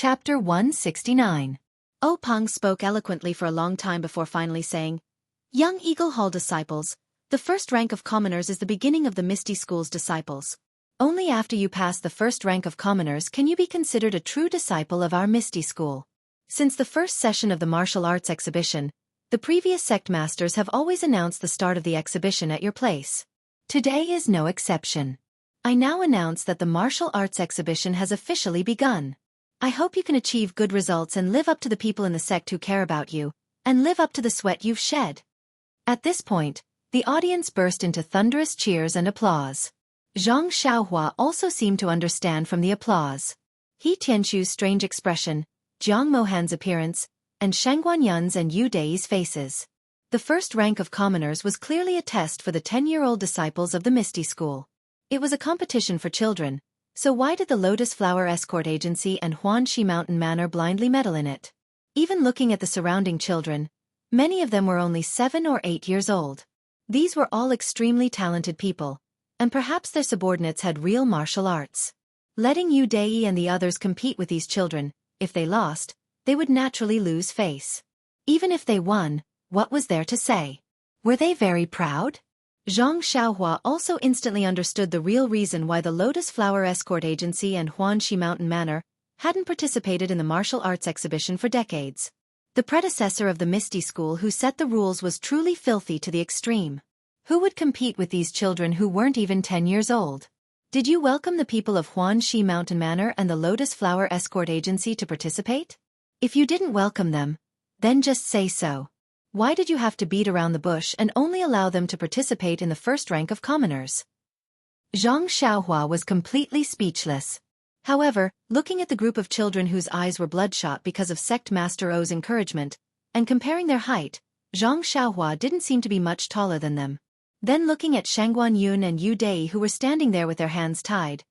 Chapter 169. Peng spoke eloquently for a long time before finally saying, "Young Eagle Hall disciples, the first rank of commoners is the beginning of the Misty School's disciples. Only after you pass the first rank of commoners can you be considered a true disciple of our Misty School. Since the first session of the martial arts exhibition, the previous sect masters have always announced the start of the exhibition at your place. Today is no exception. I now announce that the martial arts exhibition has officially begun. I hope you can achieve good results and live up to the people in the sect who care about you, and live up to the sweat you've shed." At this point, the audience burst into thunderous cheers and applause. Zhang Xiaohua also seemed to understand from the applause. He Tianxu's strange expression, Jiang Mohan's appearance, and Shangguanyun's and Yu Dei's faces. The first rank of commoners was clearly a test for the 10-year-old disciples of the Misty School. It was a competition for children, so why did the Lotus Flower Escort Agency and Huanxi Mountain Manor blindly meddle in it? Even looking at the surrounding children, many of them were only 7 or 8 years old. These were all extremely talented people, and perhaps their subordinates had real martial arts. Letting Yu Dei and the others compete with these children, if they lost, they would naturally lose face. Even if they won, what was there to say? Were they very proud? Zhang Xiaohua also instantly understood the real reason why the Lotus Flower Escort Agency and Huanxi Mountain Manor hadn't participated in the martial arts exhibition for decades. The predecessor of the Misty School who set the rules was truly filthy to the extreme. Who would compete with these children who weren't even 10 years old? Did you welcome the people of Huanxi Mountain Manor and the Lotus Flower Escort Agency to participate? If you didn't welcome them, then just say so. Why did you have to beat around the bush and only allow them to participate in the first rank of commoners? Zhang Xiaohua was completely speechless. However, looking at the group of children whose eyes were bloodshot because of Sect Master O's encouragement, and comparing their height, Zhang Xiaohua didn't seem to be much taller than them. Then looking at Shangguanyun and Yu Dei who were standing there with their hands tied,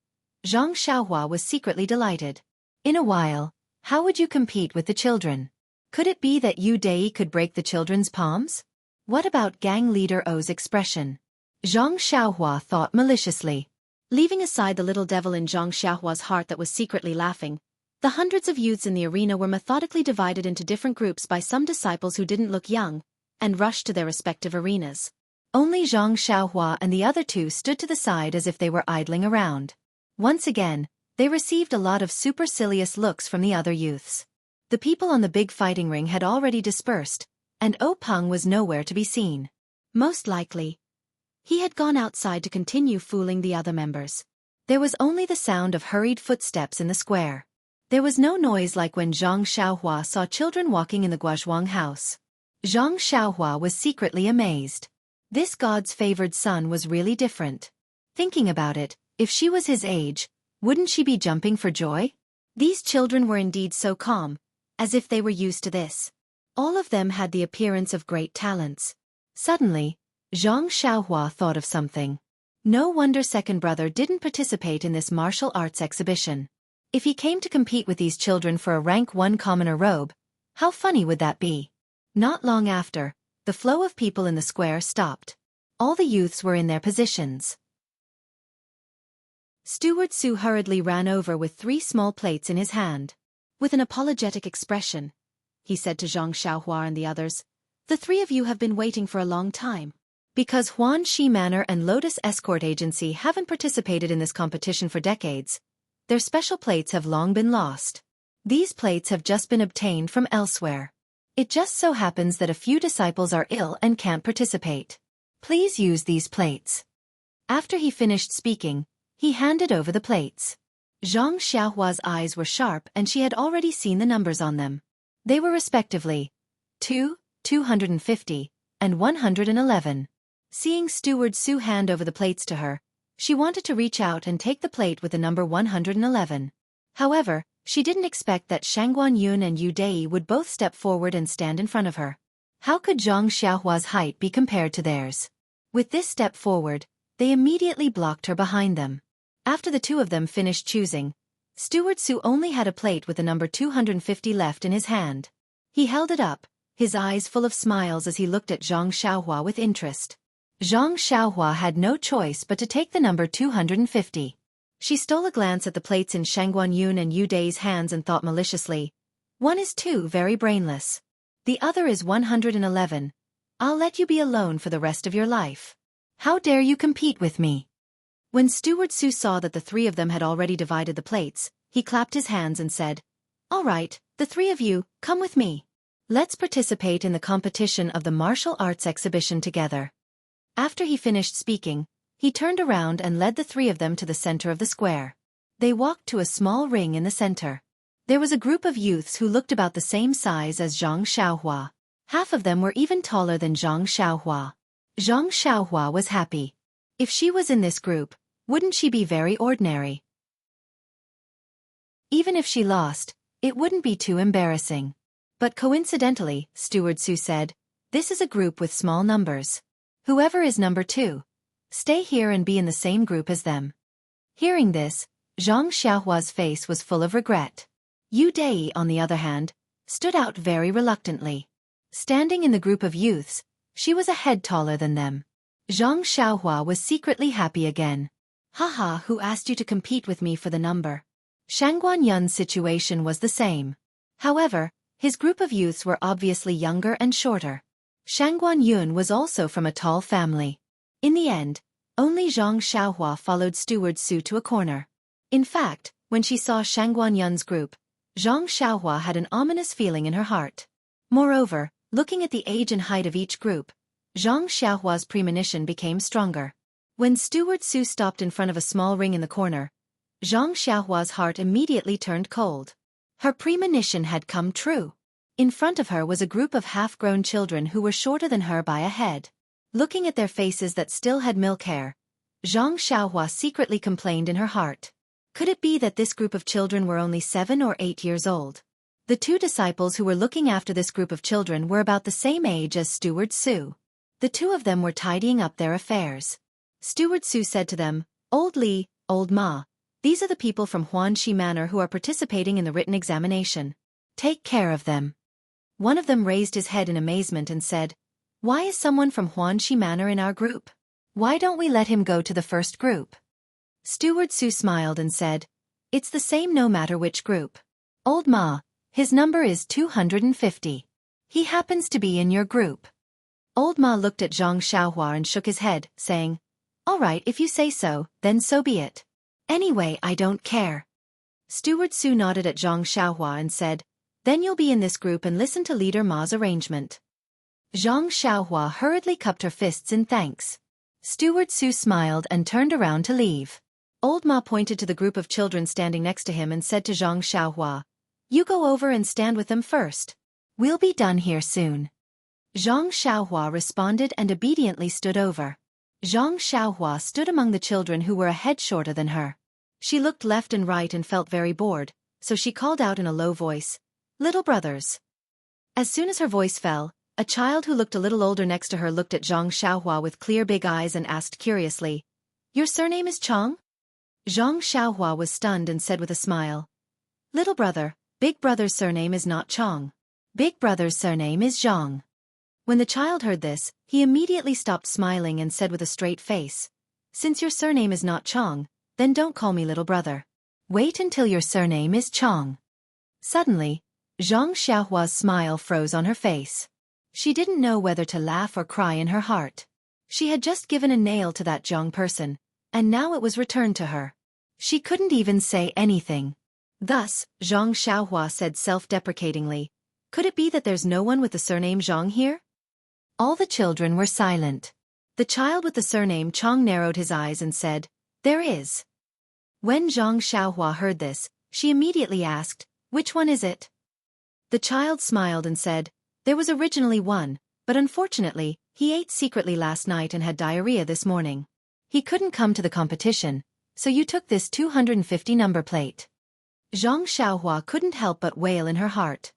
Zhang Xiaohua was secretly delighted. In a while, how would you compete with the children? Could it be that Yu Dei could break the children's palms? What about gang leader O's expression? Zhang Xiaohua thought maliciously. Leaving aside the little devil in Zhang Xiaohua's heart that was secretly laughing, the hundreds of youths in the arena were methodically divided into different groups by some disciples who didn't look young, and rushed to their respective arenas. Only Zhang Xiaohua and the other two stood to the side as if they were idling around. Once again, they received a lot of supercilious looks from the other youths. The people on the big fighting ring had already dispersed, and Peng was nowhere to be seen. Most likely, he had gone outside to continue fooling the other members. There was only the sound of hurried footsteps in the square. There was no noise like when Zhang Xiaohua saw children walking in the Guozhuang house. Zhang Xiaohua was secretly amazed. This God's favored son was really different. Thinking about it, if she was his age, wouldn't she be jumping for joy? These children were indeed so calm, as if they were used to this. All of them had the appearance of great talents. Suddenly, Zhang Xiaohua thought of something. No wonder second brother didn't participate in this martial arts exhibition. If he came to compete with these children for a rank 1 commoner robe, how funny would that be? Not long after, the flow of people in the square stopped. All the youths were in their positions. Steward Su hurriedly ran over with 3 small plates in his hand. With an apologetic expression, he said to Zhang Xiaohua and the others, "The 3 of you have been waiting for a long time. Because Huanxi Manor and Lotus Escort Agency haven't participated in this competition for decades, their special plates have long been lost. These plates have just been obtained from elsewhere. It just so happens that a few disciples are ill and can't participate. Please use these plates." After he finished speaking, he handed over the plates. Zhang Xiaohua's eyes were sharp and she had already seen the numbers on them. They were respectively 2, 250, and 111. Seeing Steward Su hand over the plates to her, she wanted to reach out and take the plate with the number 111. However, she didn't expect that Shangguanyun and Yu Dei would both step forward and stand in front of her. How could Zhang Xiaohua's height be compared to theirs? With this step forward, they immediately blocked her behind them. After the 2 of them finished choosing, Steward Su only had a plate with the number 250 left in his hand. He held it up, his eyes full of smiles as he looked at Zhang Xiaohua with interest. Zhang Xiaohua had no choice but to take the number 250. She stole a glance at the plates in Shangguan Yun and Yu Dai's hands and thought maliciously, "One is too very brainless. The other is 111. I'll let you be alone for the rest of your life. How dare you compete with me?" When Steward Su saw that the three of them had already divided the plates, he clapped his hands and said, "All right, the three of you, come with me. Let's participate in the competition of the martial arts exhibition together." After he finished speaking, he turned around and led the three of them to the center of the square. They walked to a small ring in the center. There was a group of youths who looked about the same size as Zhang Xiaohua. Half of them were even taller than Zhang Xiaohua. Zhang Xiaohua was happy. If she was in this group, wouldn't she be very ordinary? Even if she lost, it wouldn't be too embarrassing. But coincidentally, Steward Su said, "This is a group with small numbers. Whoever is number 2, stay here and be in the same group as them." Hearing this, Zhang Xiaohua's face was full of regret. Yu Dai, on the other hand, stood out very reluctantly. Standing in the group of youths, she was a head taller than them. Zhang Xiaohua was secretly happy again. "Haha, who asked you to compete with me for the number?" Shangguan Yun's situation was the same. However, his group of youths were obviously younger and shorter. Shangguan Yun was also from a tall family. In the end, only Zhang Xiaohua followed Steward Su to a corner. In fact, when she saw Shangguan Yun's group, Zhang Xiaohua had an ominous feeling in her heart. Moreover, looking at the age and height of each group, Zhang Xiaohua's premonition became stronger. When Steward Su stopped in front of a small ring in the corner, Zhang Xiaohua's heart immediately turned cold. Her premonition had come true. In front of her was a group of half-grown children who were shorter than her by a head. Looking at their faces that still had milk hair, Zhang Xiaohua secretly complained in her heart. Could it be that this group of children were only 7 or 8 years old? The two disciples who were looking after this group of children were about the same age as Steward Su. The two of them were tidying up their affairs. Steward Su said to them, "Old Li, Old Ma, these are the people from Huanxi Manor who are participating in the written examination. Take care of them." One of them raised his head in amazement and said, "Why is someone from Huanxi Manor in our group? Why don't we let him go to the first group?" Steward Su smiled and said, "It's the same no matter which group. Old Ma, his number is 250. He happens to be in your group." Old Ma looked at Zhang Xiaohua and shook his head, saying, "All right, if you say so, then so be it. Anyway, I don't care." Steward Su nodded at Zhang Xiaohua and said, "Then you'll be in this group and listen to Leader Ma's arrangement." Zhang Xiaohua hurriedly cupped her fists in thanks. Steward Su smiled and turned around to leave. Old Ma pointed to the group of children standing next to him and said to Zhang Xiaohua, "You go over and stand with them first. We'll be done here soon." Zhang Xiaohua responded and obediently stood over. Zhang Xiaohua stood among the children who were a head shorter than her. She looked left and right and felt very bored, so she called out in a low voice, "Little brothers." As soon as her voice fell, a child who looked a little older next to her looked at Zhang Xiaohua with clear big eyes and asked curiously, "Your surname is Chong?" Zhang Xiaohua was stunned and said with a smile, "Little brother, big brother's surname is not Chong. Big brother's surname is Zhang." When the child heard this, he immediately stopped smiling and said with a straight face, "Since your surname is not Chong, then don't call me little brother. Wait until your surname is Chong." Suddenly, Zhang Xiaohua's smile froze on her face. She didn't know whether to laugh or cry in her heart. She had just given a nail to that Zhang person, and now it was returned to her. She couldn't even say anything. Thus, Zhang Xiaohua said self-deprecatingly, "Could it be that there's no one with the surname Zhang here?" All the children were silent. The child with the surname Chong narrowed his eyes and said, "There is." When Zhang Xiaohua heard this, she immediately asked, "Which one is it?" The child smiled and said, "There was originally one, but unfortunately, he ate secretly last night and had diarrhea this morning. He couldn't come to the competition, so you took this 250 number plate." Zhang Xiaohua couldn't help but wail in her heart.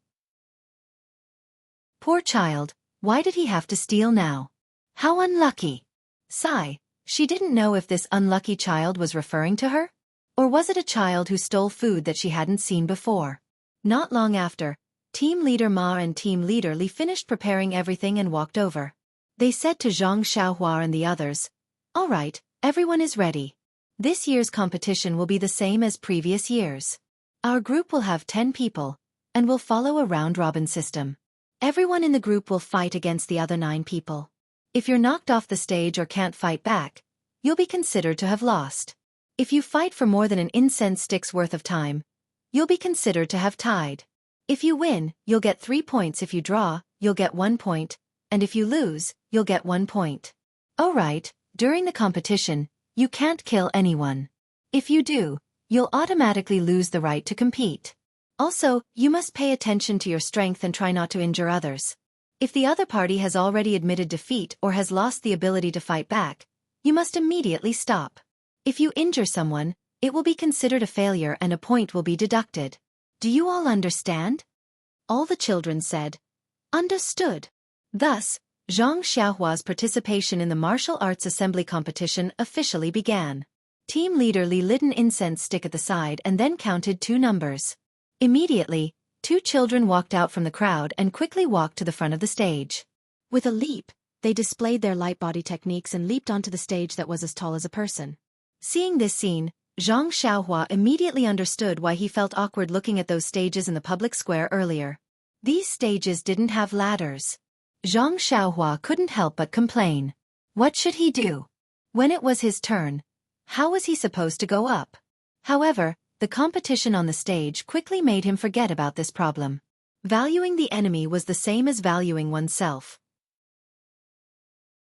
Poor child, why did he have to steal now? How unlucky. Sigh, she didn't know if this unlucky child was referring to her? Or was it a child who stole food that she hadn't seen before? Not long after, Team Leader Ma and Team Leader Li finished preparing everything and walked over. They said to Zhang Xiaohua and the others, "All right, everyone is ready. This year's competition will be the same as previous years. Our group will have 10 people, and will follow a round-robin system. Everyone in the group will fight against the other 9 people. If you're knocked off the stage or can't fight back, you'll be considered to have lost. If you fight for more than an incense stick's worth of time, you'll be considered to have tied. If you win, you'll get 3 points. If you draw, you'll get 1 point, and if you lose, you'll get 1 point. Alright, during the competition, you can't kill anyone. If you do, you'll automatically lose the right to compete. Also, you must pay attention to your strength and try not to injure others. If the other party has already admitted defeat or has lost the ability to fight back, you must immediately stop. If you injure someone, it will be considered a failure and a point will be deducted. Do you all understand? All the children said, "Understood." Thus, Xianxia's participation in the martial arts assembly competition officially began. Team leader Li lit an incense stick at the side and then counted 2 numbers. Immediately, 2 children walked out from the crowd and quickly walked to the front of the stage. With a leap, they displayed their light body techniques and leaped onto the stage that was as tall as a person. Seeing this scene, Xianxia immediately understood why he felt awkward looking at those stages in the public square earlier. These stages didn't have ladders. Xianxia couldn't help but complain. What should he do? When it was his turn, how was he supposed to go up? However, the competition on the stage quickly made him forget about this problem. Valuing the enemy was the same as valuing oneself.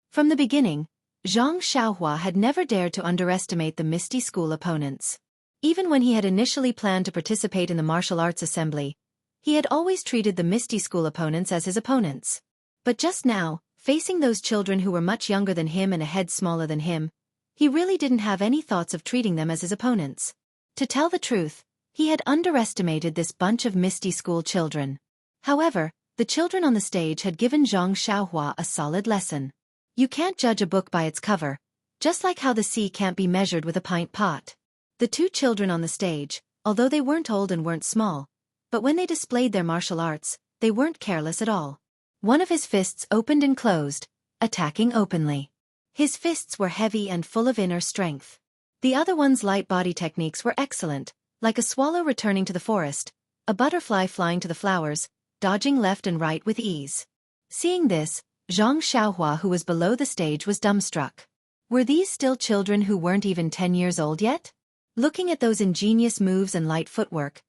From the beginning, Xianxia had never dared to underestimate the Misty School opponents. Even when he had initially planned to participate in the martial arts assembly, he had always treated the Misty School opponents as his opponents. But just now, facing those children who were much younger than him and a head smaller than him, he really didn't have any thoughts of treating them as his opponents. To tell the truth, he had underestimated this bunch of Misty School children. However, the children on the stage had given Xianxia a solid lesson. You can't judge a book by its cover, just like how the sea can't be measured with a pint pot. The 2 children on the stage, although they weren't old and weren't small, but when they displayed their martial arts, they weren't careless at all. One of his fists opened and closed, attacking openly. His fists were heavy and full of inner strength. The other one's light body techniques were excellent, like a swallow returning to the forest, a butterfly flying to the flowers, dodging left and right with ease. Seeing this, Xianxia, who was below the stage, was dumbstruck. Were these still children who weren't even 10 years old yet? Looking at those ingenious moves and light footwork,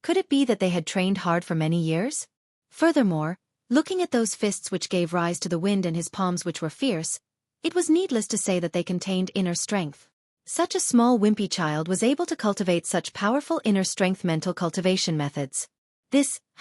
could it be that they had trained hard for many years? Furthermore, looking at those fists which gave rise to the wind and his palms which were fierce, it was needless to say that they contained inner strength. Such a small wimpy child was able to cultivate such powerful inner strength mental cultivation methods.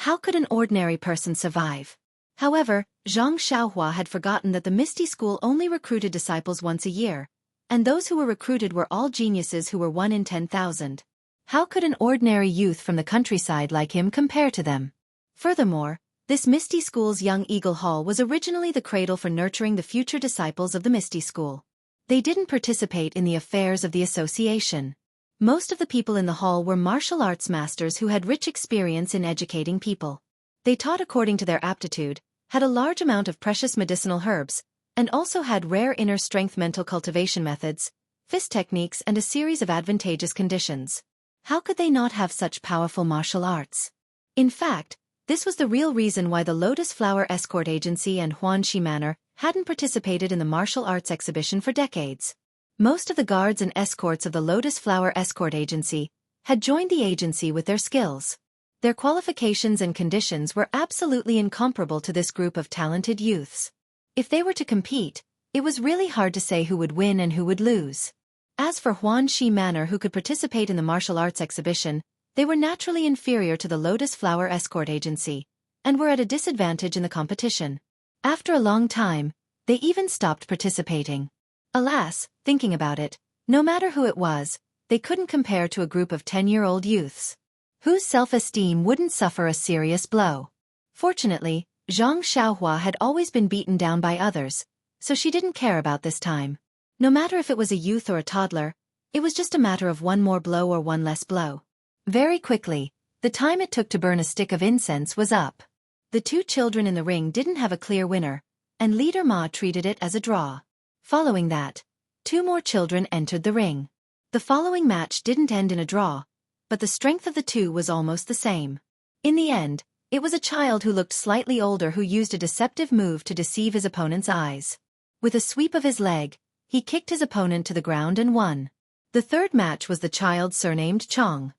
How could an ordinary person survive? However, Xianxia had forgotten that the Misty School only recruited disciples once a year, and those who were recruited were all geniuses who were 1 in 10,000. How could an ordinary youth from the countryside like him compare to them? Furthermore, this Misty School's Young Eagle Hall was originally the cradle for nurturing the future disciples of the Misty School. They didn't participate in the affairs of the association. Most of the people in the hall were martial arts masters who had rich experience in educating people. They taught according to their aptitude, had a large amount of precious medicinal herbs, and also had rare inner strength mental cultivation methods, fist techniques and a series of advantageous conditions. How could they not have such powerful martial arts? In fact, this was the real reason why the Lotus Flower Escort Agency and Huanxi Manor hadn't participated in the martial arts exhibition for decades. Most of the guards and escorts of the Lotus Flower Escort Agency had joined the agency with their skills. Their qualifications and conditions were absolutely incomparable to this group of talented youths. If they were to compete, it was really hard to say who would win and who would lose. As for Huanxi Manor, who could participate in the martial arts exhibition, they were naturally inferior to the Lotus Flower Escort Agency, and were at a disadvantage in the competition. After a long time, they even stopped participating. Alas, thinking about it, no matter who it was, they couldn't compare to a group of 10-year-old youths, whose self-esteem wouldn't suffer a serious blow. Fortunately, Xianxia had always been beaten down by others, so she didn't care about this time. No matter if it was a youth or a toddler, it was just a matter of one more blow or one less blow. Very quickly, the time it took to burn a stick of incense was up. The 2 children in the ring didn't have a clear winner, and Leader Ma treated it as a draw. Following that, 2 more children entered the ring. The following match didn't end in a draw, but the strength of the two was almost the same. In the end, it was a child who looked slightly older who used a deceptive move to deceive his opponent's eyes. With a sweep of his leg, he kicked his opponent to the ground and won. The third match was the child surnamed Chong.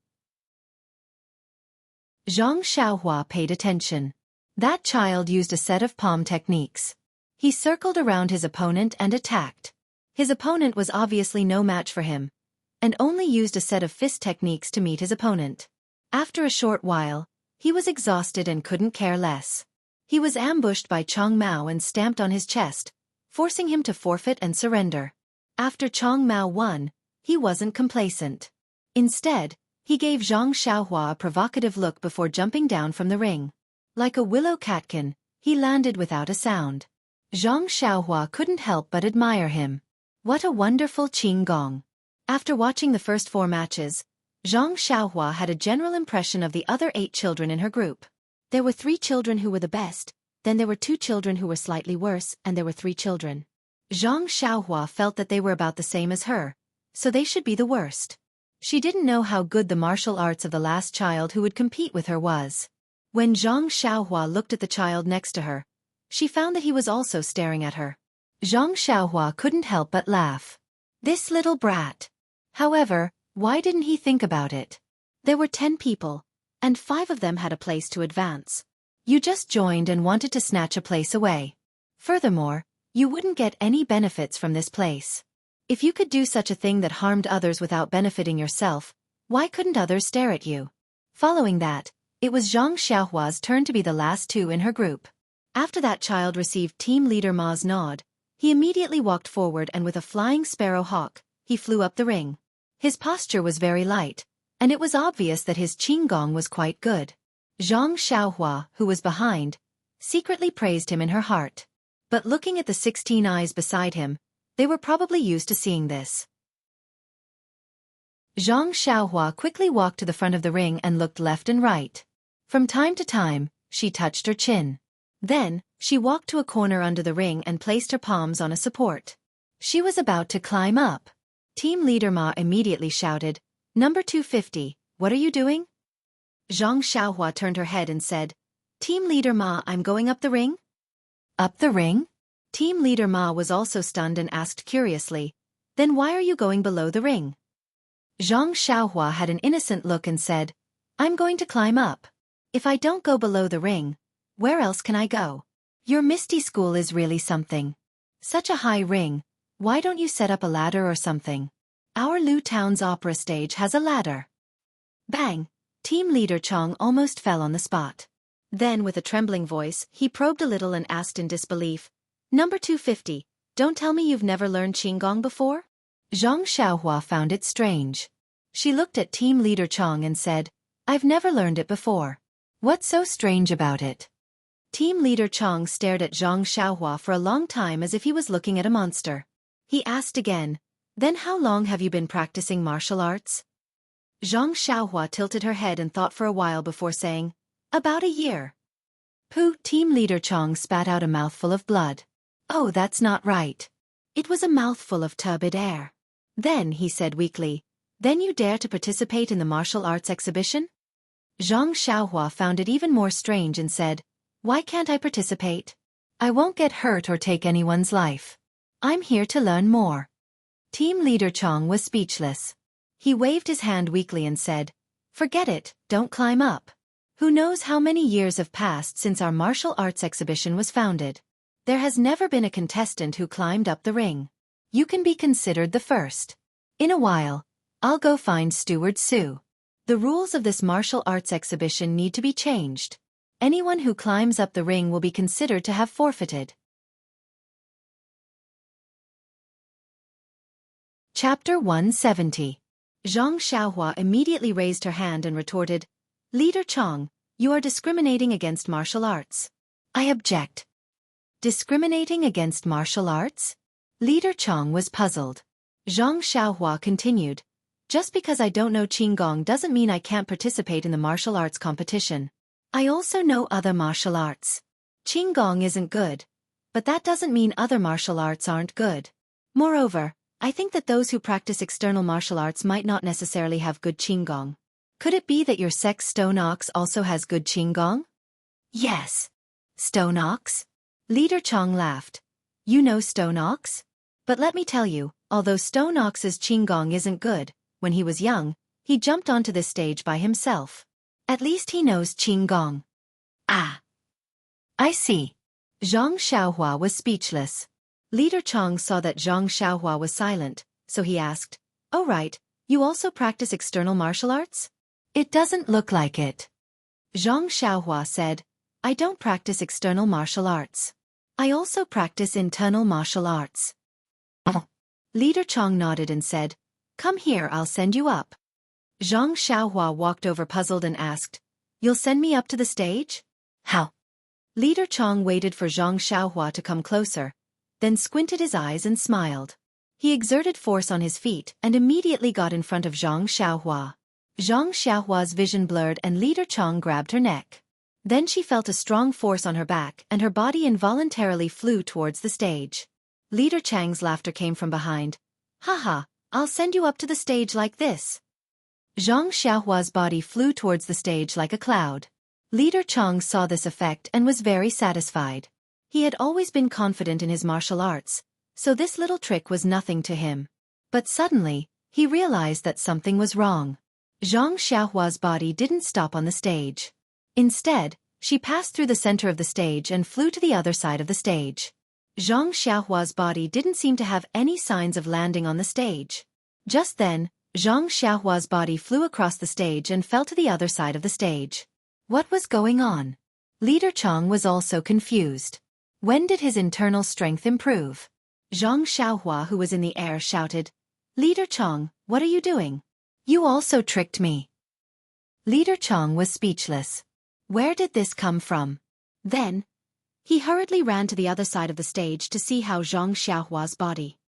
Zhang Xiaohua paid attention. That child used a set of palm techniques. He circled around his opponent and attacked. His opponent was obviously no match for him, and only used a set of fist techniques to meet his opponent. After a short while, he was exhausted and couldn't care less. He was ambushed by Chong Mao and stamped on his chest, forcing him to forfeit and surrender. After Chong Mao won, he wasn't complacent. Instead, he gave Zhang Xiaohua a provocative look before jumping down from the ring. Like a willow catkin, he landed without a sound. Zhang Xiaohua couldn't help but admire him. What a wonderful qing gong. After watching the first 4 matches, Zhang Xiaohua had a general impression of the other 8 children in her group. There were 3 children who were the best, then there were 2 children who were slightly worse, and there were 3 children. Zhang Xiaohua felt that they were about the same as her, so they should be the worst. She didn't know how good the martial arts of the last child who would compete with her was. When Zhang Xiaohua looked at the child next to her, she found that he was also staring at her. Zhang Xiaohua couldn't help but laugh. This little brat. However, why didn't he think about it? There were 10 people, and 5 of them had a place to advance. You just joined and wanted to snatch a place away. Furthermore, you wouldn't get any benefits from this place. If you could do such a thing that harmed others without benefiting yourself, why couldn't others stare at you? Following that, it was Zhang Xiaohua's turn to be the last 2 in her group. After that child received team leader Ma's nod, he immediately walked forward and with a flying sparrow hawk, he flew up the ring. His posture was very light, and it was obvious that his qinggong was quite good. Zhang Xiaohua, who was behind, secretly praised him in her heart. But looking at the 16 eyes beside him, they were probably used to seeing this. Zhang Xiaohua quickly walked to the front of the ring and looked left and right. From time to time, she touched her chin. Then, she walked to a corner under the ring and placed her palms on a support. She was about to climb up. Team leader Ma immediately shouted, "Number 250, what are you doing?" Zhang Xiaohua turned her head and said, "Team leader Ma, I'm going up the ring." Up the ring? Team leader Ma was also stunned and asked curiously, "Then why are you going below the ring?" Zhang Xiaohua had an innocent look and said, "I'm going to climb up. If I don't go below the ring, where else can I go? Your Misty School is really something. Such a high ring, why don't you set up a ladder or something? Our Lu Town's opera stage has a ladder." Bang! Team leader Chong almost fell on the spot. Then with a trembling voice, he probed a little and asked in disbelief, "Number 250, don't tell me you've never learned qinggong before?" Zhang Xiaohua found it strange. She looked at team leader Chong and said, "I've never learned it before. What's so strange about it?" Team leader Chong stared at Zhang Xiaohua for a long time as if he was looking at a monster. He asked again, "Then how long have you been practicing martial arts?" Zhang Xiaohua tilted her head and thought for a while before saying, "About a year." Pooh! Team leader Chong spat out a mouthful of blood. "Oh, that's not right." It was a mouthful of turbid air. Then he said weakly, "Then you dare to participate in the martial arts exhibition?" Zhang Xiaohua found it even more strange and said, "Why can't I participate? I won't get hurt or take anyone's life. I'm here to learn more." Team leader Chong was speechless. He waved his hand weakly and said, "Forget it, don't climb up. Who knows how many years have passed since our martial arts exhibition was founded? There has never been a contestant who climbed up the ring. You can be considered the first. In a while, I'll go find Steward Sue. The rules of this martial arts exhibition need to be changed. Anyone who climbs up the ring will be considered to have forfeited." Chapter 170. Zhang Xiaohua immediately raised her hand and retorted, "Leader Chong, you are discriminating against martial arts. I object." Discriminating against martial arts? Leader Chong was puzzled. Zhang Xiaohua continued, "Just because I don't know qinggong doesn't mean I can't participate in the martial arts competition. I also know other martial arts. Qinggong isn't good, but that doesn't mean other martial arts aren't good. Moreover, I think that those who practice external martial arts might not necessarily have good qinggong. Could it be that your sex Stone Ox also has good qinggong? Yes. Stone Ox? Leader Chong laughed. You know Stone Ox? But let me tell you, although Stone Ox's qinggong isn't good, when he was young, he jumped onto this stage by himself. At least he knows qinggong. Ah. I see. Zhang Xiaohua was speechless. Leader Chong saw that Zhang Xiaohua was silent, so he asked, "Oh right, you also practice external martial arts?" It doesn't look like it. Zhang Xiaohua said, I don't practice external martial arts. I also practice internal martial arts. Leader Chong nodded and said, Come here, I'll send you up. Zhang Xiaohua walked over puzzled and asked, You'll send me up to the stage? How? Leader Chong waited for Zhang Xiaohua to come closer, then squinted his eyes and smiled. He exerted force on his feet and immediately got in front of Zhang Xiaohua. Zhang Xiaohua's vision blurred and Leader Chong grabbed her neck. Then she felt a strong force on her back and her body involuntarily flew towards the stage. Leader Chang's laughter came from behind. Haha, I'll send you up to the stage like this. Zhang Xiaohua's body flew towards the stage like a cloud. Leader Chong saw this effect and was very satisfied. He had always been confident in his martial arts, so this little trick was nothing to him. But suddenly, he realized that something was wrong. Zhang Xiaohua's body didn't stop on the stage. Instead, she passed through the center of the stage and flew to the other side of the stage. Zhang Xiaohua's body didn't seem to have any signs of landing on the stage. Just then, Zhang Xiaohua's body flew across the stage and fell to the other side of the stage. What was going on? Leader Chong was also confused. When did his internal strength improve? Zhang Xiaohua, who was in the air, shouted, Leader Chong, what are you doing? You also tricked me. Leader Chong was speechless. Where did this come from? Then, he hurriedly ran to the other side of the stage to see how Zhang Xiaohua's body.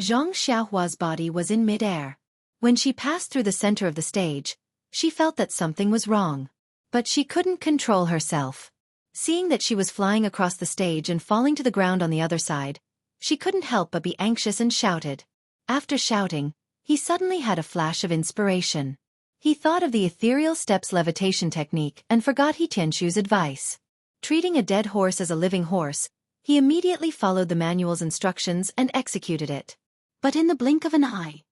Zhang Xiaohua's body was in mid-air. When she passed through the center of the stage, she felt that something was wrong. But she couldn't control herself. Seeing that she was flying across the stage and falling to the ground on the other side, she couldn't help but be anxious and shouted. After shouting, he suddenly had a flash of inspiration. He thought of the ethereal steps levitation technique and forgot Tianxu's advice. Treating a dead horse as a living horse, he immediately followed the manual's instructions and executed it. But in the blink of an eye,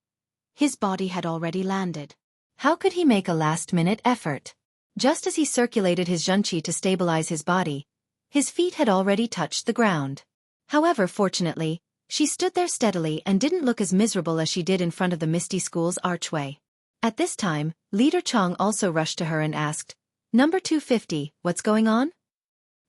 his body had already landed. How could he make a last-minute effort? Just as he circulated his Xianxia to stabilize his body, his feet had already touched the ground. However, fortunately, she stood there steadily and didn't look as miserable as she did in front of the Misty School's archway. At this time, Leader Chong also rushed to her and asked, Number 250, what's going on?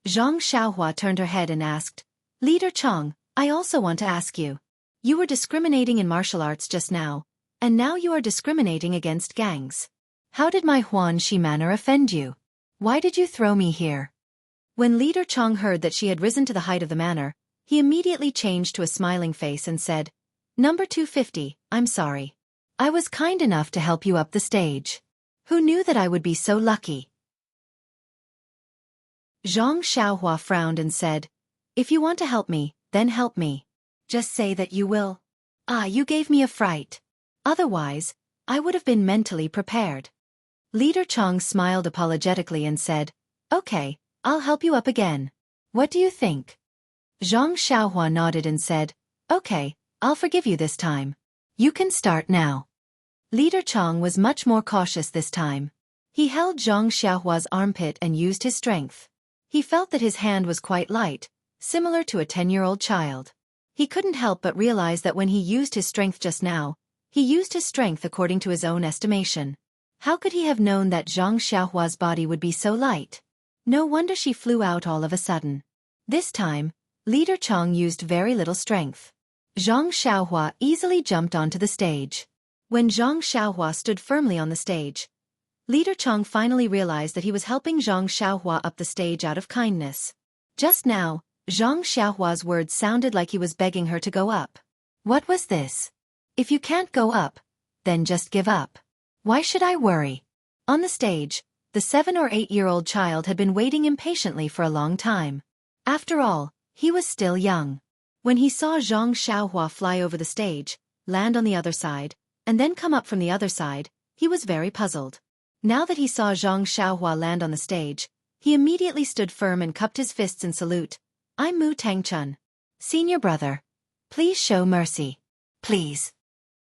Zhang Xiaohua turned her head and asked, Leader Chong, I also want to ask you. You were discriminating in martial arts just now, and now you are discriminating against gangs. How did my Huanxi manner offend you? Why did you throw me here? When Leader Chong heard that she had risen to the height of the manor, he immediately changed to a smiling face and said, Number 250, I'm sorry. I was kind enough to help you up the stage. Who knew that I would be so lucky? Zhang Xiaohua frowned and said, If you want to help me, then help me. Just say that you will. Ah, you gave me a fright. Otherwise, I would have been mentally prepared. Leader Chong smiled apologetically and said, Okay, I'll help you up again. What do you think? Zhang Xiaohua nodded and said, Okay, I'll forgive you this time. You can start now. Leader Chong was much more cautious this time. He held Zhang Xiaohua's armpit and used his strength. He felt that his hand was quite light, similar to a 10-year-old child. He couldn't help but realize that when he used his strength just now, he used his strength according to his own estimation. How could he have known that Zhang Xiaohua's body would be so light? No wonder she flew out all of a sudden. This time, Leader Chong used very little strength. Zhang Xiaohua easily jumped onto the stage. When Zhang Xiaohua stood firmly on the stage, Leader Chong finally realized that he was helping Zhang Xiaohua up the stage out of kindness. Just now, Zhang Xiaohua's words sounded like he was begging her to go up. What was this? If you can't go up, then just give up. Why should I worry? On the stage, the 7 or 8-year-old child had been waiting impatiently for a long time. After all, he was still young. When he saw Zhang Xiaohua fly over the stage, land on the other side, and then come up from the other side, he was very puzzled. Now that he saw Zhang Xiaohua land on the stage, he immediately stood firm and cupped his fists in salute. I'm Mu Tangchun. Senior brother. Please show mercy. Please.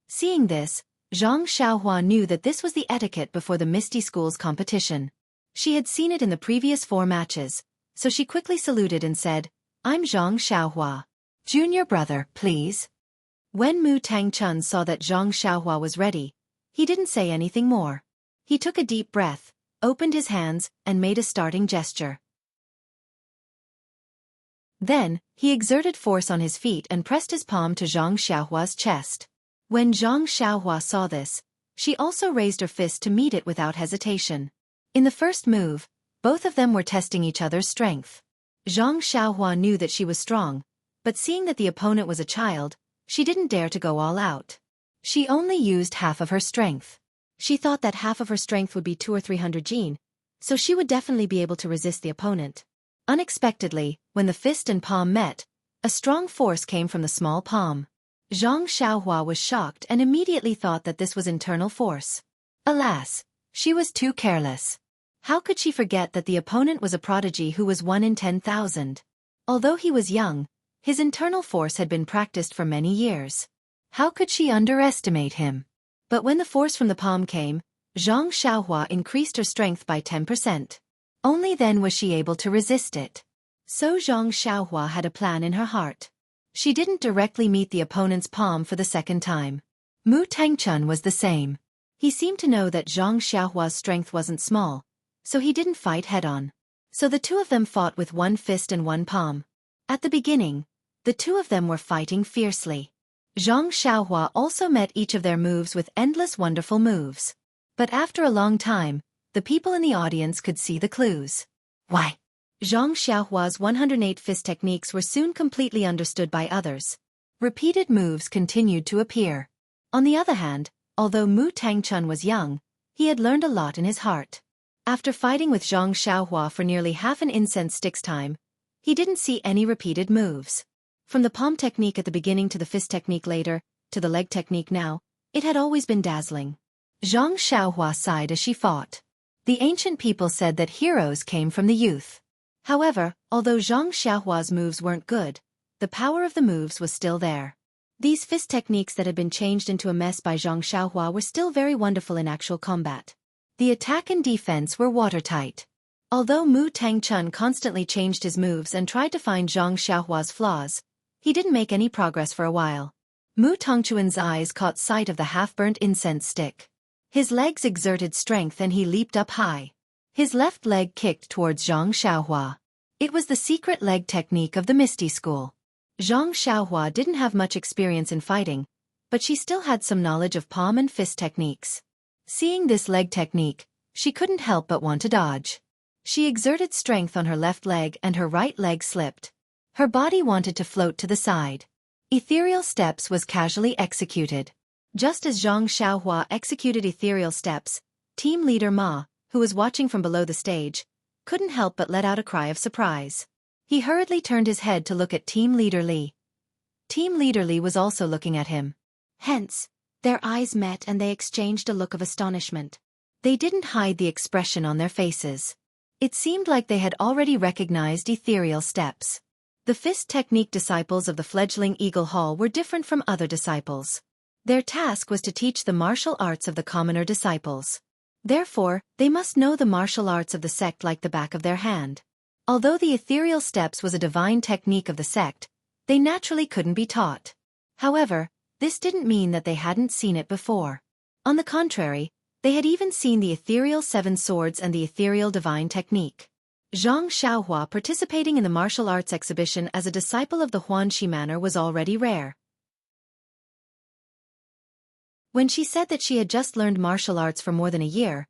Seeing this, Zhang Xiaohua knew that this was the etiquette before the Misty School's competition. She had seen it in the previous 4 matches, so she quickly saluted and said, I'm Zhang Xiaohua. Junior brother, please. When Mu Tangchun saw that Zhang Xiaohua was ready, he didn't say anything more. He took a deep breath, opened his hands, and made a starting gesture. Then, he exerted force on his feet and pressed his palm to Zhang Xiaohua's chest. When Zhang Xiaohua saw this, she also raised her fist to meet it without hesitation. In the first move, both of them were testing each other's strength. Zhang Xiaohua knew that she was strong, but seeing that the opponent was a child, she didn't dare to go all out. She only used half of her strength. She thought that half of her strength would be 200 or 300 jin, so she would definitely be able to resist the opponent. Unexpectedly, when the fist and palm met, a strong force came from the small palm. Zhang Xiaohua was shocked and immediately thought that this was internal force. Alas, she was too careless. How could she forget that the opponent was a prodigy who was 1 in 10,000? Although he was young, his internal force had been practiced for many years. How could she underestimate him? But when the force from the palm came, Zhang Xiaohua increased her strength by 10%. Only then was she able to resist it. So Zhang Xiaohua had a plan in her heart. She didn't directly meet the opponent's palm for the second time. Mu Tangchun was the same. He seemed to know that Zhang Xiaohua's strength wasn't small, so he didn't fight head-on. So the two of them fought with one fist and one palm. At the beginning, the two of them were fighting fiercely. Zhang Xiaohua also met each of their moves with endless wonderful moves. But after a long time, the people in the audience could see the clues. Why? Zhang Xiaohua's 108 fist techniques were soon completely understood by others. Repeated moves continued to appear. On the other hand, although Mu Tangchun was young, he had learned a lot in his heart. After fighting with Zhang Xiaohua for nearly half an incense stick's time, he didn't see any repeated moves. From the palm technique at the beginning to the fist technique later, to the leg technique now, it had always been dazzling. Zhang Xiaohua sighed as she fought. The ancient people said that heroes came from the youth. However, although Zhang Xiaohua's moves weren't good, the power of the moves was still there. These fist techniques that had been changed into a mess by Zhang Xiaohua were still very wonderful in actual combat. The attack and defense were watertight. Although Mu Tangchun constantly changed his moves and tried to find Zhang Xiaohua's flaws, he didn't make any progress for a while. Mu Tangchun's eyes caught sight of the half-burnt incense stick. His legs exerted strength and he leaped up high. His left leg kicked towards Zhang Xiaohua. It was the secret leg technique of the Misty School. Zhang Xiaohua didn't have much experience in fighting, but she still had some knowledge of palm and fist techniques. Seeing this leg technique, she couldn't help but want to dodge. She exerted strength on her left leg and her right leg slipped. Her body wanted to float to the side. Ethereal Steps was casually executed. Just as Zhang Xiaohua executed ethereal steps, team leader Ma, who was watching from below the stage, couldn't help but let out a cry of surprise. He hurriedly turned his head to look at Team Leader Li. Team Leader Li was also looking at him. Hence, their eyes met and they exchanged a look of astonishment. They didn't hide the expression on their faces. It seemed like they had already recognized ethereal steps. The fist technique disciples of the fledgling Eagle Hall were different from other disciples. Their task was to teach the martial arts of the commoner disciples. Therefore, they must know the martial arts of the sect like the back of their hand. Although the ethereal steps was a divine technique of the sect, they naturally couldn't be taught. However, this didn't mean that they hadn't seen it before. On the contrary, they had even seen the ethereal 7 swords and the ethereal divine technique. Zhang Xiaohua participating in the martial arts exhibition as a disciple of the Huanxi manner was already rare. When she said that she had just learned martial arts for more than a year,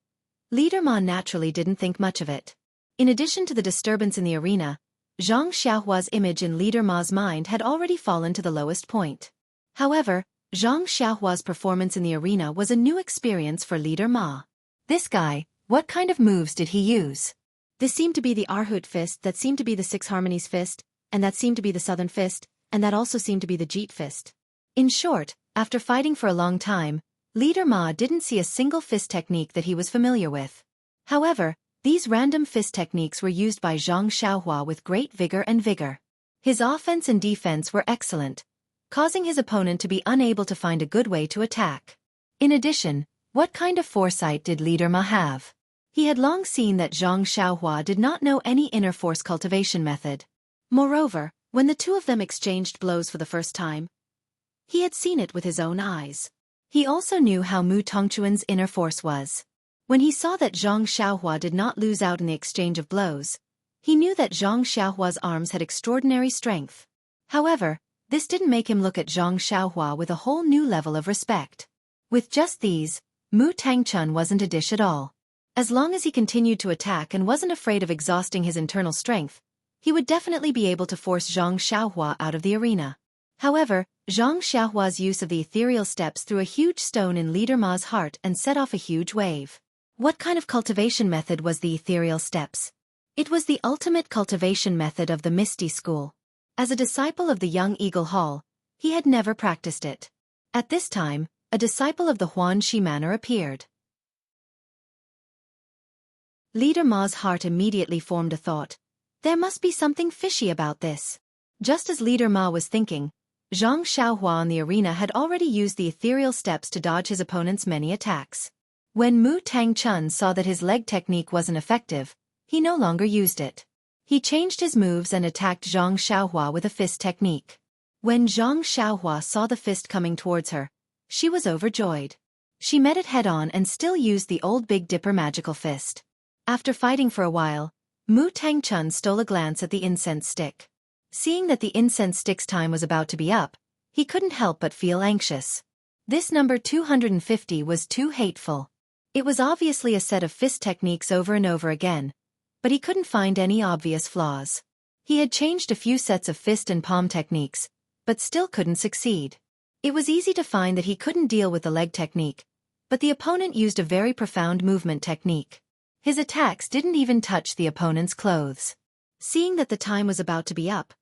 Leader Ma naturally didn't think much of it. In addition to the disturbance in the arena, Zhang Xiaohua's image in Leader Ma's mind had already fallen to the lowest point. However, Zhang Xiaohua's performance in the arena was a new experience for Leader Ma. This guy, what kind of moves did he use? This seemed to be the Arhut fist, that seemed to be the 6 harmonies fist, and that seemed to be the southern fist, and that also seemed to be the Jeet fist. In short, After fighting for a long time, Leader Ma didn't see a single fist technique that he was familiar with. However, these random fist techniques were used by Xianxia with great vigor and vigor. His offense and defense were excellent, causing his opponent to be unable to find a good way to attack. In addition, what kind of foresight did Leader Ma have? He had long seen that Zhang Xiaohua did not know any inner force cultivation method. Moreover, when the two of them exchanged blows for the first time, he had seen it with his own eyes. He also knew how Mu Tongquan's inner force was. When he saw that Zhang Xiaohua did not lose out in the exchange of blows, he knew that Zhang Xiaohua's arms had extraordinary strength. However, this didn't make him look at Zhang Xiaohua with a whole new level of respect. With just these, Mu Tangchun wasn't a dish at all. As long as he continued to attack and wasn't afraid of exhausting his internal strength, he would definitely be able to force Zhang Xiaohua out of the arena. However, Zhang Xiaohua's use of the ethereal steps threw a huge stone in Leader Ma's heart and set off a huge wave. What kind of cultivation method was the ethereal steps? It was the ultimate cultivation method of the Misty School. As a disciple of the Young Eagle Hall, he had never practiced it. At this time, a disciple of the Huanxi Manor appeared. Leader Ma's heart immediately formed a thought. There must be something fishy about this. Just as Leader Ma was thinking, Zhang Xiaohua on the arena had already used the ethereal steps to dodge his opponent's many attacks. When Mu Tangchun saw that his leg technique wasn't effective, he no longer used it. He changed his moves and attacked Zhang Xiaohua with a fist technique. When Zhang Xiaohua saw the fist coming towards her, she was overjoyed. She met it head-on and still used the old Big Dipper magical fist. After fighting for a while, Mu Tangchun stole a glance at the incense stick. Seeing that the incense stick's time was about to be up, he couldn't help but feel anxious. This number 250 was too hateful. It was obviously a set of fist techniques over and over again, but he couldn't find any obvious flaws. He had changed a few sets of fist and palm techniques, but still couldn't succeed. It was easy to find that he couldn't deal with the leg technique, but the opponent used a very profound movement technique. His attacks didn't even touch the opponent's clothes. Seeing that the time was about to be up,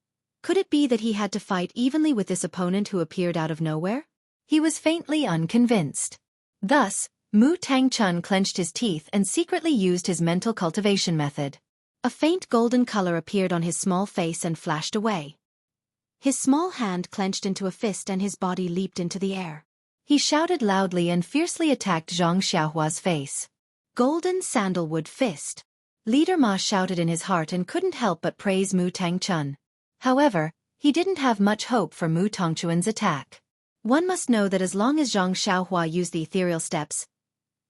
could it be that he had to fight evenly with this opponent who appeared out of nowhere? He was faintly unconvinced. Thus, Mu Tangchun clenched his teeth and secretly used his mental cultivation method. A faint golden color appeared on his small face and flashed away. His small hand clenched into a fist and his body leaped into the air. He shouted loudly and fiercely attacked Zhang Xiaohua's face. Golden Sandalwood Fist. Leader Ma shouted in his heart and couldn't help but praise Mu Tangchun. However, he didn't have much hope for Mu Tongquan's attack. One must know that as long as Zhang Xiaohua used the ethereal steps,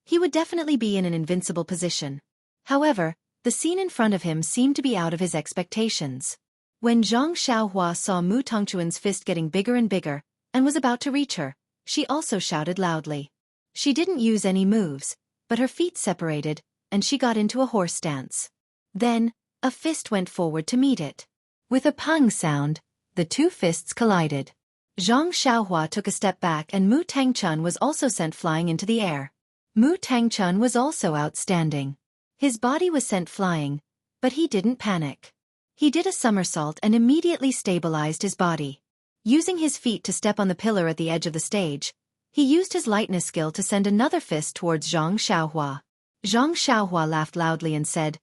he would definitely be in an invincible position. However, the scene in front of him seemed to be out of his expectations. When Zhang Xiaohua saw Mu Tongquan's fist getting bigger and bigger, and was about to reach her, she also shouted loudly. She didn't use any moves, but her feet separated, and she got into a horse stance. Then, a fist went forward to meet it. With a pang sound, the two fists collided. Zhang Xiaohua took a step back and Mu Tangchun was also sent flying into the air. Mu Tangchun was also outstanding. His body was sent flying, but he didn't panic. He did a somersault and immediately stabilized his body. Using his feet to step on the pillar at the edge of the stage, he used his lightness skill to send another fist towards Zhang Xiaohua. Zhang Xiaohua laughed loudly and said,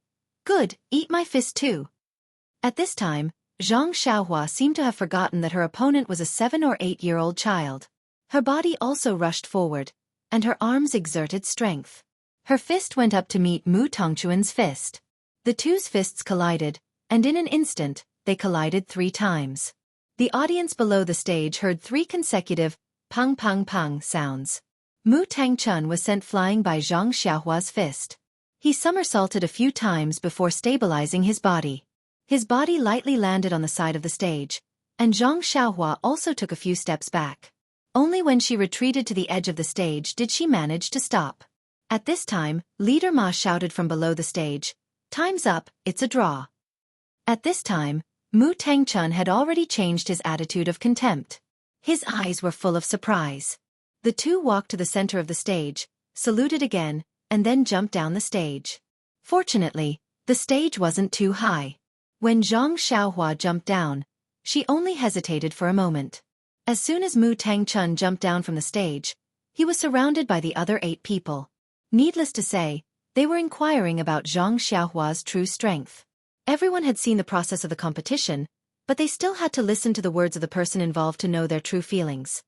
"Good, eat my fist too." At this time, Zhang Xiaohua seemed to have forgotten that her opponent was a 7 or 8-year-old child. Her body also rushed forward, and her arms exerted strength. Her fist went up to meet Mu Tongquan's fist. The two's fists collided, and in an instant, they collided 3 times. The audience below the stage heard 3 consecutive pang pang pang sounds. Mu Tangchun was sent flying by Zhang Xiaohua's fist. He somersaulted a few times before stabilizing his body. His body lightly landed on the side of the stage, and Zhang Xiaohua also took a few steps back. Only when she retreated to the edge of the stage did she manage to stop. At this time, Leader Ma shouted from below the stage, "Time's up, it's a draw." At this time, Mu Tangchun had already changed his attitude of contempt. His eyes were full of surprise. The two walked to the center of the stage, saluted again, and then jumped down the stage. Fortunately, the stage wasn't too high. When Zhang Xiaohua jumped down, she only hesitated for a moment. As soon as Mu Tangchun jumped down from the stage, he was surrounded by the other 8 people. Needless to say, they were inquiring about Zhang Xiaohua's true strength. Everyone had seen the process of the competition, but they still had to listen to the words of the person involved to know their true feelings.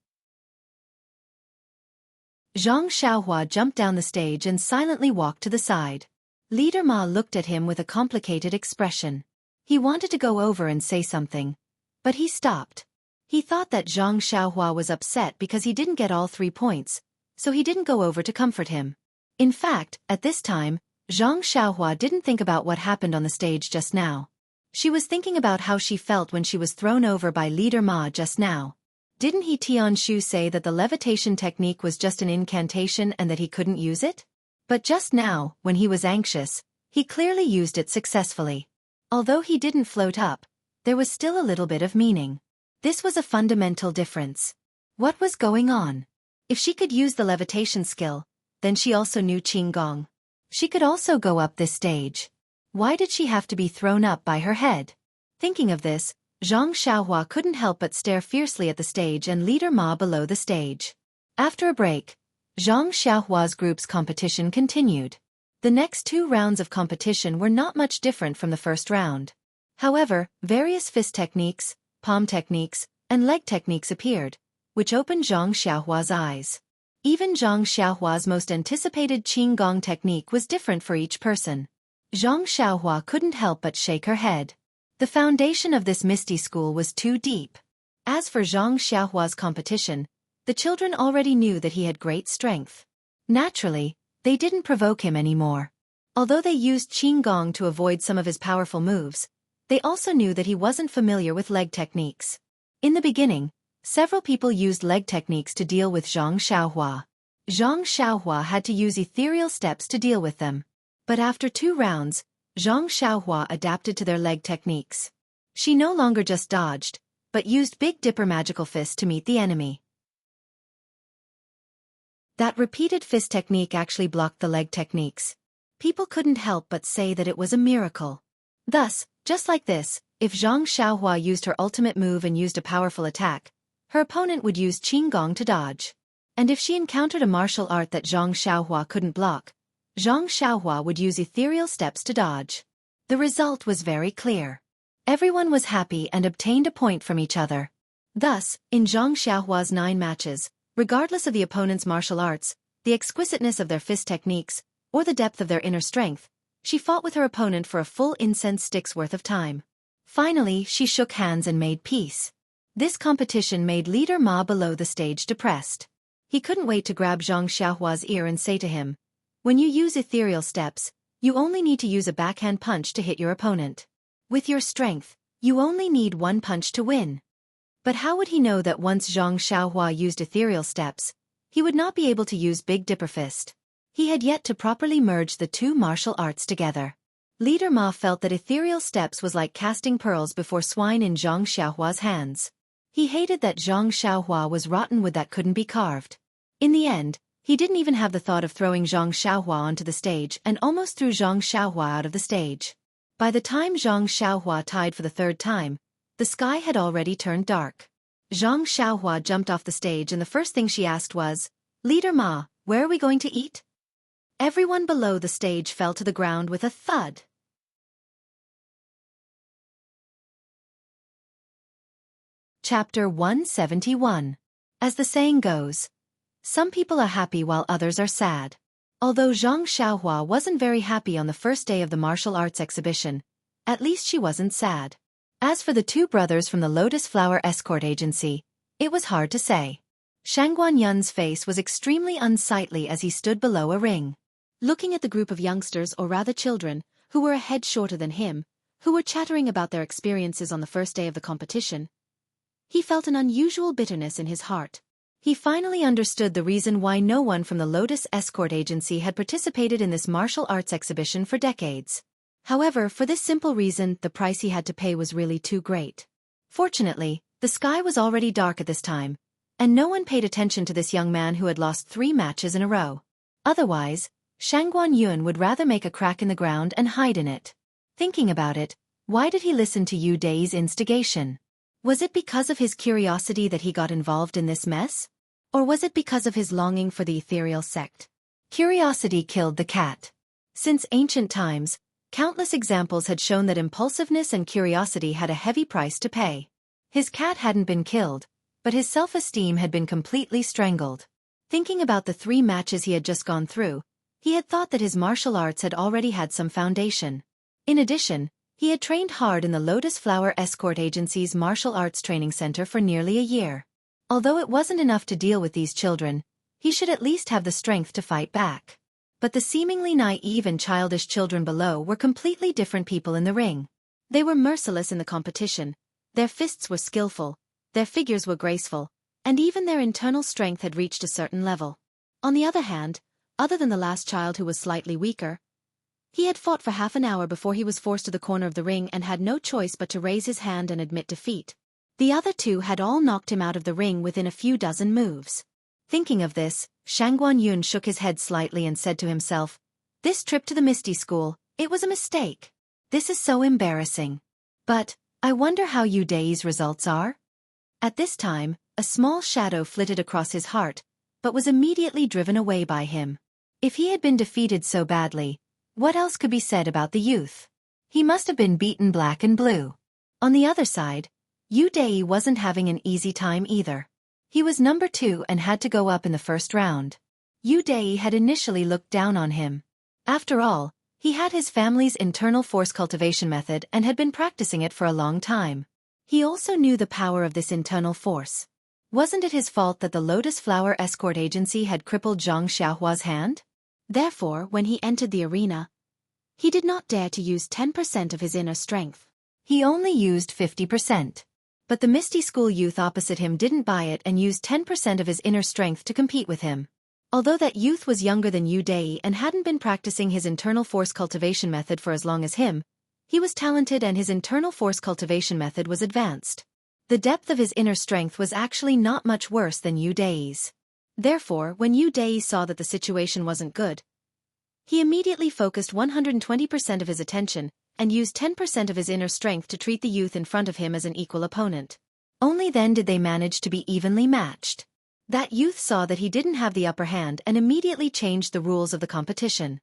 Zhang Xiaohua jumped down the stage and silently walked to the side. Leader Ma looked at him with a complicated expression. He wanted to go over and say something, but he stopped. He thought that Zhang Xiaohua was upset because he didn't get all 3 points, so he didn't go over to comfort him. In fact, at this time, Zhang Xiaohua didn't think about what happened on the stage just now. She was thinking about how she felt when she was thrown over by Leader Ma just now. Didn't he Tianshu say that the levitation technique was just an incantation and that he couldn't use it? But just now, when he was anxious, he clearly used it successfully. Although he didn't float up, there was still a little bit of meaning. This was a fundamental difference. What was going on? If she could use the levitation skill, then she also knew Qinggong. She could also go up this stage. Why did she have to be thrown up by her head? Thinking of this, Zhang Xiaohua couldn't help but stare fiercely at the stage and Leader Ma below the stage. After a break, Zhang Xiaohua's group's competition continued. The next 2 rounds of competition were not much different from the first round. However, various fist techniques, palm techniques, and leg techniques appeared, which opened Zhang Xiaohua's eyes. Even Zhang Xiaohua's most anticipated Qinggong technique was different for each person. Zhang Xiaohua couldn't help but shake her head. The foundation of this misty school was too deep. As for Zhang Xiaohua's competition, the children already knew that he had great strength. Naturally, they didn't provoke him anymore. Although they used Qinggong to avoid some of his powerful moves, they also knew that he wasn't familiar with leg techniques. In the beginning, several people used leg techniques to deal with Zhang Xiaohua. Zhang Xiaohua had to use ethereal steps to deal with them. But after 2 rounds, Zhang Xiaohua adapted to their leg techniques. She no longer just dodged, but used Big Dipper magical fist to meet the enemy. That repeated fist technique actually blocked the leg techniques. People couldn't help but say that it was a miracle. Thus, just like this, if Zhang Xiaohua used her ultimate move and used a powerful attack, her opponent would use Qinggong to dodge. And if she encountered a martial art that Zhang Xiaohua couldn't block, Zhang Xiaohua would use ethereal steps to dodge. The result was very clear. Everyone was happy and obtained a point from each other. Thus, in Zhang Xiaohua's 9 matches, regardless of the opponent's martial arts, the exquisiteness of their fist techniques, or the depth of their inner strength, she fought with her opponent for a full incense stick's worth of time. Finally, she shook hands and made peace. This competition made Leader Ma below the stage depressed. He couldn't wait to grab Zhang Xiaohua's ear and say to him, "When you use ethereal steps, you only need to use a backhand punch to hit your opponent. With your strength, you only need 1 punch to win." But how would he know that once Zhang Xiaohua used ethereal steps, he would not be able to use Big Dipper Fist? He had yet to properly merge the 2 martial arts together. Leader Ma felt that ethereal steps was like casting pearls before swine in Zhang Xiaohua's hands. He hated that Zhang Xiaohua was rotten wood that couldn't be carved. In the end, he didn't even have the thought of throwing Zhang Xiaohua onto the stage and almost threw Zhang Xiaohua out of the stage. By the time Zhang Xiaohua tied for the 3rd time, the sky had already turned dark. Zhang Xiaohua jumped off the stage and the first thing she asked was, "Leader Ma, where are we going to eat?" Everyone below the stage fell to the ground with a thud. Chapter 171. As the saying goes, some people are happy while others are sad. Although Zhang Xiaohua wasn't very happy on the first day of the martial arts exhibition, at least she wasn't sad. As for the 2 brothers from the Lotus Flower Escort Agency, it was hard to say. Shangguan Yun's face was extremely unsightly as he stood below a ring. Looking at the group of youngsters, or rather children, who were a head shorter than him, who were chattering about their experiences on the first day of the competition, he felt an unusual bitterness in his heart. He finally understood the reason why no one from the Lotus Escort Agency had participated in this martial arts exhibition for decades. However, for this simple reason, the price he had to pay was really too great. Fortunately, the sky was already dark at this time, and no one paid attention to this young man who had lost 3 matches in a row. Otherwise, Shangguan Yun would rather make a crack in the ground and hide in it. Thinking about it, why did he listen to Yu Dai's instigation? Was it because of his curiosity that he got involved in this mess? Or was it because of his longing for the ethereal sect? Curiosity killed the cat. Since ancient times, countless examples had shown that impulsiveness and curiosity had a heavy price to pay. His cat hadn't been killed, but his self-esteem had been completely strangled. Thinking about the 3 matches he had just gone through, he had thought that his martial arts had already had some foundation. In addition, he had trained hard in the Lotus Flower Escort Agency's martial arts training center for nearly a year. Although it wasn't enough to deal with these children, he should at least have the strength to fight back. But the seemingly naive and childish children below were completely different people in the ring. They were merciless in the competition, their fists were skillful, their figures were graceful, and even their internal strength had reached a certain level. On the other hand, other than the last child who was slightly weaker, he had fought for half an hour before he was forced to the corner of the ring and had no choice but to raise his hand and admit defeat. The other 2 had all knocked him out of the ring within a few dozen moves. Thinking of this, Xianxia shook his head slightly and said to himself, "This trip to the Misty School, it was a mistake. This is so embarrassing. But, I wonder how Yu Dei's results are?" At this time, a small shadow flitted across his heart, but was immediately driven away by him. If he had been defeated so badly, what else could be said about the youth? He must have been beaten black and blue. On the other side, Yu Dei wasn't having an easy time either. He was number 2 and had to go up in the first round. Yu Dei had initially looked down on him. After all, he had his family's internal force cultivation method and had been practicing it for a long time. He also knew the power of this internal force. Wasn't it his fault that the Lotus Flower Escort Agency had crippled Zhang Xiaohua's hand? Therefore, when he entered the arena, he did not dare to use 10% of his inner strength. He only used 50%. But the Misty School youth opposite him didn't buy it and used 10% of his inner strength to compete with him. Although that youth was younger than Yu Dei and hadn't been practicing his internal force cultivation method for as long as him, he was talented and his internal force cultivation method was advanced. The depth of his inner strength was actually not much worse than Yu Dei's. Therefore, when Yu Dei saw that the situation wasn't good, he immediately focused 120% of his attention and used 10% of his inner strength to treat the youth in front of him as an equal opponent. Only then did they manage to be evenly matched. That youth saw that he didn't have the upper hand and immediately changed the rules of the competition.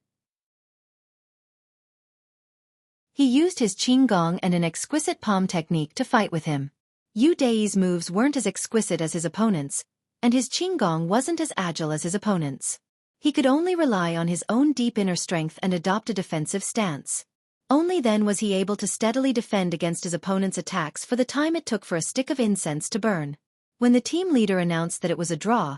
He used his qinggong and an exquisite palm technique to fight with him. Yu Dei's moves weren't as exquisite as his opponents, and his qinggong wasn't as agile as his opponents. He could only rely on his own deep inner strength and adopt a defensive stance. Only then was he able to steadily defend against his opponent's attacks for the time it took for a stick of incense to burn. When the team leader announced that it was a draw,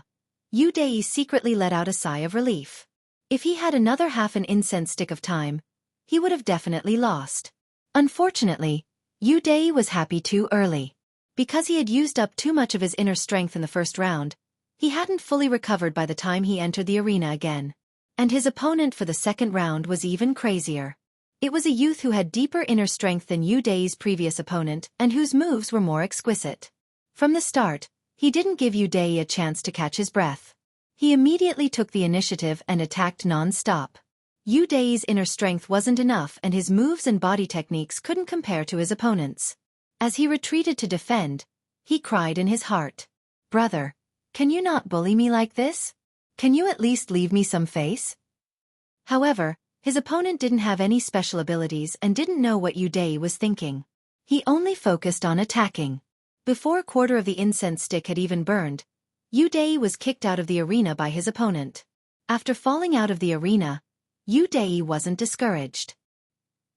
Yu Dei secretly let out a sigh of relief. If he had another half an incense stick of time, he would have definitely lost. Unfortunately, Yu Dei was happy too early. Because he had used up too much of his inner strength in the first round, he hadn't fully recovered by the time he entered the arena again. And his opponent for the second round was even crazier. It was a youth who had deeper inner strength than Yu Dei's previous opponent and whose moves were more exquisite. From the start, he didn't give Yu Dei a chance to catch his breath. He immediately took the initiative and attacked non-stop. Yu Dei's inner strength wasn't enough and his moves and body techniques couldn't compare to his opponent's. As he retreated to defend, he cried in his heart, "Brother, can you not bully me like this? Can you at least leave me some face?" However, his opponent didn't have any special abilities and didn't know what Yu Dei was thinking. He only focused on attacking. Before a quarter of the incense stick had even burned, Yu Dei was kicked out of the arena by his opponent. After falling out of the arena, Yu Dei wasn't discouraged.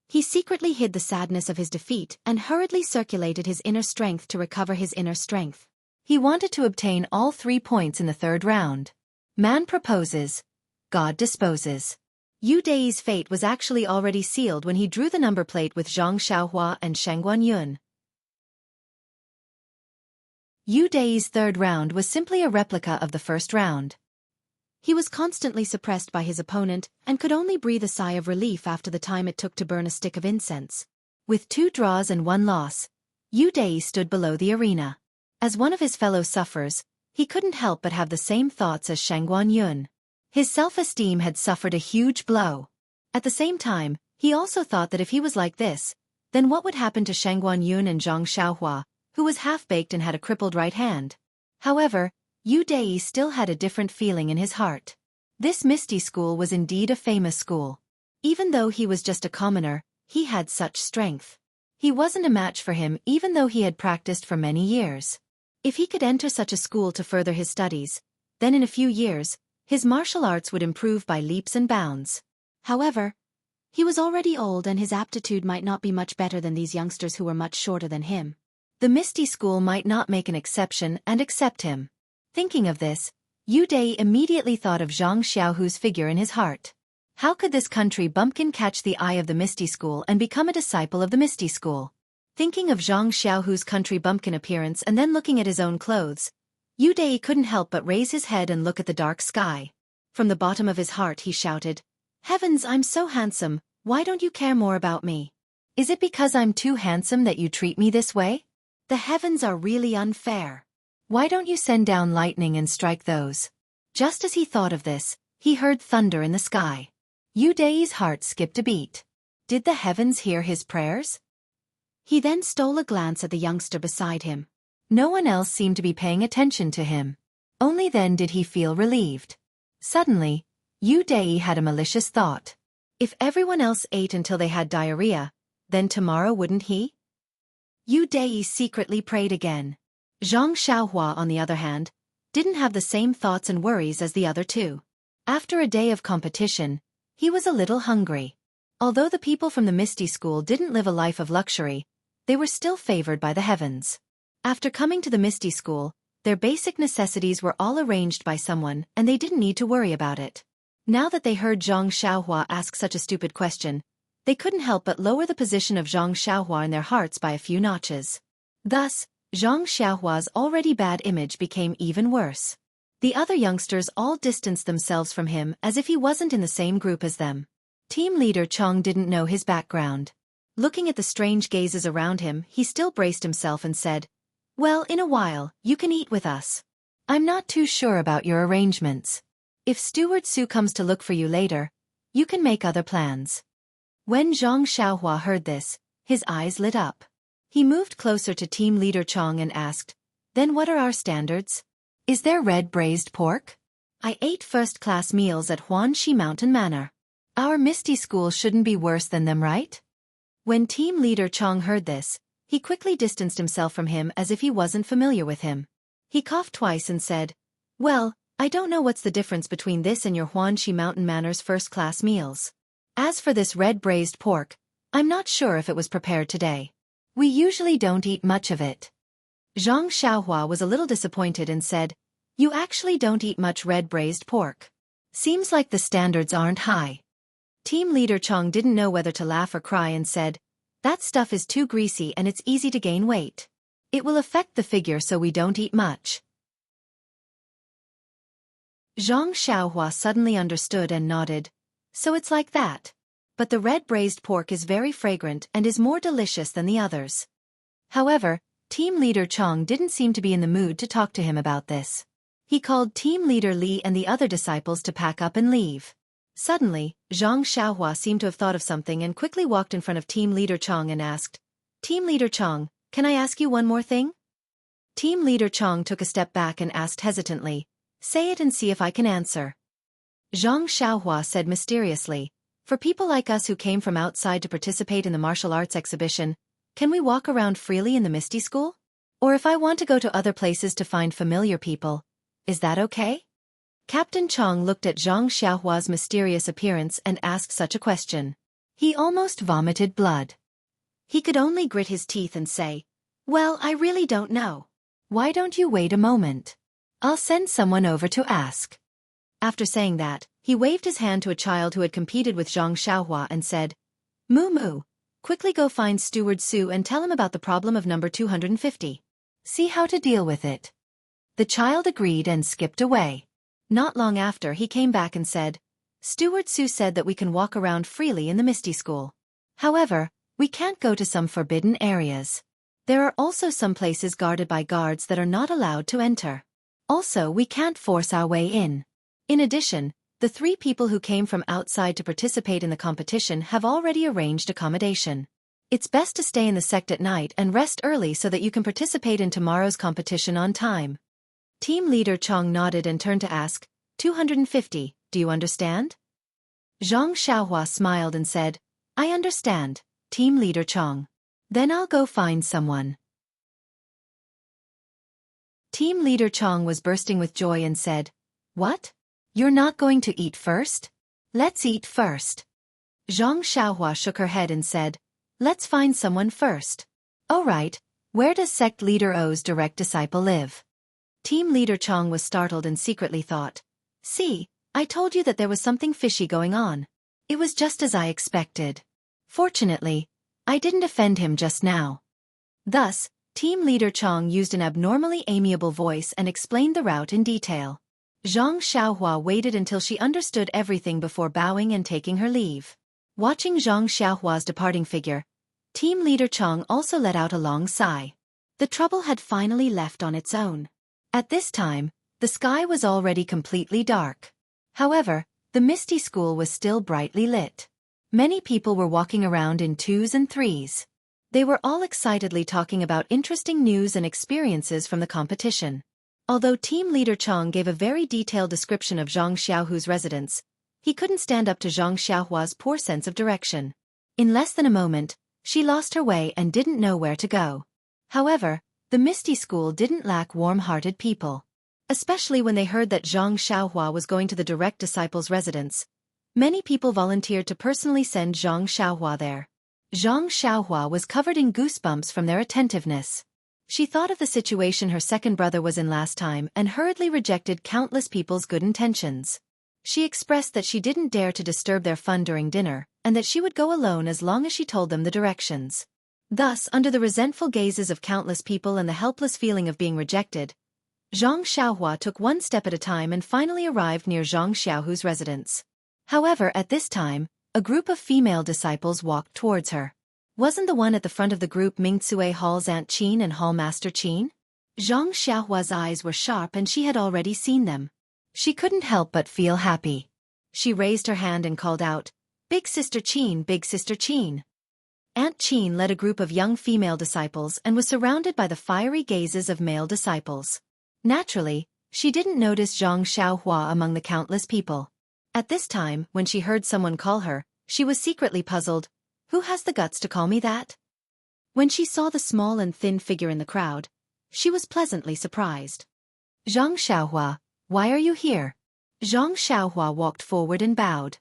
He secretly hid the sadness of his defeat and hurriedly circulated his inner strength to recover his inner strength. He wanted to obtain all 3 points in the third round. Man proposes, God disposes. Yu Dei's fate was actually already sealed when he drew the number plate with Zhang Xiaohua and Xianxia. Yu Dei's third round was simply a replica of the first round. He was constantly suppressed by his opponent and could only breathe a sigh of relief after the time it took to burn a stick of incense. With 2 draws and 1 loss, Yu Dei stood below the arena. As one of his fellow sufferers, he couldn't help but have the same thoughts as Xianxia. His self-esteem had suffered a huge blow. At the same time, he also thought that if he was like this, then what would happen to Xianxia and Zhang Xiaohua, who was half-baked and had a crippled right hand. However, Yu Dai still had a different feeling in his heart. This Misty School was indeed a famous school. Even though he was just a commoner, he had such strength. He wasn't a match for him even though he had practiced for many years. If he could enter such a school to further his studies, then in a few years, his martial arts would improve by leaps and bounds. However, he was already old and his aptitude might not be much better than these youngsters who were much shorter than him. The Misty School might not make an exception and accept him. Thinking of this, Yu Dai immediately thought of Xianxia's figure in his heart. How could this country bumpkin catch the eye of the Misty School and become a disciple of the Misty School? Thinking of Xiaohu's country bumpkin appearance and then looking at his own clothes, Yu Dai couldn't help but raise his head and look at the dark sky. From the bottom of his heart he shouted, "Heavens, I'm so handsome, why don't you care more about me? Is it because I'm too handsome that you treat me this way? The heavens are really unfair. Why don't you send down lightning and strike those?" Just as he thought of this, he heard thunder in the sky. Yu Dai's heart skipped a beat. Did the heavens hear his prayers? He then stole a glance at the youngster beside him. No one else seemed to be paying attention to him. Only then did he feel relieved. Suddenly, Yu Dai had a malicious thought. If everyone else ate until they had diarrhea, then tomorrow wouldn't he? Yu Dai secretly prayed again. Zhang Xiaohua, on the other hand, didn't have the same thoughts and worries as the other two. After a day of competition, he was a little hungry. Although the people from the Misty School didn't live a life of luxury, they were still favored by the heavens. After coming to the Misty School, their basic necessities were all arranged by someone and they didn't need to worry about it. Now that they heard Zhang Xiaohua ask such a stupid question, they couldn't help but lower the position of Zhang Xiaohua in their hearts by a few notches. Thus, Zhang Xiaohua's already bad image became even worse. The other youngsters all distanced themselves from him as if he wasn't in the same group as them. Team leader Chong didn't know his background. Looking at the strange gazes around him, he still braced himself and said, "Well, in a while, you can eat with us. I'm not too sure about your arrangements. If Steward Su comes to look for you later, you can make other plans." When Zhang Xiaohua heard this, his eyes lit up. He moved closer to team leader Chong and asked, "Then what are our standards? Is there red braised pork? I ate first-class meals at Huanxi Mountain Manor. Our Misty School shouldn't be worse than them, right?" When team leader Chong heard this, he quickly distanced himself from him as if he wasn't familiar with him. He coughed twice and said, "Well, I don't know what's the difference between this and your Huanxi Mountain Manor's first-class meals. As for this red braised pork, I'm not sure if it was prepared today. We usually don't eat much of it." Zhang Xiaohua was a little disappointed and said, "You actually don't eat much red braised pork. Seems like the standards aren't high." Team leader Chong didn't know whether to laugh or cry and said, "That stuff is too greasy and it's easy to gain weight. It will affect the figure, so we don't eat much." Zhang Xiaohua suddenly understood and nodded. "So it's like that. But the red braised pork is very fragrant and is more delicious than the others." However, team leader Chong didn't seem to be in the mood to talk to him about this. He called team leader Li and the other disciples to pack up and leave. Suddenly, Zhang Xiaohua seemed to have thought of something and quickly walked in front of team leader Chong and asked, "Team leader Chong, can I ask you one more thing?" Team leader Chong took a step back and asked hesitantly, "Say it and see if I can answer." Zhang Xiaohua said mysteriously, "For people like us who came from outside to participate in the martial arts exhibition, can we walk around freely in the Misty School? Or if I want to go to other places to find familiar people, is that okay?" Captain Chong looked at Zhang Xiaohua's mysterious appearance and asked such a question. He almost vomited blood. He could only grit his teeth and say, "Well, I really don't know. Why don't you wait a moment? I'll send someone over to ask." After saying that, he waved his hand to a child who had competed with Zhang Xiaohua and said, "Moo Moo, quickly go find Steward Su and tell him about the problem of number 250. See how to deal with it." The child agreed and skipped away. Not long after, he came back and said, "Steward Su said that we can walk around freely in the Misty School. However, we can't go to some forbidden areas. There are also some places guarded by guards that are not allowed to enter. Also, we can't force our way in. In addition, the 3 people who came from outside to participate in the competition have already arranged accommodation. It's best to stay in the sect at night and rest early so that you can participate in tomorrow's competition on time. Team leader Chong nodded and turned to ask, 250, do you understand? Zhang Xiaohua smiled and said, I understand, Team leader Chong. Then I'll go find someone. Team leader Chong was bursting with joy and said, What? You're not going to eat first? Let's eat first. Zhang Xiaohua shook her head and said, Let's find someone first. Oh right, where does sect leader O's direct disciple live? Team leader Chong was startled and secretly thought, See, I told you that there was something fishy going on. It was just as I expected. Fortunately, I didn't offend him just now. Thus, Team leader Chong used an abnormally amiable voice and explained the route in detail. Zhang Xiaohua waited until she understood everything before bowing and taking her leave. Watching Zhang Xiaohua's departing figure, Team leader Chong also let out a long sigh. The trouble had finally left on its own. At this time, the sky was already completely dark. However, the Misty School was still brightly lit. Many people were walking around in twos and threes. They were all excitedly talking about interesting news and experiences from the competition. Although Team leader Chong gave a very detailed description of Zhang Xiaohu's residence, he couldn't stand up to Zhang Xiaohua's poor sense of direction. In less than a moment, she lost her way and didn't know where to go. However, the Misty School didn't lack warm-hearted people. Especially when they heard that Zhang Xiaohua was going to the direct disciple's residence. Many people volunteered to personally send Zhang Xiaohua there. Zhang Xiaohua was covered in goosebumps from their attentiveness. She thought of the situation her second brother was in last time and hurriedly rejected countless people's good intentions. She expressed that she didn't dare to disturb their fun during dinner, and that she would go alone as long as she told them the directions. Thus, under the resentful gazes of countless people and the helpless feeling of being rejected, Zhang Xiaohua took one step at a time and finally arrived near Zhang Xiaohu's residence. However, at this time, a group of female disciples walked towards her. Wasn't the one at the front of the group Mingcue Hall's Aunt Qin and Hall Master Qin? Zhang Xiaohua's eyes were sharp and she had already seen them. She couldn't help but feel happy. She raised her hand and called out, Big Sister Qin, Big Sister Qin. Aunt Qin led a group of young female disciples and was surrounded by the fiery gazes of male disciples. Naturally, she didn't notice Zhang Xiaohua among the countless people. At this time, when she heard someone call her, she was secretly puzzled. Who has the guts to call me that? When she saw the small and thin figure in the crowd, she was pleasantly surprised. Zhang Xiaohua, why are you here? Zhang Xiaohua walked forward and bowed.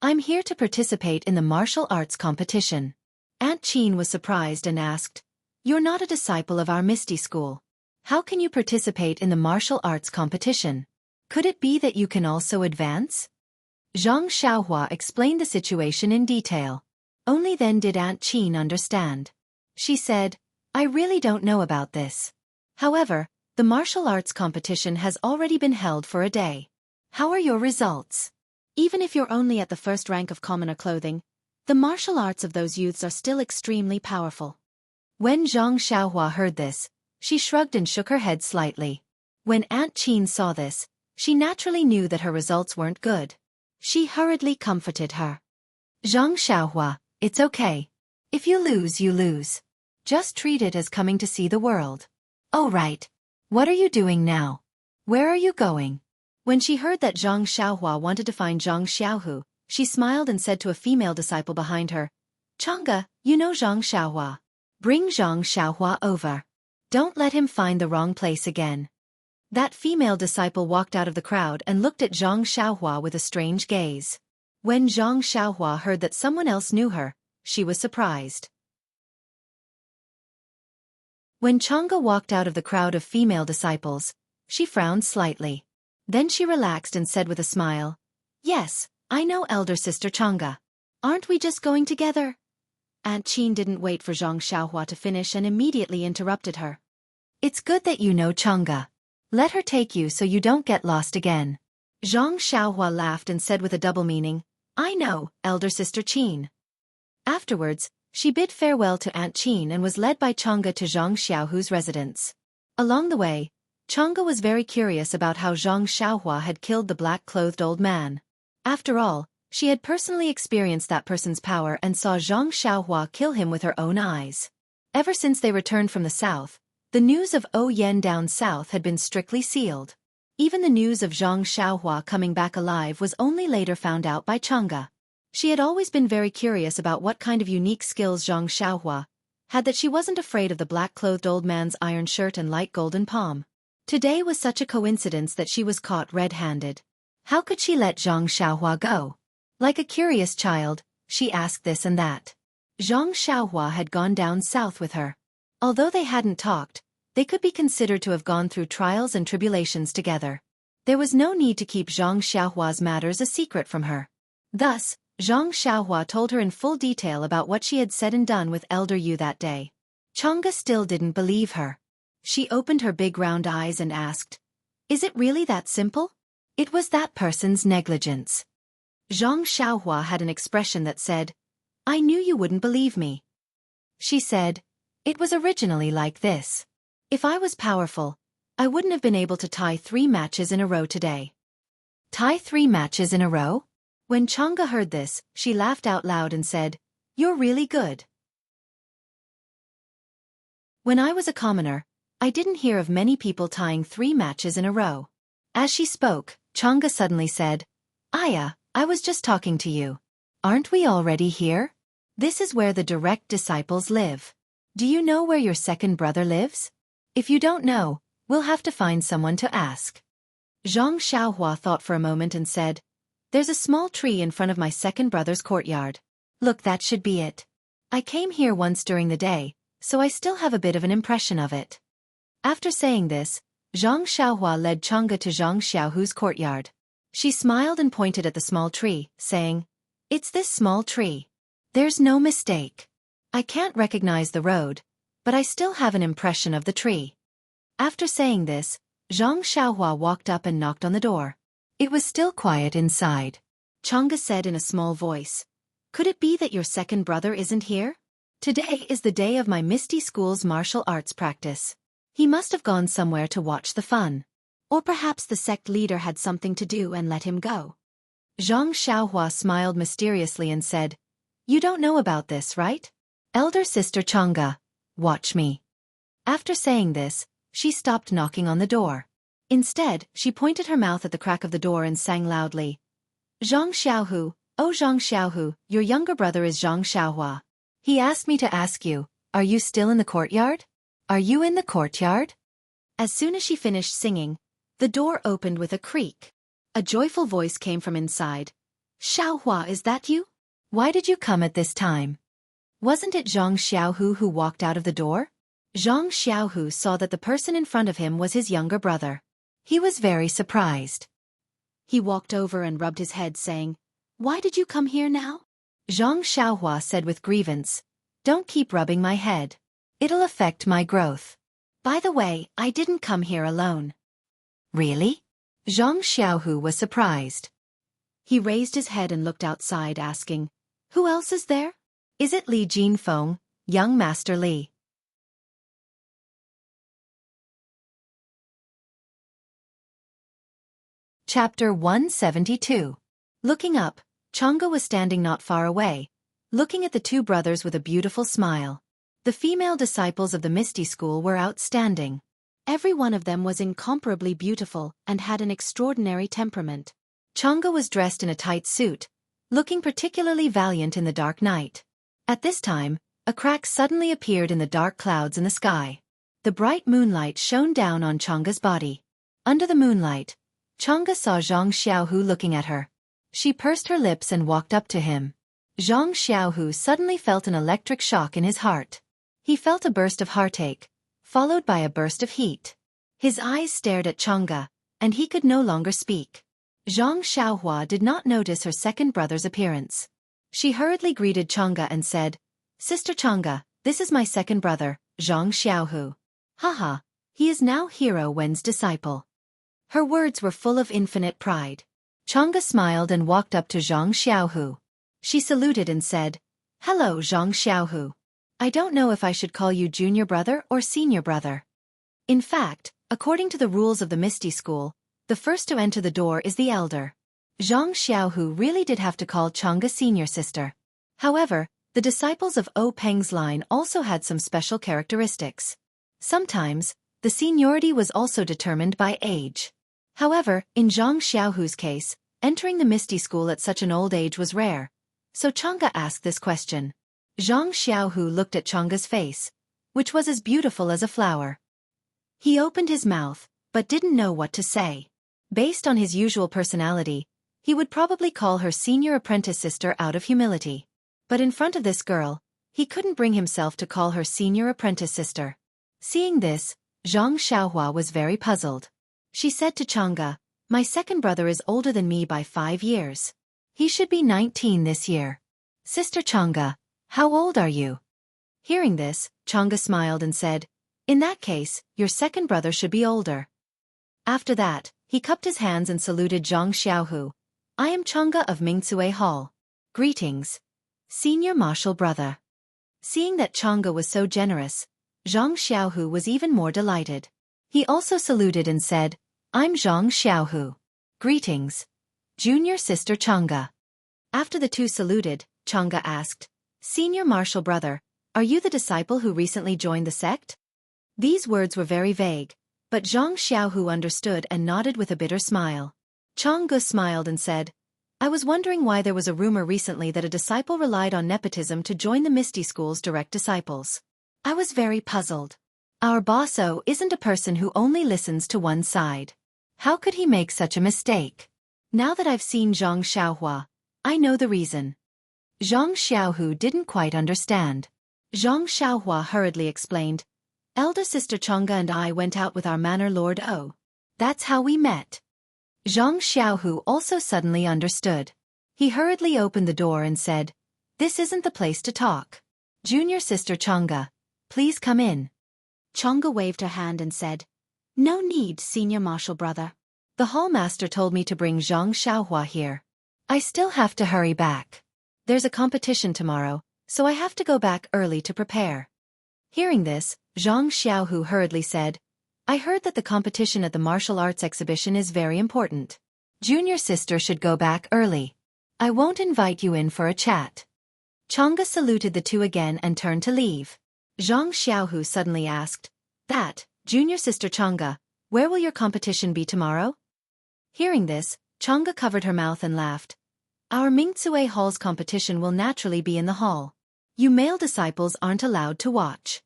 I'm here to participate in the martial arts competition. Aunt Qin was surprised and asked, You're not a disciple of our Misty School. How can you participate in the martial arts competition? Could it be that you can also advance? Zhang Xiaohua explained the situation in detail. Only then did Aunt Qin understand. She said, I really don't know about this. However, the martial arts competition has already been held for a day. How are your results? Even if you're only at the first rank of commoner clothing, the martial arts of those youths are still extremely powerful. When Zhang Xiaohua heard this, she shrugged and shook her head slightly. When Aunt Qin saw this, she naturally knew that her results weren't good. She hurriedly comforted her. Zhang Xiaohua, it's okay. If you lose, you lose. Just treat it as coming to see the world. Oh right. What are you doing now? Where are you going? When she heard that Zhang Xiaohua wanted to find Zhang Xiaohu, she smiled and said to a female disciple behind her, Chang'e, you know Zhang Xiaohua. Bring Zhang Xiaohua over. Don't let him find the wrong place again. That female disciple walked out of the crowd and looked at Zhang Xiaohua with a strange gaze. When Zhang Xiaohua heard that someone else knew her, she was surprised. When Chang'e walked out of the crowd of female disciples, she frowned slightly. Then she relaxed and said with a smile, Yes, I know elder sister Chang'e. Aren't we just going together? Aunt Qin didn't wait for Zhang Xiaohua to finish and immediately interrupted her. It's good that you know Chang'e. Let her take you so you don't get lost again. Zhang Xiaohua laughed and said with a double meaning, I know, elder sister Qin. Afterwards, she bid farewell to Aunt Qin and was led by Chang'e to Zhang Xiaohu's residence. Along the way, Chang'e was very curious about how Zhang Xiaohua had killed the black-clothed old man. After all, She had personally experienced that person's power and saw Zhang Xiaohua kill him with her own eyes. Ever since they returned from the south, the news of Oyen down south had been strictly sealed. Even the news of Zhang Xiaohua coming back alive was only later found out by Chang'e. She had always been very curious about what kind of unique skills Zhang Xiaohua had, that she wasn't afraid of the black-clothed old man's iron shirt and light golden palm. Today was such a coincidence that she was caught red-handed. How could she let Zhang Xiaohua go? Like a curious child, she asked this and that. Zhang Xiaohua had gone down south with her. Although they hadn't talked, they could be considered to have gone through trials and tribulations together. There was no need to keep Zhang Xiaohua's matters a secret from her. Thus, Zhang Xiaohua told her in full detail about what she had said and done with Elder Yu that day. Chang'e still didn't believe her. She opened her big round eyes and asked, "Is it really that simple?" "It was that person's negligence." Zhang Xiaohua had an expression that said, "I knew you wouldn't believe me." She said, "It was originally like this. If I was powerful, I wouldn't have been able to tie 3 matches in a row today." "Tie 3 matches in a row?" When Chang'e heard this, she laughed out loud and said, "You're really good. When I was a commoner, I didn't hear of many people tying 3 matches in a row." As she spoke, Chang'e suddenly said, "Aya, I was just talking to you. Aren't we already here? This is where the direct disciples live. Do you know where your second brother lives? If you don't know, we'll have to find someone to ask." Zhang Xiaohua thought for a moment and said, "There's a small tree in front of my second brother's courtyard. Look, that should be it. I came here once during the day, so I still have a bit of an impression of it." After saying this, Zhang Xiaohua led Chang'e to Zhang Xiaohu's courtyard. She smiled and pointed at the small tree, saying, "It's this small tree. There's no mistake. I can't recognize the road, but I still have an impression of the tree." After saying this, Zhang Xiaohua walked up and knocked on the door. It was still quiet inside. Chang'e said in a small voice, "Could it be that your second brother isn't here? Today is the day of my Misty School's martial arts practice. He must have gone somewhere to watch the fun. Or perhaps the sect leader had something to do and let him go." Zhang Xiaohua smiled mysteriously and said, "You don't know about this, right? Elder sister Chang'e, watch me." After saying this, she stopped knocking on the door. Instead, she pointed her mouth at the crack of the door and sang loudly, "Zhang Xiaohu, oh Zhang Xiaohu, your younger brother is Zhang Xiaohua. He asked me to ask you, are you still in the courtyard? Are you in the courtyard?" As soon as she finished singing, the door opened with a creak. A joyful voice came from inside. "Xiaohua, is that you? Why did you come at this time?" Wasn't it Zhang Xiaohu who walked out of the door? Zhang Xiaohu saw that the person in front of him was his younger brother. He was very surprised. He walked over and rubbed his head, saying, "Why did you come here now?" Zhang Xiaohua said with grievance, "Don't keep rubbing my head. It'll affect my growth. By the way, I didn't come here alone." "Really?" Zhang Xiaohu was surprised. He raised his head and looked outside, asking, "Who else is there? Is it Li Jinfeng, young Master Li?" Chapter 172. Looking up, Chang'e was standing not far away, looking at the 2 brothers with a beautiful smile. The female disciples of the Misty School were outstanding. Every one of them was incomparably beautiful and had an extraordinary temperament. Chang'e was dressed in a tight suit, looking particularly valiant in the dark night. At this time, a crack suddenly appeared in the dark clouds in the sky. The bright moonlight shone down on Chang'e's body. Under the moonlight, Chang'e saw Zhang Xiaohu looking at her. She pursed her lips and walked up to him. Zhang Xiaohu suddenly felt an electric shock in his heart. He felt a burst of heartache, followed by a burst of heat. His eyes stared at Chang'e, and he could no longer speak. Zhang Xiaohua did not notice her second brother's appearance. She hurriedly greeted Chang'e and said, "Sister Chang'e, this is my second brother, Zhang Xiaohu. Haha, he is now Hero Wen's disciple." Her words were full of infinite pride. Chang'e smiled and walked up to Zhang Xiaohu. She saluted and said, "Hello, Zhang Xiaohu. I don't know if I should call you junior brother or senior brother. In fact, according to the rules of the Misty School, the first to enter the door is the elder. Xianxia really did have to call Chang'e senior sister. However, the disciples of Peng's line also had some special characteristics. Sometimes, the seniority was also determined by age. However, in Zhang Xiaohu's case, entering the Misty School at such an old age was rare. So Chang'e asked this question. Zhang Xiaohu looked at Chang'e's face, which was as beautiful as a flower. He opened his mouth, but didn't know what to say. Based on his usual personality, he would probably call her senior apprentice sister out of humility. But in front of this girl, he couldn't bring himself to call her senior apprentice sister. Seeing this, Zhang Xiaohua was very puzzled. She said to Chang'e, "My second brother is older than me by 5 years. He should be 19 this year. Sister Chang'e, how old are you?" Hearing this, Chang'e smiled and said, "In that case, your second brother should be older." After that, he cupped his hands and saluted Zhang Xiaohu. "I am Chang'e of Mingcue Hall. Greetings, senior martial brother." Seeing that Chang'e was so generous, Zhang Xiaohu was even more delighted. He also saluted and said, "I'm Zhang Xiaohu. Greetings, junior sister Chang'e." After the two saluted, Chang'e asked, "Senior martial brother, are you the disciple who recently joined the sect?" These words were very vague, but Zhang Xiaohu understood and nodded with a bitter smile. Chang'e smiled and said, "I was wondering why there was a rumor recently that a disciple relied on nepotism to join the Misty School's direct disciples. I was very puzzled. Our bosso isn't a person who only listens to one side. How could he make such a mistake? Now that I've seen Zhang Xiaohua, I know the reason." Zhang Xiaohu didn't quite understand. Zhang Xiaohua hurriedly explained, "Elder sister Chang'e and I went out with our manor lord O. That's how we met." Zhang Xiaohu also suddenly understood. He hurriedly opened the door and said, "This isn't the place to talk. Junior sister Chang'e, please come in." Chang'e waved her hand and said, "No need, senior martial brother. The hall master told me to bring Zhang Xiaohua here. I still have to hurry back. There's a competition tomorrow, so I have to go back early to prepare." Hearing this, Zhang Xiaohu hurriedly said, "I heard that the competition at the martial arts exhibition is very important. Junior sister should go back early. I won't invite you in for a chat." Chang'e saluted the two again and turned to leave. Zhang Xiaohu suddenly asked, "Junior sister Chang'e, where will your competition be tomorrow?" Hearing this, Chang'e covered her mouth and laughed. "Our Mingcue Hall's competition will naturally be in the hall. You male disciples aren't allowed to watch."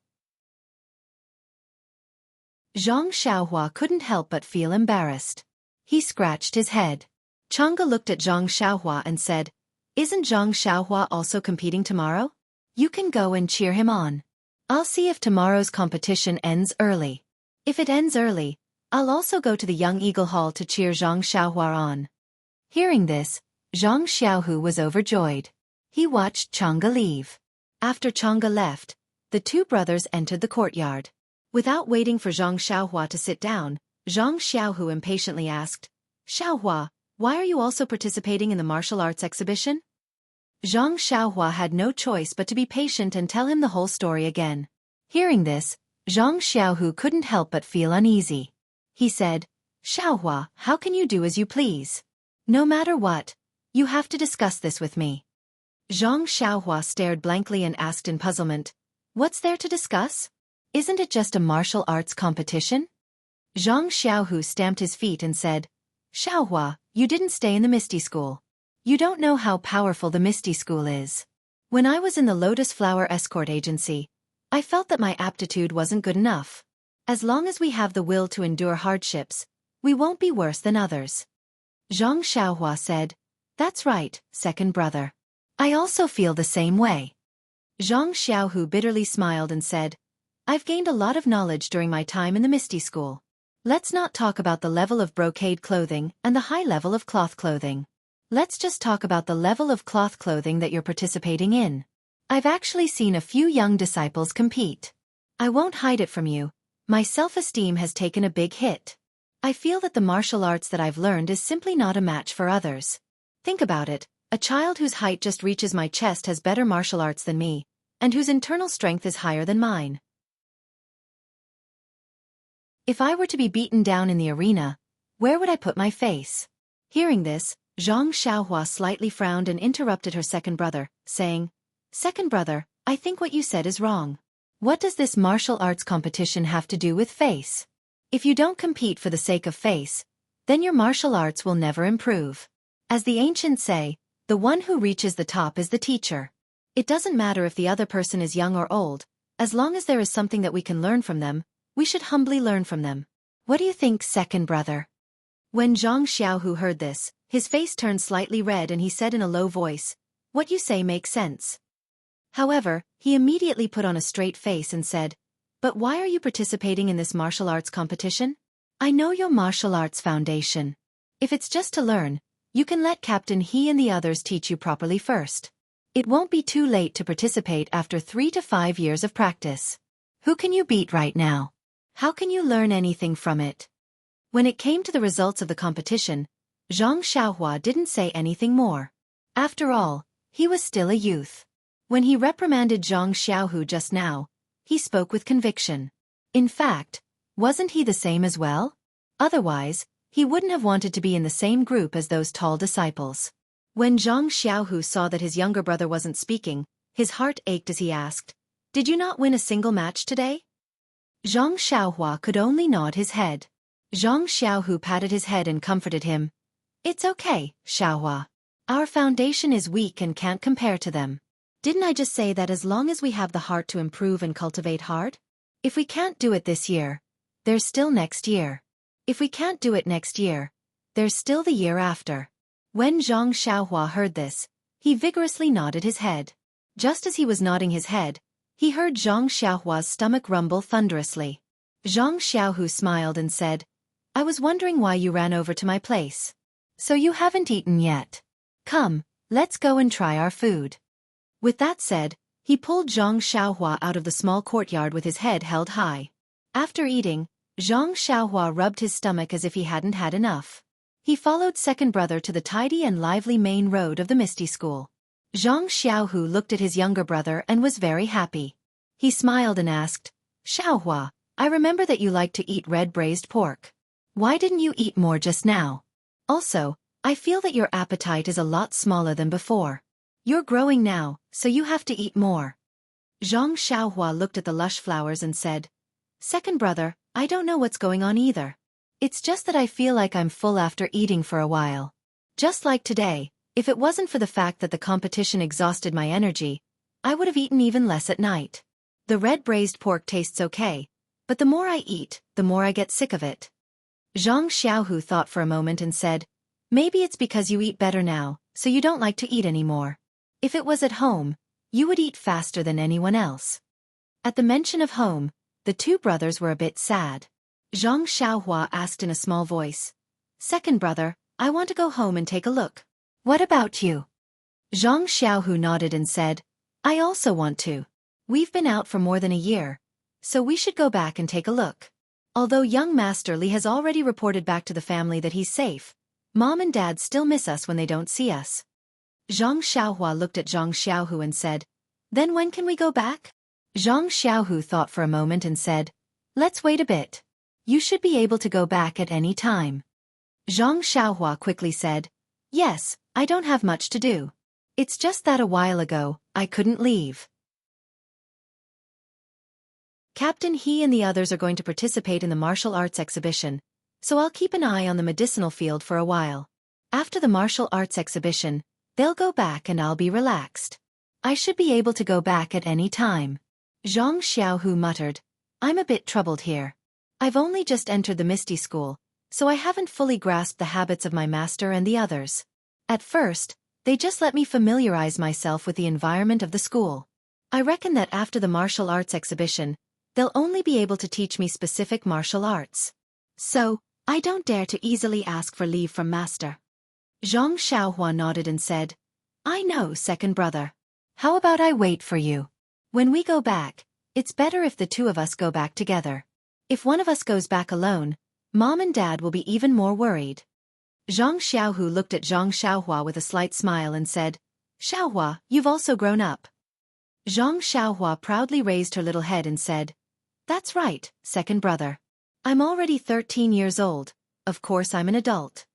Zhang Xiaohua couldn't help but feel embarrassed. He scratched his head. Chang'e looked at Zhang Xiaohua and said, "Isn't Zhang Xiaohua also competing tomorrow? You can go and cheer him on. I'll see if tomorrow's competition ends early. If it ends early, I'll also go to the Young Eagle Hall to cheer Zhang Xiaohua on." Hearing this, Zhang Xiaohu was overjoyed. He watched Chang'e leave. After Chang'e left, the two brothers entered the courtyard. Without waiting for Zhang Xiaohua to sit down, Zhang Xiaohu impatiently asked, "Xiaohua, why are you also participating in the martial arts exhibition?" Zhang Xiaohua had no choice but to be patient and tell him the whole story again. Hearing this, Zhang Xiaohu couldn't help but feel uneasy. He said, "Xiaohua, how can you do as you please? No matter what, you have to discuss this with me." Zhang Xiaohua stared blankly and asked in puzzlement, "What's there to discuss? Isn't it just a martial arts competition?" Zhang Xiaohu stamped his feet and said, "Xiaohua, you didn't stay in the Misty School. You don't know how powerful the Misty School is. When I was in the Lotus Flower Escort Agency, I felt that my aptitude wasn't good enough. As long as we have the will to endure hardships, we won't be worse than others." Zhang Xiaohua said, "That's right, second brother. I also feel the same way." Zhang Xiaohu bitterly smiled and said, "I've gained a lot of knowledge during my time in the Misty School. Let's not talk about the level of brocade clothing and the high level of cloth clothing. Let's just talk about the level of cloth clothing that you're participating in. I've actually seen a few young disciples compete. I won't hide it from you, my self-esteem has taken a big hit. I feel that the martial arts that I've learned is simply not a match for others. Think about it, a child whose height just reaches my chest has better martial arts than me, and whose internal strength is higher than mine. If I were to be beaten down in the arena, where would I put my face?" Hearing this, Xianxia slightly frowned and interrupted her second brother, saying, "Second brother, I think what you said is wrong. What does this martial arts competition have to do with face? If you don't compete for the sake of face, then your martial arts will never improve. As the ancients say, the one who reaches the top is the teacher. It doesn't matter if the other person is young or old, as long as there is something that we can learn from them, we should humbly learn from them. What do you think, second brother?" When Jianghu heard this, his face turned slightly red and he said in a low voice, "What you say makes sense." However, he immediately put on a straight face and said, "But why are you participating in this martial arts competition? I know your martial arts foundation. If it's just to learn, you can let Captain He and the others teach you properly first. It won't be too late to participate after 3 to 5 years of practice. Who can you beat right now? How can you learn anything from it?" When it came to the results of the competition, Zhang Xiaohua didn't say anything more. After all, he was still a youth. When he reprimanded Zhang Xiaohu just now, he spoke with conviction. In fact, wasn't he the same as well? Otherwise, he wouldn't have wanted to be in the same group as those tall disciples. When Zhang Xiaohu saw that his younger brother wasn't speaking, his heart ached as he asked, "Did you not win a single match today?" Zhang Xiaohua could only nod his head. Zhang Xiaohu patted his head and comforted him. "It's okay, Xiaohua. Our foundation is weak and can't compare to them. Didn't I just say that as long as we have the heart to improve and cultivate hard? If we can't do it this year, there's still next year. If we can't do it next year, there's still the year after." When Zhang Xiaohua heard this, he vigorously nodded his head. Just as he was nodding his head, he heard Zhang Xiaohua's stomach rumble thunderously. Zhang Xiaohu smiled and said, "I was wondering why you ran over to my place. So you haven't eaten yet. Come, let's go and try our food." With that said, he pulled Zhang Xiaohua out of the small courtyard with his head held high. After eating, Zhang Xiaohua rubbed his stomach as if he hadn't had enough. He followed second brother to the tidy and lively main road of the Misty School. Zhang Xiaohu looked at his younger brother and was very happy. He smiled and asked, "Xiaohua, I remember that you like to eat red braised pork. Why didn't you eat more just now? Also, I feel that your appetite is a lot smaller than before. You're growing now, so you have to eat more." Zhang Xiaohua looked at the lush flowers and said, "Second brother, I don't know what's going on either. It's just that I feel like I'm full after eating for a while. Just like today, if it wasn't for the fact that the competition exhausted my energy, I would have eaten even less at night. The red braised pork tastes okay, but the more I eat, the more I get sick of it." Zhang Xiaohu thought for a moment and said, "Maybe it's because you eat better now, so you don't like to eat anymore. If it was at home, you would eat faster than anyone else." At the mention of home, the two brothers were a bit sad. Zhang Xiaohua asked in a small voice, "Second brother, I want to go home and take a look. What about you?" Zhang Xiaohu nodded and said, "I also want to. We've been out for more than a year, so we should go back and take a look. Although young Master Li has already reported back to the family that he's safe, Mom and Dad still miss us when they don't see us." Zhang Xiaohua looked at Zhang Xiaohu and said, "Then when can we go back?" Zhang Xiaohu thought for a moment and said, "Let's wait a bit. You should be able to go back at any time." Zhang Xiaohua quickly said, "Yes, I don't have much to do. It's just that a while ago, I couldn't leave." Captain He and the others are going to participate in the martial arts exhibition, so I'll keep an eye on the medicinal field for a while. After the martial arts exhibition, they'll go back and I'll be relaxed. I should be able to go back at any time. Zhang Xiaohu muttered, "I'm a bit troubled here. I've only just entered the Misty School, so I haven't fully grasped the habits of my master and the others. At first, they just let me familiarize myself with the environment of the school. I reckon that after the martial arts exhibition, they'll only be able to teach me specific martial arts. So, I don't dare to easily ask for leave from master." Zhang Xiaohua nodded and said, "I know, second brother. How about I wait for you? When we go back, it's better if the two of us go back together. If one of us goes back alone, Mom and Dad will be even more worried." Zhang Xiaohu looked at Zhang Xiaohua with a slight smile and said, "Xiaohua, you've also grown up." Zhang Xiaohua proudly raised her little head and said, "That's right, second brother. I'm already 13 years old, of course I'm an adult."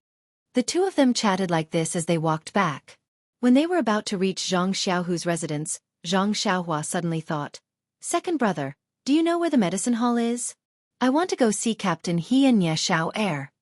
The two of them chatted like this as they walked back. When they were about to reach Zhang Xiaohu's residence, Zhang Xiaohua suddenly thought, "Second brother, do you know where the medicine hall is? I want to go see Captain He and Ye Xiao Air."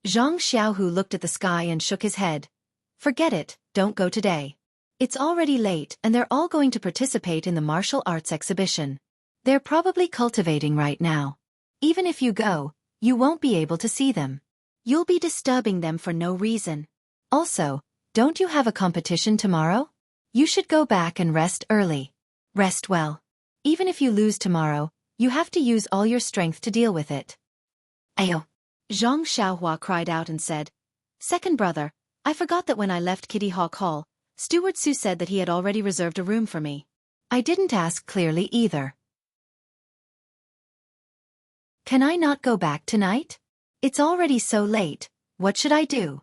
Zhang Xiaohu looked at the sky and shook his head. "Forget it, don't go today. It's already late and they're all going to participate in the martial arts exhibition. They're probably cultivating right now. Even if you go, you won't be able to see them. You'll be disturbing them for no reason. Also, don't you have a competition tomorrow? You should go back and rest early. Rest well. Even if you lose tomorrow, you have to use all your strength to deal with it." "Ayo!" Zhang Xiaohua cried out and said, "Second brother, I forgot that when I left Kitty Hawk Hall, Steward Su said that he had already reserved a room for me. I didn't ask clearly either. Can I not go back tonight? It's already so late, what should I do?"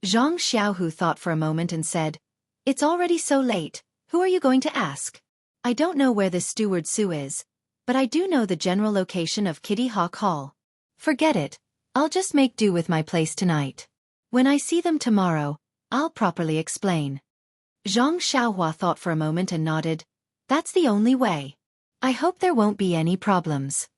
Zhang Xiaohu thought for a moment and said, "It's already so late, who are you going to ask? I don't know where this Steward Su is, but I do know the general location of Kitty Hawk Hall. Forget it, I'll just make do with my place tonight. When I see them tomorrow, I'll properly explain." Zhang Xiaohua thought for a moment and nodded. "That's the only way. I hope there won't be any problems."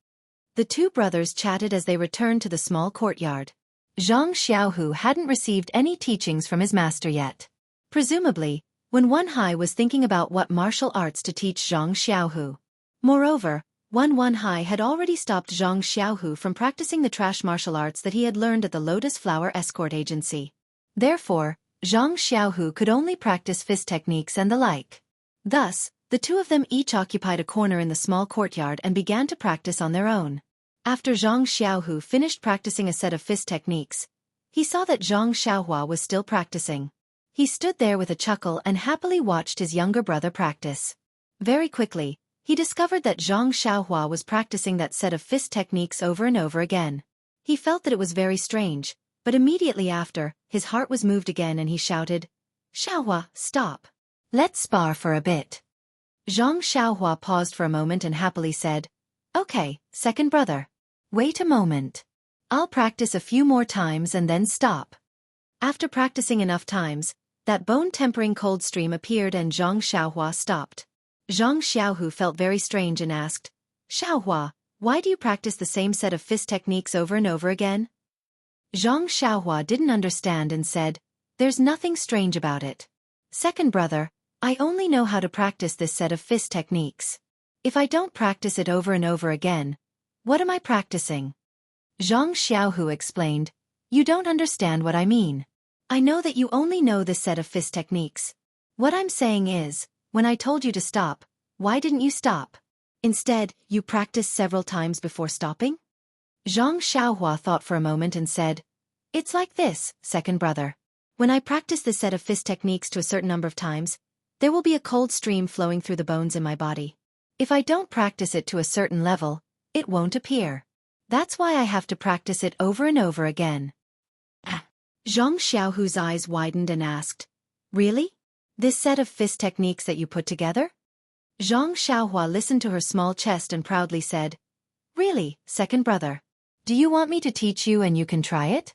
The two brothers chatted as they returned to the small courtyard. Zhang Xiaohu hadn't received any teachings from his master yet. Presumably, Wen Wenhai was thinking about what martial arts to teach Zhang Xiaohu. Moreover, Wen Wenhai had already stopped Zhang Xiaohu from practicing the trash martial arts that he had learned at the Lotus Flower Escort Agency. Therefore, Zhang Xiaohu could only practice fist techniques and the like. Thus, the two of them each occupied a corner in the small courtyard and began to practice on their own. After Zhang Xiaohu finished practicing a set of fist techniques, he saw that Zhang Xiaohua was still practicing. He stood there with a chuckle and happily watched his younger brother practice. Very quickly, he discovered that Zhang Xiaohua was practicing that set of fist techniques over and over again. He felt that it was very strange, but immediately after, his heart was moved again and he shouted, "Xiaohua, stop. Let's spar for a bit." Zhang Xiaohua paused for a moment and happily said, "Okay, second brother. Wait a moment. I'll practice a few more times and then stop." After practicing enough times, that bone-tempering cold stream appeared and Zhang Xiaohua stopped. Zhang Xiaohu felt very strange and asked, "Xiaohua, why do you practice the same set of fist techniques over and over again?" Zhang Xiaohua didn't understand and said, "There's nothing strange about it. Second brother, I only know how to practice this set of fist techniques. If I don't practice it over and over again, what am I practicing?" Zhang Xiaohu explained, "You don't understand what I mean. I know that you only know this set of fist techniques. What I'm saying is, when I told you to stop, why didn't you stop? Instead, you practiced several times before stopping?" Zhang Xiaohua thought for a moment and said, "It's like this, second brother. When I practice this set of fist techniques to a certain number of times, there will be a cold stream flowing through the bones in my body. If I don't practice it to a certain level, it won't appear. That's why I have to practice it over and over again." Zhang Xiaohu's eyes widened and asked, "Really? This set of fist techniques that you put together?" Zhang Xiaohua listened to her small chest and proudly said, "Really, second brother. Do you want me to teach you and you can try it?"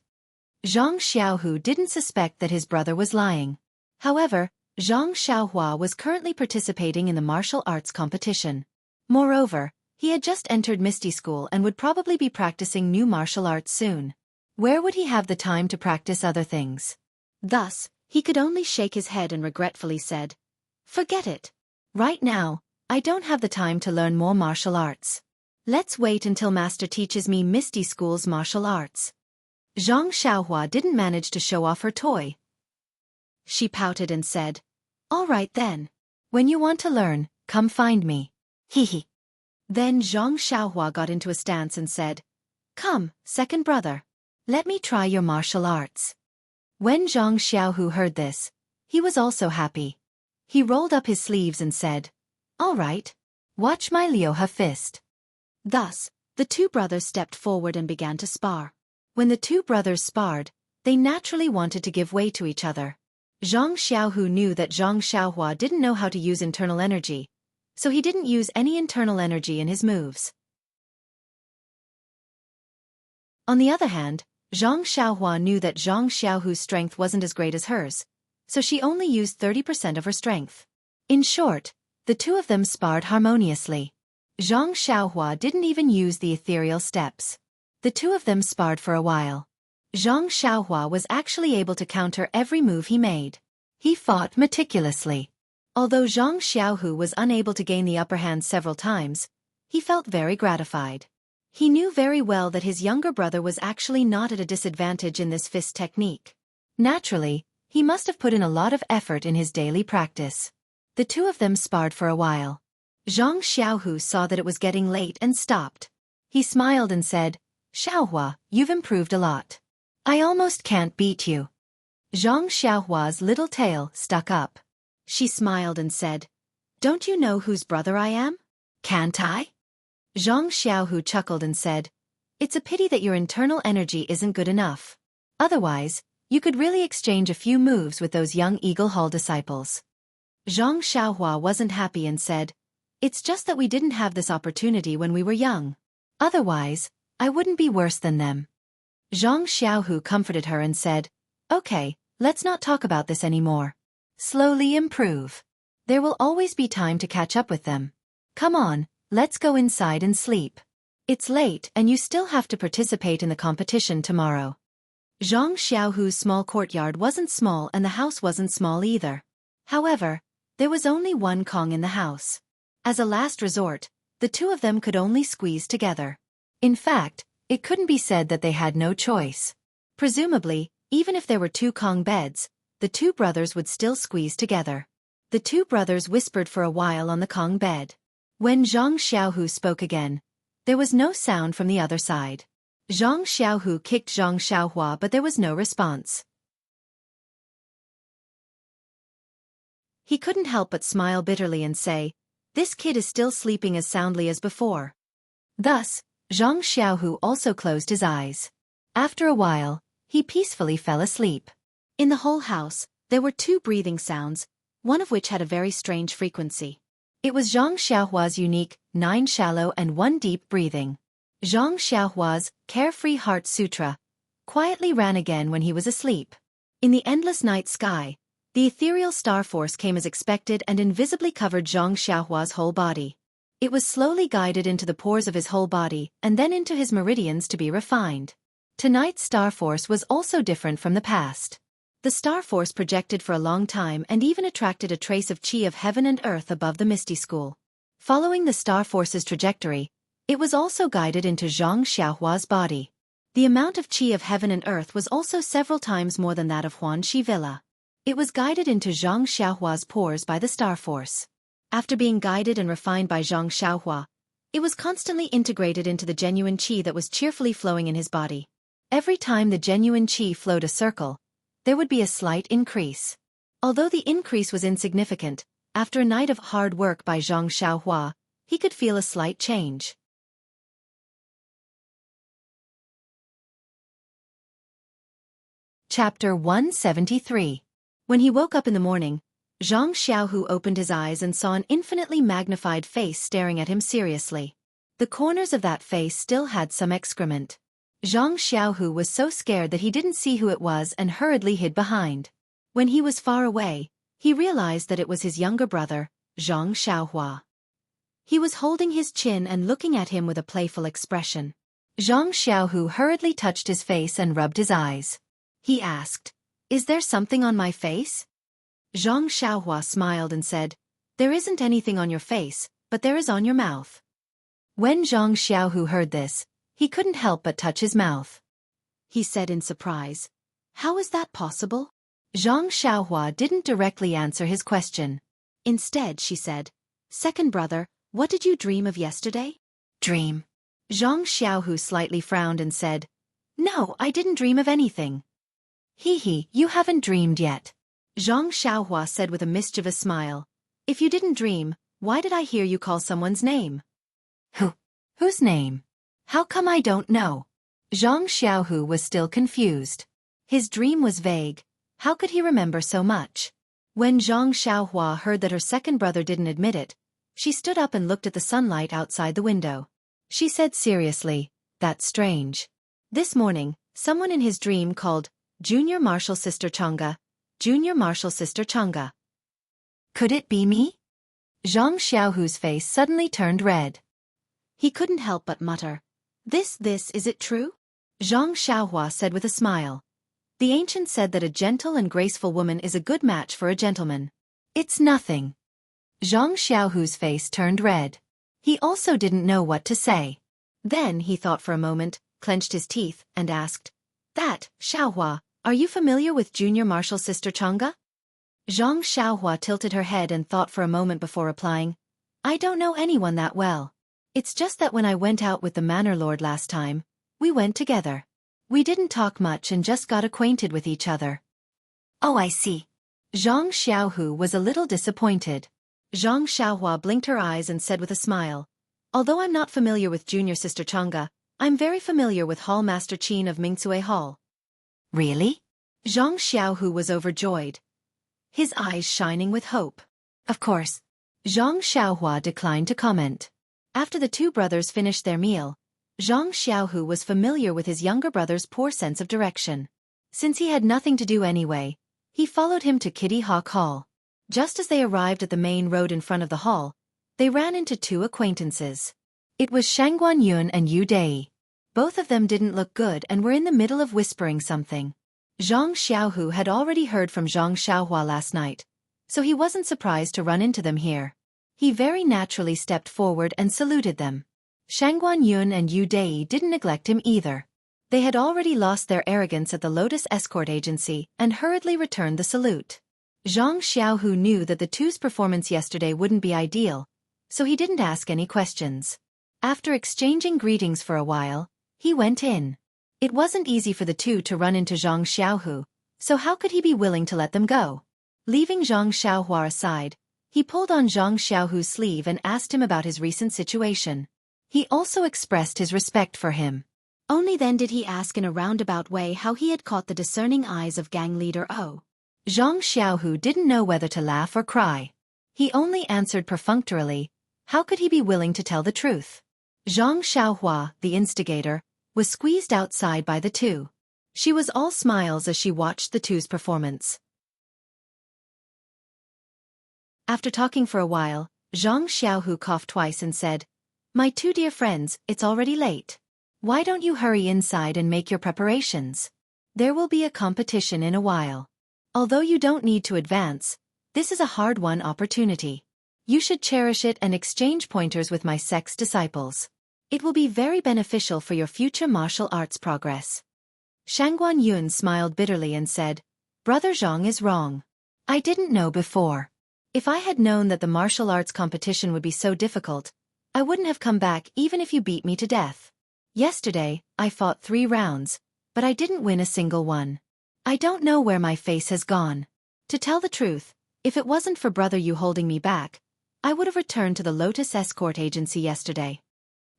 Zhang Xiaohu didn't suspect that his brother was lying. However, Zhang Xiaohua was currently participating in the martial arts competition. Moreover, he had just entered Misty School and would probably be practicing new martial arts soon. Where would he have the time to practice other things? Thus, he could only shake his head and regretfully said, "Forget it. Right now, I don't have the time to learn more martial arts. Let's wait until Master teaches me Misty School's martial arts." Zhang Xiaohua didn't manage to show off her toy. She pouted and said, "All right then. When you want to learn, come find me. Hee." Then Zhang Xiaohua got into a stance and said, "Come, second brother. Let me try your martial arts." When Zhang Xiaohu heard this, he was also happy. He rolled up his sleeves and said, "All right. Watch my Liuha fist." Thus, the two brothers stepped forward and began to spar. When the two brothers sparred, they naturally wanted to give way to each other. Zhang Xiaohu knew that Zhang Xiaohua didn't know how to use internal energy, so he didn't use any internal energy in his moves. On the other hand, Zhang Xiaohua knew that Zhang Xiaohu's strength wasn't as great as hers, so she only used 30% of her strength. In short, the two of them sparred harmoniously. Zhang Xiaohua didn't even use the ethereal steps. The two of them sparred for a while. Zhang Xiaohua was actually able to counter every move he made. He fought meticulously. Although Zhang Xiaohu was unable to gain the upper hand several times, he felt very gratified. He knew very well that his younger brother was actually not at a disadvantage in this fist technique. Naturally, he must have put in a lot of effort in his daily practice. The two of them sparred for a while. Zhang Xiaohu saw that it was getting late and stopped. He smiled and said, "Xiaohua, you've improved a lot. I almost can't beat you." Zhang Xiaohua's little tail stuck up. She smiled and said, "Don't you know whose brother I am? Can't I?" Zhang Xiaohu chuckled and said, "It's a pity that your internal energy isn't good enough. Otherwise, you could really exchange a few moves with those young Eagle Hall disciples." Zhang Xiaohua wasn't happy and said, "It's just that we didn't have this opportunity when we were young. Otherwise, I wouldn't be worse than them." Zhang Xiaohu comforted her and said, "Okay, let's not talk about this anymore. Slowly improve. There will always be time to catch up with them. Come on, let's go inside and sleep. It's late and you still have to participate in the competition tomorrow." Zhang Xiaohu's small courtyard wasn't small and the house wasn't small either. However, there was only one Kong in the house. As a last resort, the two of them could only squeeze together. In fact, it couldn't be said that they had no choice. Presumably, even if there were two Kong beds, the two brothers would still squeeze together. The two brothers whispered for a while on the Kong bed. When Zhang Xiaohu spoke again, there was no sound from the other side. Zhang Xiaohu kicked Zhang Xiaohua but there was no response. He couldn't help but smile bitterly and say, "This kid is still sleeping as soundly as before." Thus, Zhang Xiaohu also closed his eyes. After a while, he peacefully fell asleep. In the whole house, there were two breathing sounds, one of which had a very strange frequency. It was Zhang Xiaohua's unique 9 shallow and 1 deep breathing. Zhang Xiaohua's Carefree Heart Sutra quietly ran again when he was asleep. In the endless night sky, the ethereal star force came as expected and invisibly covered Zhang Xiaohua's whole body. It was slowly guided into the pores of his whole body and then into his meridians to be refined. Tonight's star force was also different from the past. The star force projected for a long time and even attracted a trace of chi of heaven and earth above the Misty School. Following the star force's trajectory, it was also guided into Zhang Xiaohua's body. The amount of chi of heaven and earth was also several times more than that of Huanxi Villa. It was guided into Zhang Xiaohua's pores by the star force. After being guided and refined by Zhang Xiaohua, it was constantly integrated into the genuine qi that was cheerfully flowing in his body. Every time the genuine qi flowed a circle, there would be a slight increase. Although the increase was insignificant, after a night of hard work by Zhang Xiaohua, he could feel a slight change. Chapter 173. When he woke up in the morning, Zhang Xiaohu opened his eyes and saw an infinitely magnified face staring at him seriously. The corners of that face still had some excrement. Zhang Xiaohu was so scared that he didn't see who it was and hurriedly hid behind. When he was far away, he realized that it was his younger brother, Zhang Xiaohua. He was holding his chin and looking at him with a playful expression. Zhang Xiaohu hurriedly touched his face and rubbed his eyes. He asked, "Is there something on my face?" Zhang Xiaohua smiled and said, "There isn't anything on your face, but there is on your mouth." When Zhang Xiaohu heard this, he couldn't help but touch his mouth. He said in surprise, "How is that possible?" Zhang Xiaohua didn't directly answer his question. Instead, she said, "Second brother, what did you dream of yesterday?" "Dream?" Zhang Xiaohu slightly frowned and said, "No, I didn't dream of anything." "Hee, you haven't dreamed yet." Zhang Xiaohua said with a mischievous smile, "If you didn't dream, why did I hear you call someone's name?" Whose name? How come I don't know?" Zhang Xiaohu was still confused. His dream was vague. How could he remember so much? When Zhang Xiaohua heard that her second brother didn't admit it, she stood up and looked at the sunlight outside the window. She said seriously, "That's strange. This morning, Someone in his dream called Junior Martial Sister Chang'e. Junior Martial Sister Chang'e. Could it be me? Zhang Xiaohu's face suddenly turned red. He couldn't help but mutter, This is it true? Zhang Xiaohua said with a smile. The ancient said that a gentle and graceful woman is a good match for a gentleman. It's nothing. Zhang Xiaohu's face turned red. He also didn't know what to say. Then he thought for a moment, clenched his teeth, and asked, That, Xiaohua, are you familiar with Junior Martial Sister Chang'e? Zhang Xiaohua tilted her head and thought for a moment before replying, I don't know anyone that well. It's just that when I went out with the Manor Lord last time, we went together. We didn't talk much and just got acquainted with each other. Oh, I see. Zhang Xiaohu was a little disappointed. Zhang Xiaohua blinked her eyes and said with a smile, Although I'm not familiar with Junior Sister Chang'e, I'm very familiar with Hall Master Qin of Mingcue Hall. Really? Zhang Xiaohu was overjoyed, his eyes shining with hope. Of course. Zhang Xiaohua declined to comment. After the two brothers finished their meal, Zhang Xiaohu was familiar with his younger brother's poor sense of direction. Since he had nothing to do anyway, he followed him to Kitty Hawk Hall. Just as they arrived at the main road in front of the hall, they ran into two acquaintances. It was Shangguan Yun and Yu Dei. Both of them didn't look good and were in the middle of whispering something. Zhang Xiaohu had already heard from Zhang Xiaohua last night, so he wasn't surprised to run into them here. He very naturally stepped forward and saluted them. Shangguan Yun and Yu Dei didn't neglect him either. They had already lost their arrogance at the Lotus Escort Agency and hurriedly returned the salute. Zhang Xiaohu knew that the two's performance yesterday wouldn't be ideal, so he didn't ask any questions. After exchanging greetings for a while, he went in. It wasn't easy for the two to run into Zhang Xiaohu, so how could he be willing to let them go? Leaving Zhang Xiaohua aside, he pulled on Zhang Xiaohu's sleeve and asked him about his recent situation. He also expressed his respect for him. Only then did he ask in a roundabout way how he had caught the discerning eyes of gang leader O. Zhang Xiaohu didn't know whether to laugh or cry. He only answered perfunctorily, how could he be willing to tell the truth? Zhang Xiaohua, the instigator, was squeezed outside by the two. She was all smiles as she watched the two's performance. After talking for a while, Zhang Xiaohu coughed twice and said, My two dear friends, it's already late. Why don't you hurry inside and make your preparations? There will be a competition in a while. Although you don't need to advance, this is a hard-won opportunity. You should cherish it and exchange pointers with my sect's disciples. It will be very beneficial for your future martial arts progress. Shangguan Yun smiled bitterly and said, Brother Zhang is wrong. I didn't know before. If I had known that the martial arts competition would be so difficult, I wouldn't have come back even if you beat me to death. Yesterday, I fought 3 rounds, but I didn't win a single one. I don't know where my face has gone. To tell the truth, if it wasn't for Brother Yu holding me back, I would have returned to the Lotus Escort Agency yesterday.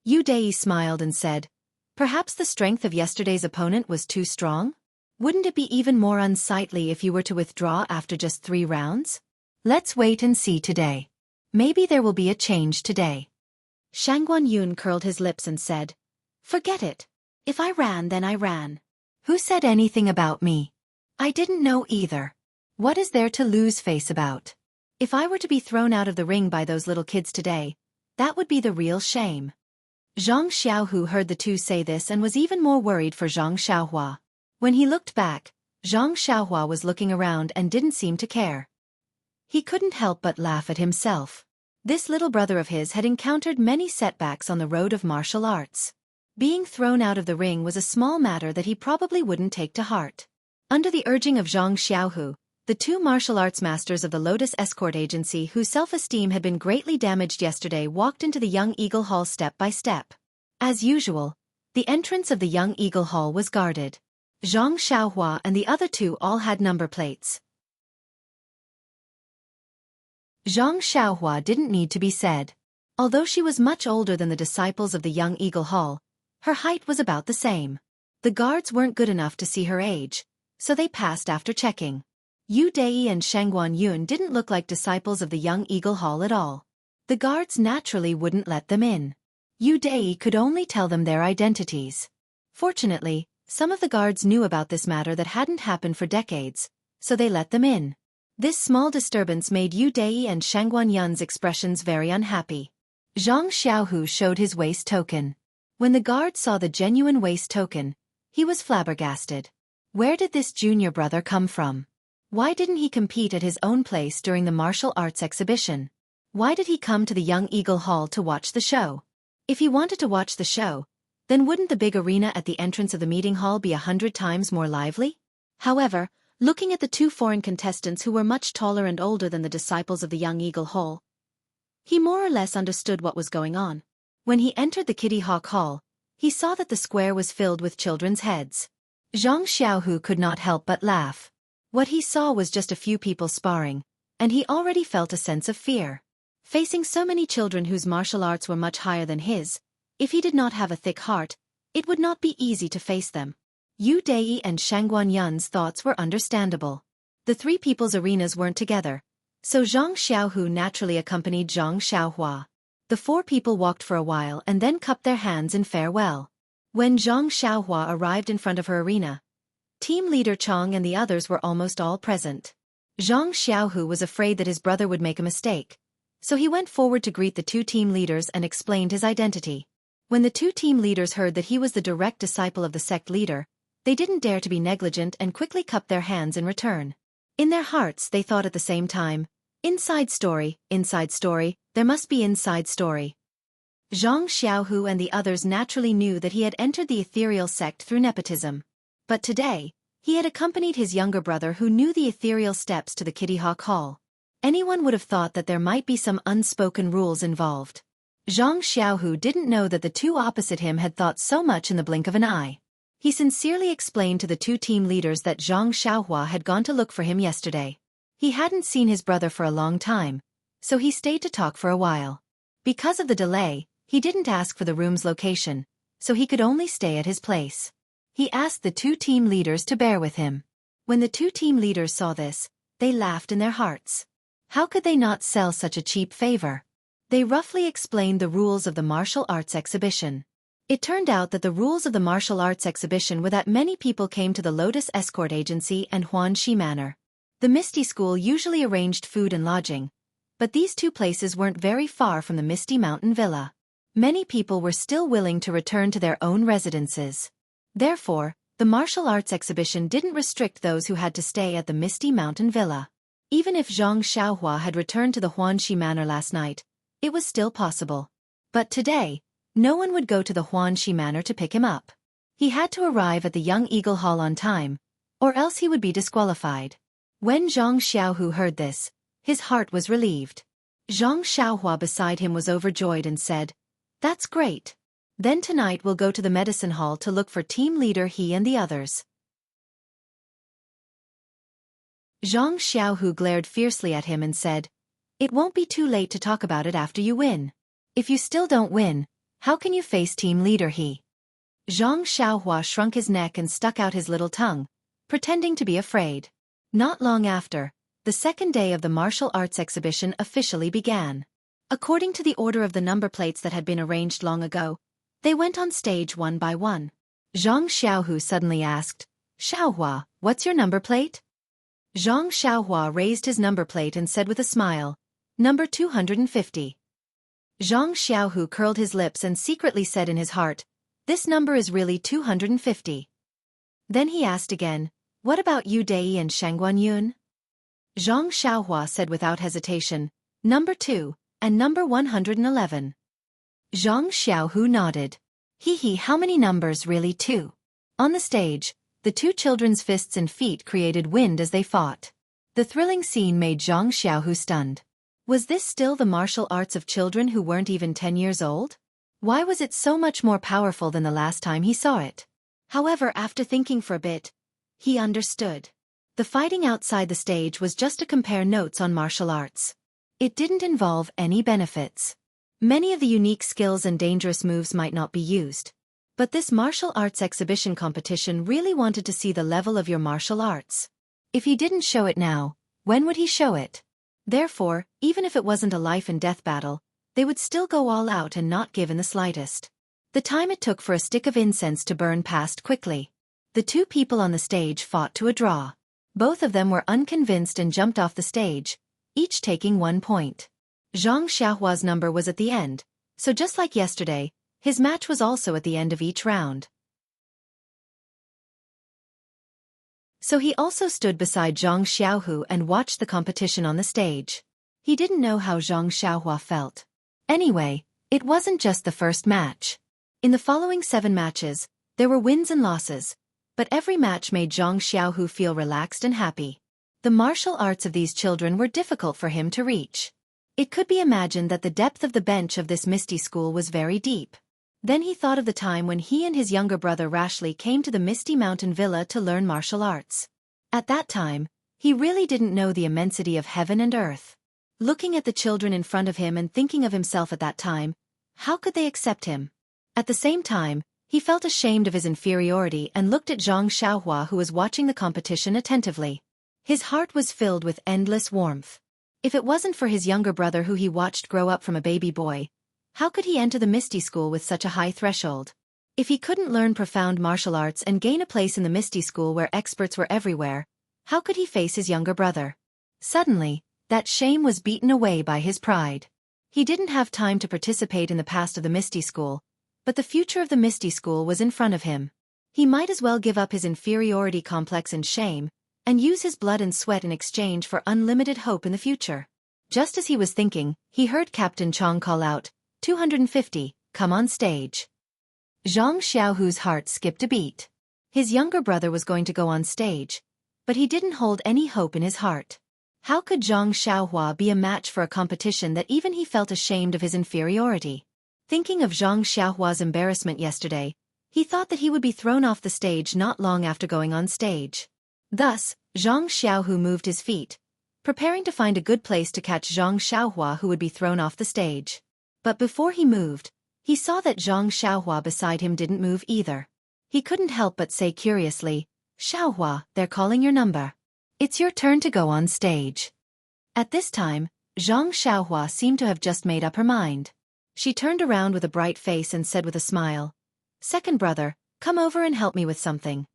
Yu Dei smiled and said, Perhaps the strength of yesterday's opponent was too strong? Wouldn't it be even more unsightly if you were to withdraw after just 3 rounds? Let's wait and see today. Maybe there will be a change today. Shangguan Yun curled his lips and said, Forget it. If I ran, then I ran. Who said anything about me? I didn't know either. What is there to lose face about? If I were to be thrown out of the ring by those little kids today, that would be the real shame. Zhang Xiaohu heard the two say this and was even more worried for Zhang Xiaohua. When he looked back, Zhang Xiaohua was looking around and didn't seem to care. He couldn't help but laugh at himself. This little brother of his had encountered many setbacks on the road of martial arts. Being thrown out of the ring was a small matter that he probably wouldn't take to heart. Under the urging of Zhang Xiaohu, the 2 martial arts masters of the Lotus Escort Agency whose self-esteem had been greatly damaged yesterday walked into the Young Eagle Hall step by step. As usual, the entrance of the Young Eagle Hall was guarded. Zhang Xiaohua and the other 2 all had number plates. Zhang Xiaohua didn't need to be said. Although she was much older than the disciples of the Young Eagle Hall, her height was about the same. The guards weren't good enough to see her age, so they passed after checking. Yu Dei and Shangguan Yun didn't look like disciples of the Young Eagle Hall at all. The guards naturally wouldn't let them in. Yu Dei could only tell them their identities. Fortunately, Some of the guards knew about this matter that hadn't happened for decades, so they let them in. This small disturbance made Yu Dai and Shangguan Yun's expressions very unhappy. Zhang Xiaohu showed his waist token. When the guard saw the genuine waist token, he was flabbergasted. Where did this junior brother come from? Why didn't he compete at his own place during the martial arts exhibition? Why did he come to the Young Eagle Hall to watch the show? If he wanted to watch the show, then wouldn't the big arena at the entrance of the meeting hall be 100 times more lively? However, looking at the two foreign contestants who were much taller and older than the disciples of the Young Eagle Hall, he more or less understood what was going on. When he entered the Kitty Hawk Hall, he saw that the square was filled with children's heads. Zhang Xiaohu could not help but laugh. What he saw was just a few people sparring, and he already felt a sense of fear. Facing so many children whose martial arts were much higher than his, if he did not have a thick heart, it would not be easy to face them. Yu Dai and Shangguan Yun's thoughts were understandable. The three people's arenas weren't together, so Zhang Xiaohu naturally accompanied Zhang Xiaohua. The four people walked for a while and then cupped their hands in farewell. When Zhang Xiaohua arrived in front of her arena, team leader Chang and the others were almost all present. Zhang Xiaohu was afraid that his brother would make a mistake, so he went forward to greet the two team leaders and explained his identity. When the two team leaders heard that he was the direct disciple of the sect leader, they didn't dare to be negligent and quickly cupped their hands in return. In their hearts they thought at the same time, inside story, there must be inside story. Zhang Xiaohu and the others naturally knew that he had entered the ethereal sect through nepotism. But today, he had accompanied his younger brother who knew the ethereal steps to the Kitty Hawk Hall. Anyone would have thought that there might be some unspoken rules involved. Zhang Xiaohu didn't know that the two opposite him had thought so much in the blink of an eye. He sincerely explained to the two team leaders that Zhang Xiaohua had gone to look for him yesterday. He hadn't seen his brother for a long time, so he stayed to talk for a while. Because of the delay, he didn't ask for the room's location, so he could only stay at his place. He asked the two team leaders to bear with him. When the two team leaders saw this, they laughed in their hearts. How could they not sell such a cheap favor? They roughly explained the rules of the martial arts exhibition. It turned out that the rules of the martial arts exhibition were that many people came to the Lotus Escort Agency and Huanxi Manor. The Misty School usually arranged food and lodging, but these two places weren't very far from the Misty Mountain Villa. Many people were still willing to return to their own residences. Therefore, the martial arts exhibition didn't restrict those who had to stay at the Misty Mountain Villa. Even if Zhang Xiaohua had returned to the Huanxi Manor last night, it was still possible. But today, no one would go to the Huanxi Manor to pick him up. He had to arrive at the Young Eagle Hall on time, or else he would be disqualified. When Zhang Xiaohu heard this, his heart was relieved. Zhang Xiaohua beside him was overjoyed and said, "That's great. Then tonight we'll go to the medicine hall to look for team leader he and the others." Zhang Xiaohu glared fiercely at him and said, "It won't be too late to talk about it after you win. If you still don't win, how can you face team leader he?" Zhang Xiaohua shrunk his neck and stuck out his little tongue, pretending to be afraid. Not long after, the second day of the martial arts exhibition officially began. According to the order of the number plates that had been arranged long ago, they went on stage one by one. Zhang Xiaohu suddenly asked, "Xiaohua, what's your number plate?" Zhang Xiaohua raised his number plate and said with a smile, "Number 250. Zhang Xiaohu curled his lips and secretly said in his heart, "This number is really 250. Then he asked again, "What about Yu Dai and Shangguan Yun?" Zhang Xiaohua said without hesitation, "Number 2, and number 111. Zhang Xiaohu nodded. How many numbers really 2? On the stage, the two children's fists and feet created wind as they fought. The thrilling scene made Zhang Xiaohu stunned. Was this still the martial arts of children who weren't even 10 years old? Why was it so much more powerful than the last time he saw it? However, after thinking for a bit, he understood. The fighting outside the stage was just to compare notes on martial arts. It didn't involve any benefits. Many of the unique skills and dangerous moves might not be used. But this martial arts exhibition competition really wanted to see the level of your martial arts. If he didn't show it now, when would he show it? Therefore, even if it wasn't a life and death battle, they would still go all out and not give in the slightest. The time it took for a stick of incense to burn passed quickly. The two people on the stage fought to a draw. Both of them were unconvinced and jumped off the stage, each taking 1 point. Xianxia's number was at the end, so just like yesterday, his match was also at the end of each round. So he also stood beside Zhang Xiaohu and watched the competition on the stage. He didn't know how Zhang Xiaohua felt. Anyway, it wasn't just the first match. In the following 7 matches, there were wins and losses, but every match made Zhang Xiaohu feel relaxed and happy. The martial arts of these children were difficult for him to reach. It could be imagined that the depth of the bench of this misty school was very deep. Then he thought of the time when he and his younger brother Rashleigh came to the Misty Mountain Villa to learn martial arts. At that time, he really didn't know the immensity of heaven and earth. Looking at the children in front of him and thinking of himself at that time, how could they accept him? At the same time, he felt ashamed of his inferiority and looked at Zhang Xiaohua, who was watching the competition attentively. His heart was filled with endless warmth. If it wasn't for his younger brother who he watched grow up from a baby boy, how could he enter the Misty School with such a high threshold? If he couldn't learn profound martial arts and gain a place in the Misty School where experts were everywhere, how could he face his younger brother? Suddenly, that shame was beaten away by his pride. He didn't have time to participate in the past of the Misty School, but the future of the Misty School was in front of him. He might as well give up his inferiority complex and shame, and use his blood and sweat in exchange for unlimited hope in the future. Just as he was thinking, he heard Captain Chong call out, 250, come on stage. Zhang Xiaohu's heart skipped a beat. His younger brother was going to go on stage, but he didn't hold any hope in his heart. How could Zhang Xiaohua be a match for a competition that even he felt ashamed of his inferiority? Thinking of Zhang Xiaohua's embarrassment yesterday, he thought that he would be thrown off the stage not long after going on stage. Thus, Zhang Xiaohu moved his feet, preparing to find a good place to catch Zhang Xiaohua, who would be thrown off the stage. But before he moved, he saw that Zhang Xiaohua beside him didn't move either. He couldn't help but say curiously, Xiaohua, they're calling your number. It's your turn to go on stage. At this time, Zhang Xiaohua seemed to have just made up her mind. She turned around with a bright face and said with a smile, Second brother, come over and help me with something.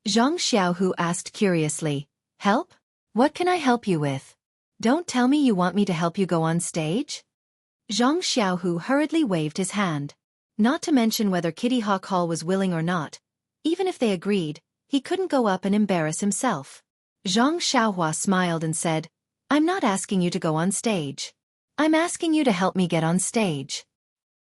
Zhang Xiaohu asked curiously, Help? What can I help you with? Don't tell me you want me to help you go on stage? Zhang Xiaohu hurriedly waved his hand. Not to mention whether Kitty Hawk Hall was willing or not, even if they agreed, he couldn't go up and embarrass himself. Zhang Xiaohua smiled and said, I'm not asking you to go on stage. I'm asking you to help me get on stage.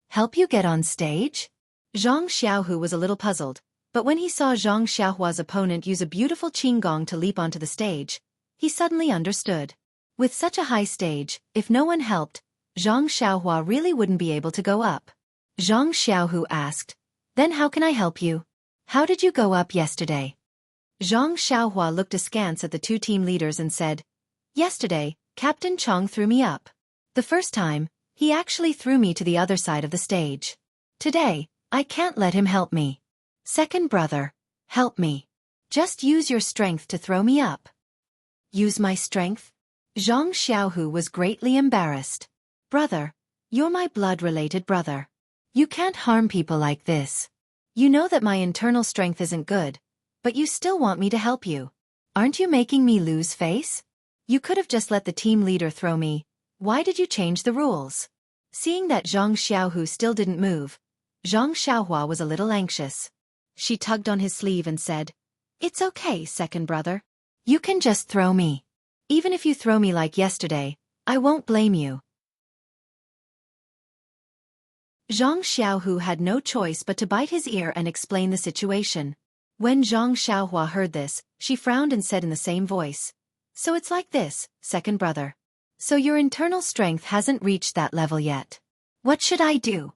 Help you get on stage? Zhang Xiaohu was a little puzzled, but when he saw Zhang Xiaohua's opponent use a beautiful qinggong to leap onto the stage, he suddenly understood. With such a high stage, if no one helped, Zhang Xiaohua really wouldn't be able to go up. Zhang Xiaohu asked, Then how can I help you? How did you go up yesterday? Zhang Xiaohua looked askance at the two team leaders and said, Yesterday, Captain Chong threw me up. The first time, he actually threw me to the other side of the stage. Today, I can't let him help me. Second brother, help me. Just use your strength to throw me up. Use my strength? Zhang Xiaohu was greatly embarrassed. Brother, you're my blood-related brother. You can't harm people like this. You know that my internal strength isn't good, but you still want me to help you. Aren't you making me lose face? You could have just let the team leader throw me. Why did you change the rules? Seeing that Zhang Xiaohu still didn't move, Zhang Xiaohua was a little anxious. She tugged on his sleeve and said, It's okay, second brother. You can just throw me. Even if you throw me like yesterday, I won't blame you. Zhang Xiaohu had no choice but to bite his ear and explain the situation. When Zhang Xiaohua heard this, she frowned and said in the same voice, So it's like this, second brother. So your internal strength hasn't reached that level yet. What should I do?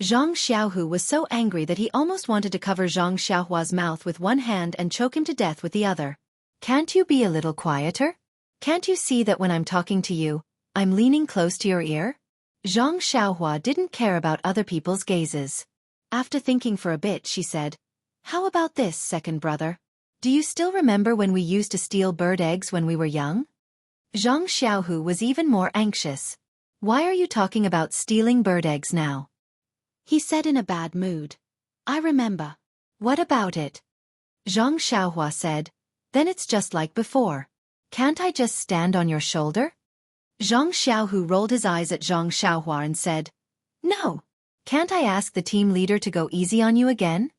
Zhang Xiaohu was so angry that he almost wanted to cover Zhang Xiaohua's mouth with one hand and choke him to death with the other. Can't you be a little quieter? Can't you see that when I'm talking to you, I'm leaning close to your ear? Zhang Xiaohua didn't care about other people's gazes. After thinking for a bit, she said, How about this, second brother? Do you still remember when we used to steal bird eggs when we were young? Zhang Xiaohu was even more anxious. Why are you talking about stealing bird eggs now? He said in a bad mood. I remember. What about it? Zhang Xiaohua said. Then it's just like before. Can't I just stand on your shoulder? Zhang Xiaohu rolled his eyes at Zhang Xiaohua and said, No. Can't I ask the team leader to go easy on you again?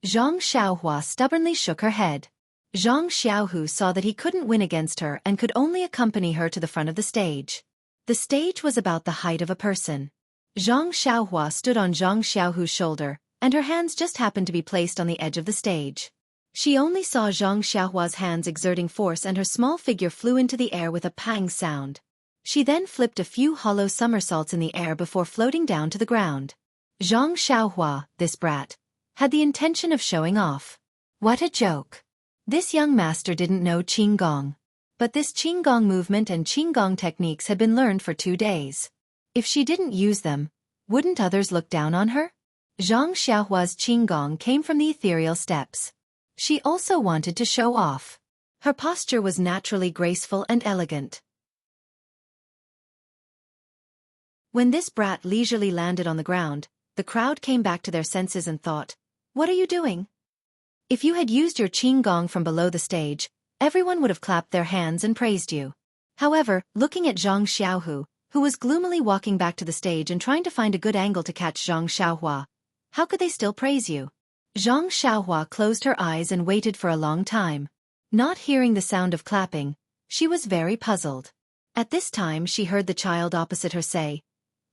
Zhang Xiaohua stubbornly shook her head. Zhang Xiaohu saw that he couldn't win against her and could only accompany her to the front of the stage. The stage was about the height of a person. Zhang Xiaohua stood on Zhang Xiaohu's shoulder, and her hands just happened to be placed on the edge of the stage. She only saw Zhang Xiaohua's hands exerting force and her small figure flew into the air with a pang sound. She then flipped a few hollow somersaults in the air before floating down to the ground. Zhang Xiaohua, this brat, had the intention of showing off. What a joke. This young master didn't know Qinggong. But this Qinggong movement and Qinggong techniques had been learned for 2 days. If she didn't use them, wouldn't others look down on her? Zhang Xiaohua's Qinggong came from the ethereal steps. She also wanted to show off. Her posture was naturally graceful and elegant. When this brat leisurely landed on the ground, the crowd came back to their senses and thought, What are you doing? If you had used your Qinggong from below the stage, everyone would have clapped their hands and praised you. However, looking at Zhang Xiaohu, who was gloomily walking back to the stage and trying to find a good angle to catch Zhang Xiaohua, how could they still praise you? Zhang Xiaohua closed her eyes and waited for a long time. Not hearing the sound of clapping, she was very puzzled. At this time she heard the child opposite her say,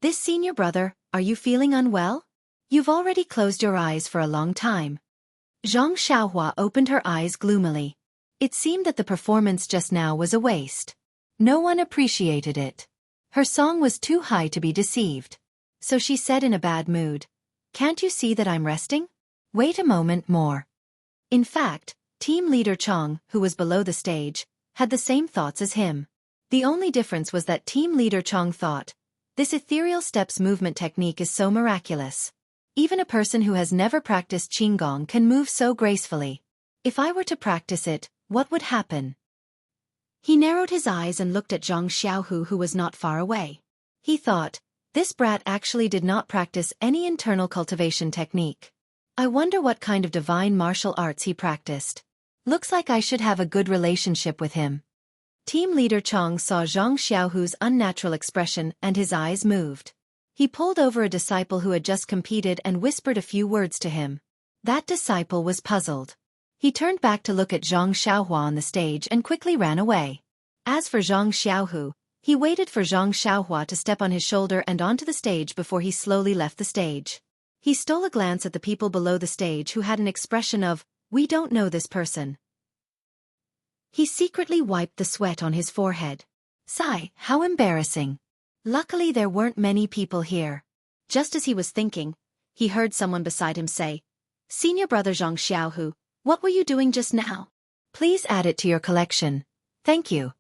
This senior brother, are you feeling unwell? You've already closed your eyes for a long time. Zhang Xiaohua opened her eyes gloomily. It seemed that the performance just now was a waste. No one appreciated it. Her song was too high to be deceived. So she said in a bad mood, Can't you see that I'm resting? Wait a moment more. In fact, team leader Chang, who was below the stage, had the same thoughts as him. The only difference was that team leader Chang thought, This ethereal steps movement technique is so miraculous. Even a person who has never practiced Qinggong can move so gracefully. If I were to practice it, what would happen? He narrowed his eyes and looked at Zhang Xiaohu, who was not far away. He thought, this brat actually did not practice any internal cultivation technique. I wonder what kind of divine martial arts he practiced. Looks like I should have a good relationship with him. Team leader Chang saw Zhang Xiaohu's unnatural expression and his eyes moved. He pulled over a disciple who had just competed and whispered a few words to him. That disciple was puzzled. He turned back to look at Zhang Xiaohua on the stage and quickly ran away. As for Zhang Xiaohu, he waited for Zhang Xiaohua to step on his shoulder and onto the stage before he slowly left the stage. He stole a glance at the people below the stage who had an expression of, We don't know this person. He secretly wiped the sweat on his forehead. Sigh, how embarrassing. Luckily there weren't many people here. Just as he was thinking, he heard someone beside him say, Senior brother Zhang Xiaohu, what were you doing just now? Please add it to your collection. Thank you.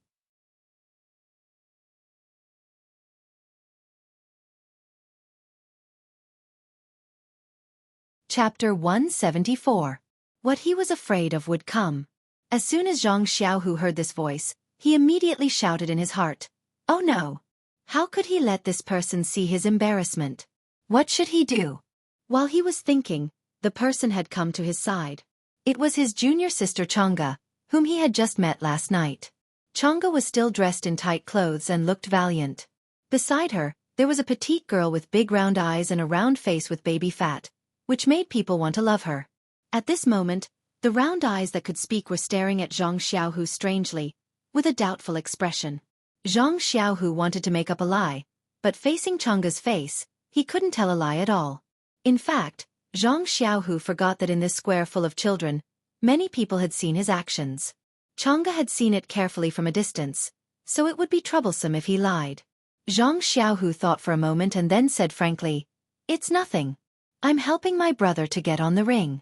Chapter 174. What he was afraid of would come. As soon as Zhang Xiaohu heard this voice, he immediately shouted in his heart, Oh no! How could he let this person see his embarrassment? What should he do? While he was thinking, the person had come to his side. It was his junior sister Chang'e, whom he had just met last night. Chang'e was still dressed in tight clothes and looked valiant. Beside her, there was a petite girl with big round eyes and a round face with baby fat, which made people want to love her. At this moment, the round eyes that could speak were staring at Zhang Xiaohu strangely, with a doubtful expression. Zhang Xiaohu wanted to make up a lie, but facing Chang'e's face, he couldn't tell a lie at all. In fact, Zhang Xiaohu forgot that in this square full of children, many people had seen his actions. Chang'e had seen it carefully from a distance, so it would be troublesome if he lied. Zhang Xiaohu thought for a moment and then said frankly, It's nothing. I'm helping my brother to get on the ring.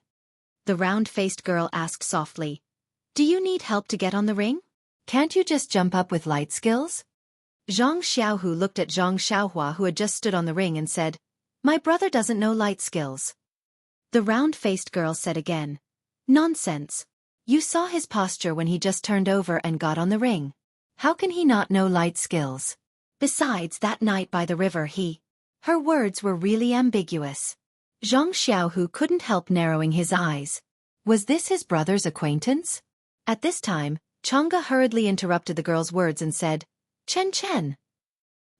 The round-faced girl asked softly, Do you need help to get on the ring? Can't you just jump up with light skills? Zhang Xiaohu looked at Zhang Xiaohua, who had just stood on the ring, and said, My brother doesn't know light skills. The round-faced girl said again, Nonsense. You saw his posture when he just turned over and got on the ring. How can he not know light skills? Besides, that night by the river Her words were really ambiguous. Zhang Xiaohu couldn't help narrowing his eyes. Was this his brother's acquaintance? At this time, Chang'e hurriedly interrupted the girl's words and said, Chen Chen.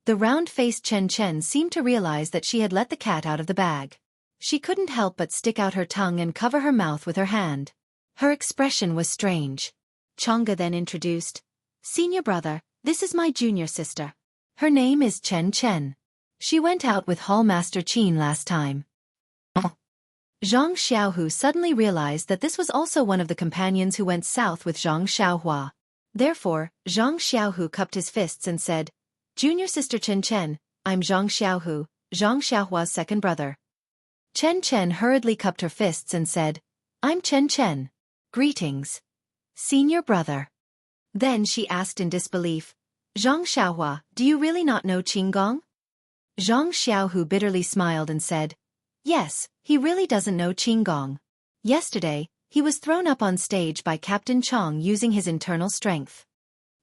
The round-faced Chen Chen seemed to realize that she had let the cat out of the bag. She couldn't help but stick out her tongue and cover her mouth with her hand. Her expression was strange. Chang'e then introduced, Senior brother, this is my junior sister. Her name is Chen Chen. She went out with Hallmaster Qin last time. Zhang Xiaohu suddenly realized that this was also one of the companions who went south with Zhang Xiaohua. Therefore, Zhang Xiaohu cupped his fists and said, Junior sister Chen Chen, I'm Zhang Xiaohu, Zhang Xiaohua's second brother. Chen Chen hurriedly cupped her fists and said, I'm Chen Chen. Greetings. Senior brother. Then she asked in disbelief, Zhang Xiaohua, do you really not know Qinggong? Zhang Xiaohu bitterly smiled and said, Yes, he really doesn't know Qinggong. Yesterday, he was thrown up on stage by Captain Chong using his internal strength.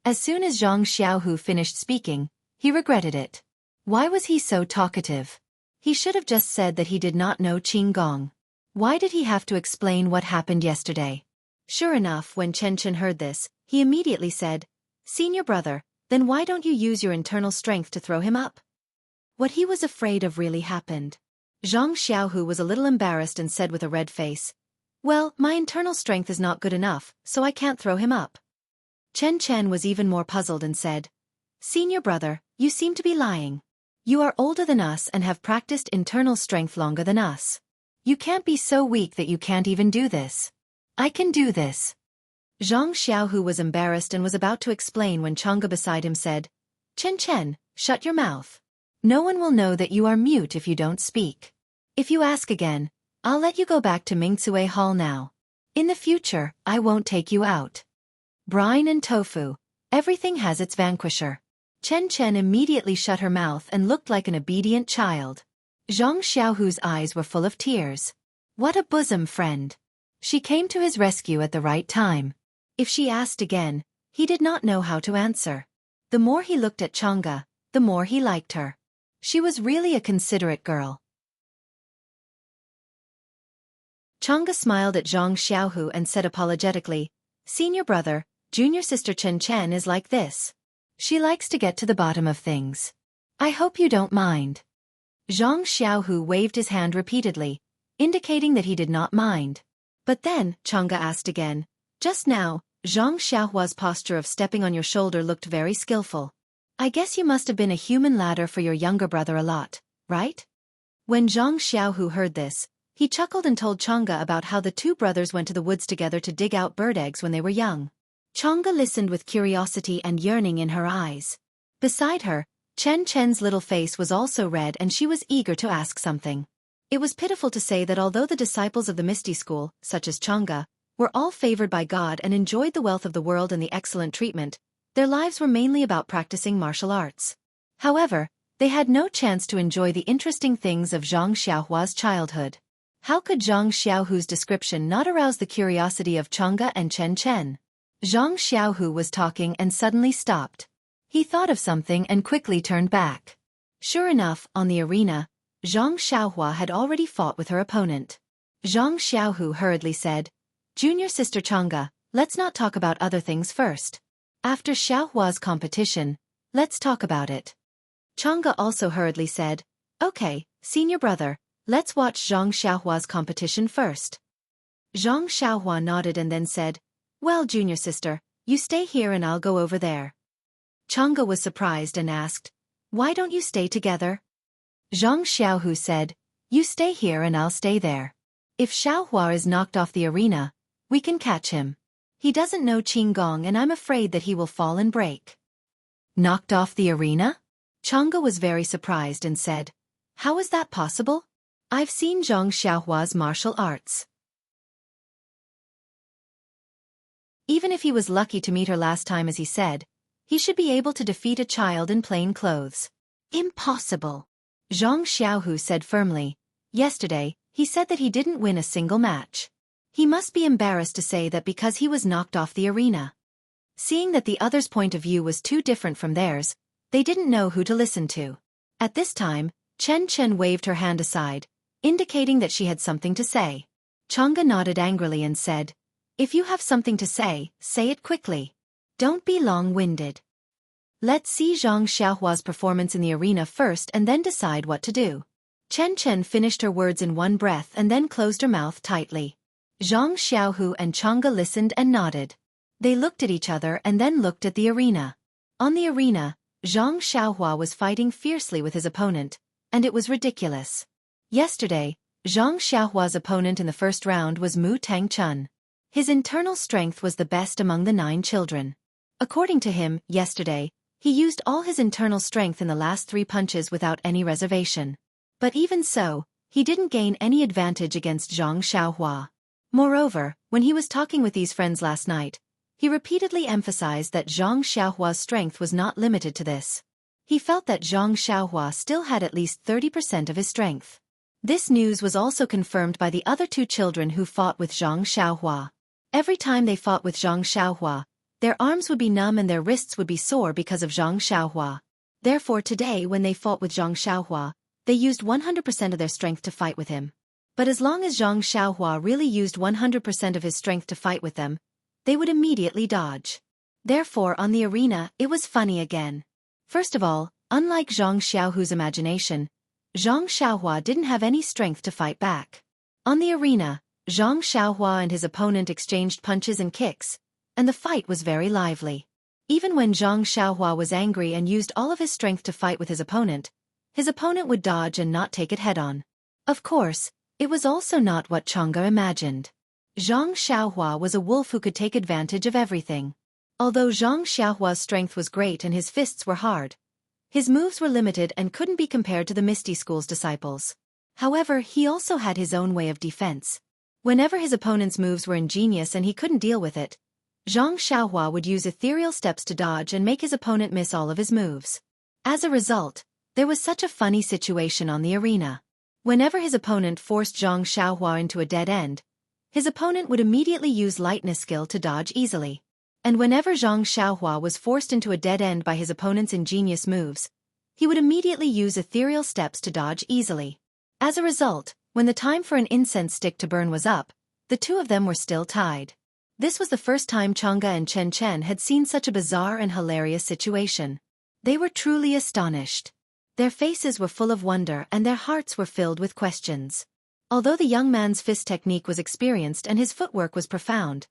As soon as Zhang Xiaohu finished speaking, he regretted it. Why was he so talkative? He should have just said that he did not know Qinggong. Why did he have to explain what happened yesterday? Sure enough, when Chen Chen heard this, he immediately said, Senior brother, then why don't you use your internal strength to throw him up? What he was afraid of really happened. Zhang Xiaohu was a little embarrassed and said with a red face, Well, my internal strength is not good enough, so I can't throw him up. Chen Chen was even more puzzled and said, Senior brother, you seem to be lying. You are older than us and have practiced internal strength longer than us. You can't be so weak that you can't even do this. I can do this. Zhang Xiaohu was embarrassed and was about to explain when Chang'e beside him said, Chen Chen, shut your mouth. No one will know that you are mute if you don't speak. If you ask again, I'll let you go back to Mingcue Hall now. In the future, I won't take you out. Brine and tofu, everything has its vanquisher. Chen Chen immediately shut her mouth and looked like an obedient child. Zhang Xiaohu's eyes were full of tears. What a bosom friend. She came to his rescue at the right time. If she asked again, he did not know how to answer. The more he looked at Chang'e, the more he liked her. She was really a considerate girl. Chang'e smiled at Zhang Xiaohu and said apologetically, Senior brother, junior sister Chen Chen is like this. She likes to get to the bottom of things. I hope you don't mind. Zhang Xiaohu waved his hand repeatedly, indicating that he did not mind. But then, Chang'e asked again, just now, Zhang Xiaohua's posture of stepping on your shoulder looked very skillful. I guess you must have been a human ladder for your younger brother a lot, right? When Zhang Xiaohu heard this, he chuckled and told Chang'e about how the two brothers went to the woods together to dig out bird eggs when they were young. Chang'e listened with curiosity and yearning in her eyes. Beside her, Chen Chen's little face was also red and she was eager to ask something. It was pitiful to say that although the disciples of the Misty School, such as Chang'e, were all favored by God and enjoyed the wealth of the world and the excellent treatment, their lives were mainly about practicing martial arts. However, they had no chance to enjoy the interesting things of Zhang Xiaohua's childhood. How could Zhang Xiaohu's description not arouse the curiosity of Chang'e and Chen Chen? Zhang Xiaohu was talking and suddenly stopped. He thought of something and quickly turned back. Sure enough, on the arena, Zhang Xiaohua had already fought with her opponent. Zhang Xiaohu hurriedly said, Junior sister Chang'e, let's not talk about other things first. After Xiaohua's competition, let's talk about it. Chang'e also hurriedly said, Okay, senior brother, let's watch Zhang Xiaohua's competition first. Zhang Xiaohua nodded and then said, Well, junior sister, you stay here and I'll go over there. Chang'e was surprised and asked, Why don't you stay together? Zhang Xiaohu said, You stay here and I'll stay there. If Xiaohua is knocked off the arena, we can catch him. He doesn't know Qinggong and I'm afraid that he will fall and break. Knocked off the arena? Chang'e was very surprised and said, How is that possible? I've seen Zhang Xiaohua's martial arts. Even if he was lucky to meet her last time as he said, he should be able to defeat a child in plain clothes. Impossible. Zhang Xiaohu said firmly. Yesterday, he said that he didn't win a single match. He must be embarrassed to say that because he was knocked off the arena. Seeing that the other's point of view was too different from theirs, they didn't know who to listen to. At this time, Chen Chen waved her hand aside, indicating that she had something to say. Chang'e nodded angrily and said, "If you have something to say it quickly. Don't be long-winded. Let's see Zhang Xiaohua's performance in the arena first and then decide what to do." Chen Chen finished her words in one breath and then closed her mouth tightly. Zhang Xiaohu and Chang'e listened and nodded. They looked at each other and then looked at the arena. On the arena, Zhang Xiaohua was fighting fiercely with his opponent, and it was ridiculous. Yesterday, Zhang Xiaohua's opponent in the first round was Mu Tangchun. His internal strength was the best among the 9 children. According to him, yesterday, he used all his internal strength in the last 3 punches without any reservation. But even so, he didn't gain any advantage against Zhang Xiaohua. Moreover, when he was talking with these friends last night, he repeatedly emphasized that Zhang Xiaohua's strength was not limited to this. He felt that Zhang Xiaohua still had at least 30% of his strength. This news was also confirmed by the other 2 children who fought with Zhang Xiaohua. Every time they fought with Zhang Xiaohua, their arms would be numb and their wrists would be sore because of Zhang Xiaohua. Therefore today when they fought with Zhang Xiaohua, they used 100% of their strength to fight with him. But as long as Zhang Xiaohua really used 100% of his strength to fight with them, they would immediately dodge. Therefore on the arena, it was funny again. First of all, unlike Zhang Xiaohu's imagination, Zhang Xiaohua didn't have any strength to fight back. On the arena, Zhang Xiaohua and his opponent exchanged punches and kicks, and the fight was very lively. Even when Zhang Xiaohua was angry and used all of his strength to fight with his opponent would dodge and not take it head-on. Of course, it was also not what Chang'e imagined. Zhang Xiaohua was a wolf who could take advantage of everything. Although Zhang Xiaohua's strength was great and his fists were hard, his moves were limited and couldn't be compared to the Misty School's disciples. However, he also had his own way of defense. Whenever his opponent's moves were ingenious and he couldn't deal with it, Zhang Xiaohua would use ethereal steps to dodge and make his opponent miss all of his moves. As a result, there was such a funny situation on the arena. Whenever his opponent forced Zhang Xiaohua into a dead end, his opponent would immediately use lightness skill to dodge easily. And whenever Zhang Xiaohua was forced into a dead end by his opponent's ingenious moves, he would immediately use ethereal steps to dodge easily. As a result, when the time for an incense stick to burn was up, the 2 of them were still tied. This was the first time Chang'e and Chen Chen had seen such a bizarre and hilarious situation. They were truly astonished. Their faces were full of wonder and their hearts were filled with questions. Although the young man's fist technique was experienced and his footwork was profound,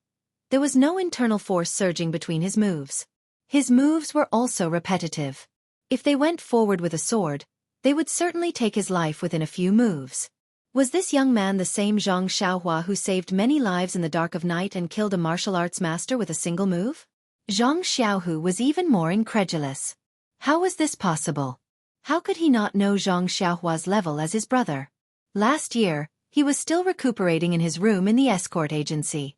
there was no internal force surging between his moves. His moves were also repetitive. If they went forward with a sword, they would certainly take his life within a few moves. Was this young man the same Zhang Xiaohua who saved many lives in the dark of night and killed a martial arts master with a single move? Zhang Xiaohu was even more incredulous. How was this possible? How could he not know Zhang Xiaohua's level as his brother? Last year, he was still recuperating in his room in the escort agency.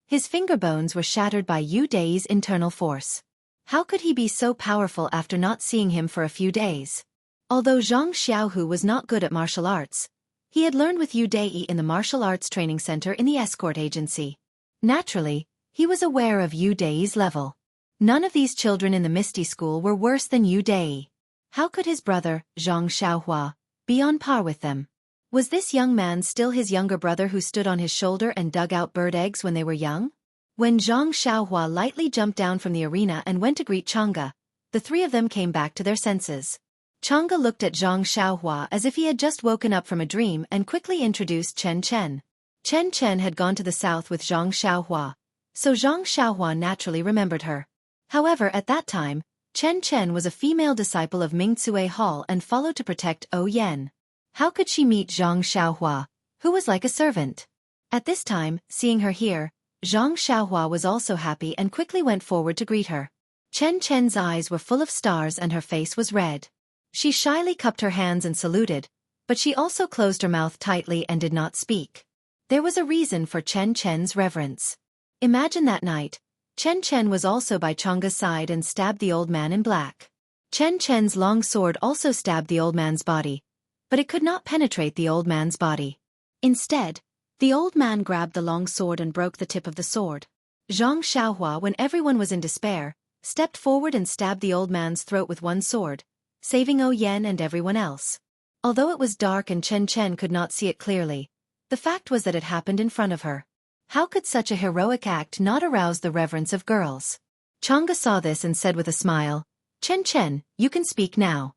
His finger bones were shattered by Yu Dei's internal force. How could he be so powerful after not seeing him for a few days? Although Zhang Xiaohu was not good at martial arts, he had learned with Yu Dei in the martial arts training center in the escort agency. Naturally, he was aware of Yu Dei's level. None of these children in the Misty School were worse than Yu Dei. How could his brother, Zhang Xiaohua, be on par with them? Was this young man still his younger brother who stood on his shoulder and dug out bird eggs when they were young? When Zhang Xiaohua lightly jumped down from the arena and went to greet Chang'e, the 3 of them came back to their senses. Chang'e looked at Zhang Xiaohua as if he had just woken up from a dream and quickly introduced Chen Chen. Chen Chen had gone to the south with Zhang Xiaohua, so Zhang Xiaohua naturally remembered her. However, at that time, Chen Chen was a female disciple of Ming Tsue Hall and followed to protect O Yen. How could she meet Zhang Xiaohua, who was like a servant? At this time, seeing her here, Zhang Xiaohua was also happy and quickly went forward to greet her. Chen Chen's eyes were full of stars and her face was red. She shyly cupped her hands and saluted, but she also closed her mouth tightly and did not speak. There was a reason for Chen Chen's reverence. Imagine that night, Chen Chen was also by Chang'e's side and stabbed the old man in black. Chen Chen's long sword also stabbed the old man's body, but it could not penetrate the old man's body. Instead, the old man grabbed the long sword and broke the tip of the sword. Zhang Xiaohua, when everyone was in despair, stepped forward and stabbed the old man's throat with one sword, saving O Yen and everyone else. Although it was dark and Chen Chen could not see it clearly, the fact was that it happened in front of her. How could such a heroic act not arouse the reverence of girls? Xianxia saw this and said with a smile, "Chen Chen, you can speak now."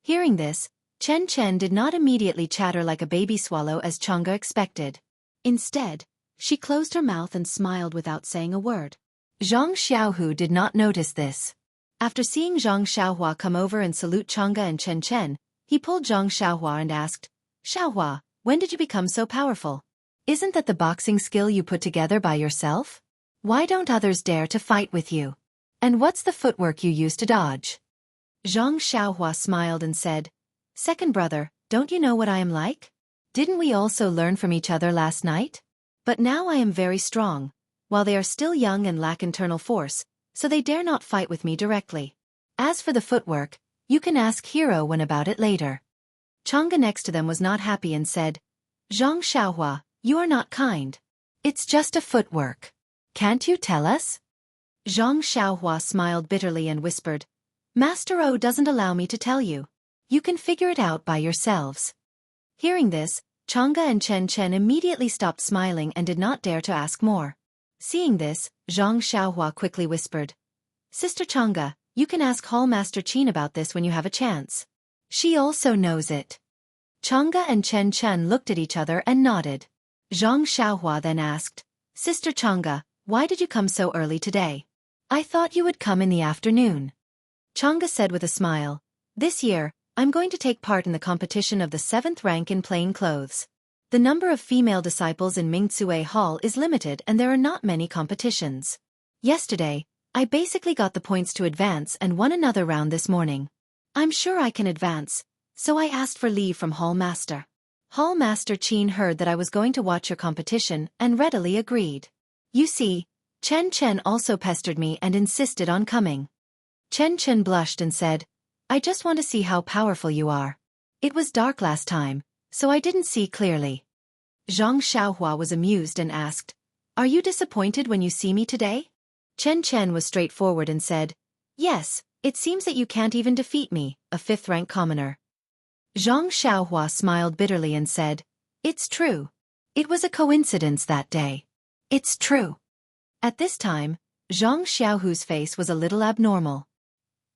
Hearing this, Chen Chen did not immediately chatter like a baby swallow as Xianxia expected. Instead, she closed her mouth and smiled without saying a word. Zhang Xiaohu did not notice this. After seeing Zhang Xiaohua come over and salute Xianxia and Chen Chen, he pulled Zhang Xiaohua and asked, "Xiaohua, when did you become so powerful? Isn't that the boxing skill you put together by yourself? Why don't others dare to fight with you? And what's the footwork you use to dodge?" Zhang Xiaohua smiled and said, "Second brother, don't you know what I am like? Didn't we also learn from each other last night? But now I am very strong, while they are still young and lack internal force, so they dare not fight with me directly. As for the footwork, you can ask Hero Wen about it later." Xianxia next to them was not happy and said, "Zhang Xiaohua, you are not kind. It's just a footwork. Can't you tell us?" Zhang Xiaohua smiled bitterly and whispered, "Master O doesn't allow me to tell you. You can figure it out by yourselves." Hearing this, Xianxia and Chen Chen immediately stopped smiling and did not dare to ask more. Seeing this, Zhang Xiaohua quickly whispered, "Sister Xianxia, you can ask Hall Master Qin about this when you have a chance. She also knows it." Xianxia and Chen Chen looked at each other and nodded. Zhang Xiaohua then asked, "Sister Xianxia, why did you come so early today? I thought you would come in the afternoon." Xianxia said with a smile, "This year, I'm going to take part in the competition of the 7th rank in plain clothes. The number of female disciples in Mingcue Hall is limited and there are not many competitions. Yesterday, I basically got the points to advance and won another round this morning. I'm sure I can advance, so I asked for leave from Hall Master. Hall Master Qin heard that I was going to watch your competition and readily agreed. You see, Chen Chen also pestered me and insisted on coming." Chen Chen blushed and said, "I just want to see how powerful you are. It was dark last time, so I didn't see clearly." Zhang Xiaohua was amused and asked, "Are you disappointed when you see me today?" Chen Chen was straightforward and said, "Yes, it seems that you can't even defeat me, a 5th-rank commoner." Zhang Xiaohua smiled bitterly and said, "It's true. It was a coincidence that day. It's true." At this time, Zhang Xiaohu's face was a little abnormal.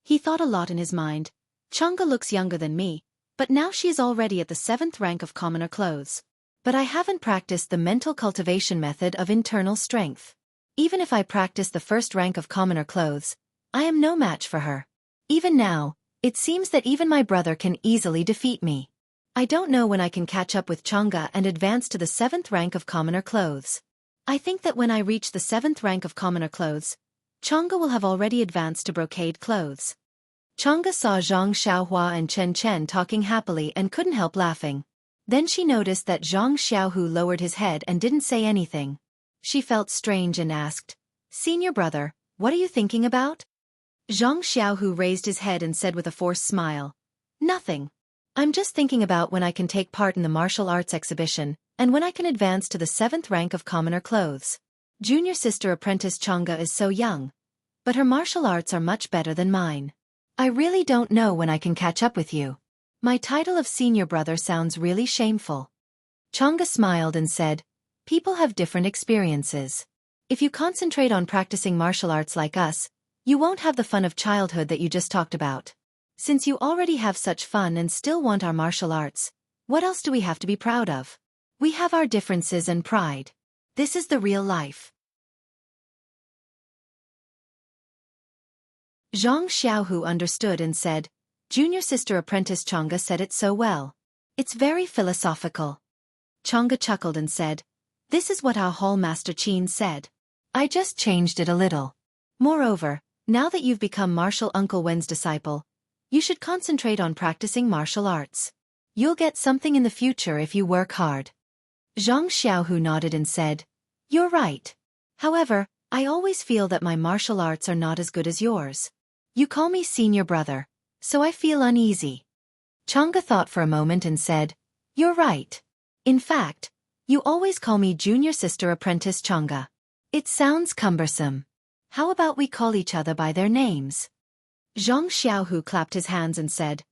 He thought a lot in his mind. Xianxia looks younger than me, but now she is already at the 7th rank of commoner clothes. But I haven't practiced the mental cultivation method of internal strength. Even if I practice the 1st rank of commoner clothes, I am no match for her. Even now, it seems that even my brother can easily defeat me. I don't know when I can catch up with Xianxia and advance to the 7th rank of commoner clothes. I think that when I reach the 7th rank of commoner clothes, Xianxia will have already advanced to brocade clothes." Xianxia saw Zhang Xiaohua and Chen Chen talking happily and couldn't help laughing. Then she noticed that Zhang Xiaohu lowered his head and didn't say anything. She felt strange and asked, "Senior brother, what are you thinking about?" Zhang Xiaohu raised his head and said with a forced smile, "Nothing. I'm just thinking about when I can take part in the martial arts exhibition, and when I can advance to the 7th rank of commoner clothes. Junior sister apprentice Xianxia is so young, but her martial arts are much better than mine. I really don't know when I can catch up with you. My title of senior brother sounds really shameful." Xianxia smiled and said, "People have different experiences. If you concentrate on practicing martial arts like us, you won't have the fun of childhood that you just talked about. Since you already have such fun and still want our martial arts, what else do we have to be proud of? We have our differences and pride. This is the real life." Zhang Xiaohu understood and said, "Junior sister apprentice Xianxia said it so well. It's very philosophical." Xianxia chuckled and said, "This is what our Hall Master Qin said. I just changed it a little. Moreover, now that you've become Martial Uncle Wen's disciple, you should concentrate on practicing martial arts. You'll get something in the future if you work hard." Zhang Xiaohu nodded and said, "You're right. However, I always feel that my martial arts are not as good as yours. You call me senior brother, so I feel uneasy." Xianxia thought for a moment and said, "You're right. In fact, you always call me junior sister apprentice Xianxia. It sounds cumbersome. How about we call each other by their names?" Zhang Xiaohu clapped his hands and said,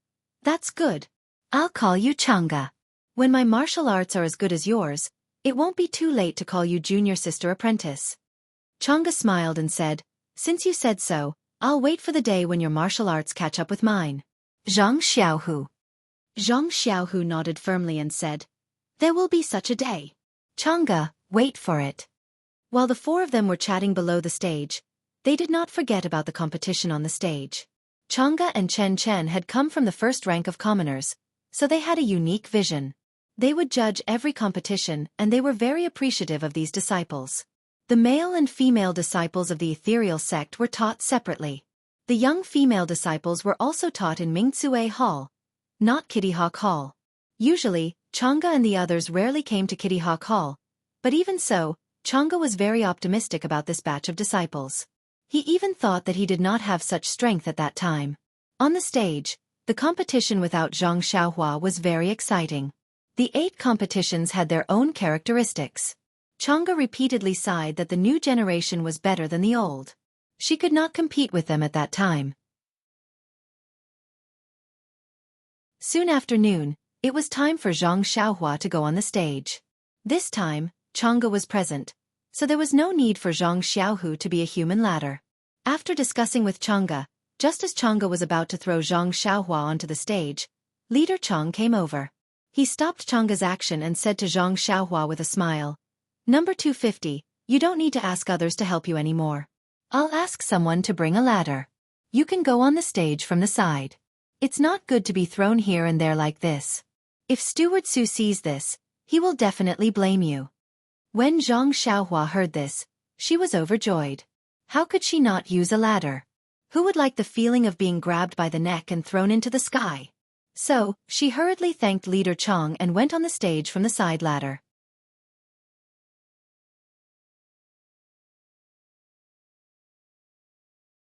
"That's good. I'll call you Chang'e. When my martial arts are as good as yours, it won't be too late to call you junior sister apprentice." Chang'e smiled and said, "Since you said so, I'll wait for the day when your martial arts catch up with mine." Zhang Xiaohu. Zhang Xiaohu nodded firmly and said, "There will be such a day. Chang'e, wait for it." While the four of them were chatting below the stage, they did not forget about the competition on the stage. Chang'e and Chen Chen had come from the first rank of commoners, so they had a unique vision. They would judge every competition and they were very appreciative of these disciples. The male and female disciples of the ethereal sect were taught separately. The young female disciples were also taught in Mingzue Hall, not Kitty Hawk Hall. Usually, Chang'e and the others rarely came to Kitty Hawk Hall, but even so, Chang'e was very optimistic about this batch of disciples. He even thought that he did not have such strength at that time. On the stage, the competition without Zhang Xiaohua was very exciting. The 8 competitions had their own characteristics. Chang'e repeatedly sighed that the new generation was better than the old. She could not compete with them at that time. Soon after noon, it was time for Zhang Xiaohua to go on the stage. This time, Chang'e was present, so there was no need for Zhang Xiaohu to be a human ladder. After discussing with Chang'e, just as Chang'e was about to throw Zhang Xiaohua onto the stage, Leader Chang came over. He stopped Chang'e's action and said to Zhang Xiaohua with a smile, "Number 250, you don't need to ask others to help you anymore. I'll ask someone to bring a ladder. You can go on the stage from the side. It's not good to be thrown here and there like this. If Steward Su sees this, he will definitely blame you." When Zhang Xiaohua heard this, she was overjoyed. How could she not use a ladder? Who would like the feeling of being grabbed by the neck and thrown into the sky? So, she hurriedly thanked Leader Chang and went on the stage from the side ladder.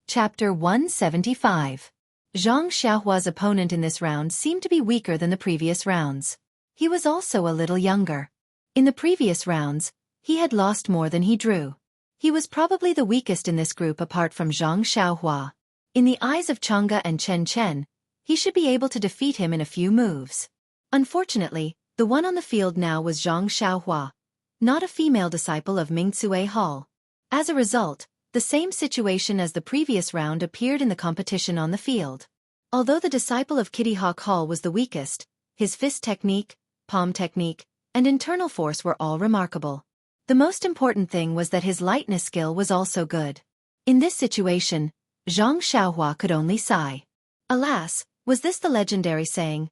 Chapter 175. Zhang Xiaohua's opponent in this round seemed to be weaker than the previous rounds. He was also a little younger. In the previous rounds, he had lost more than he drew. He was probably the weakest in this group apart from Zhang Xiaohua. In the eyes of Chang'e and Chen Chen, he should be able to defeat him in a few moves. Unfortunately, the one on the field now was Zhang Xiaohua, not a female disciple of Mingzue Hall. As a result, the same situation as the previous round appeared in the competition on the field. Although the disciple of Kitty Hawk Hall was the weakest, his fist technique, palm technique, and internal force were all remarkable. The most important thing was that his lightness skill was also good. In this situation, Zhang Xiaohua could only sigh. Alas, was this the legendary saying?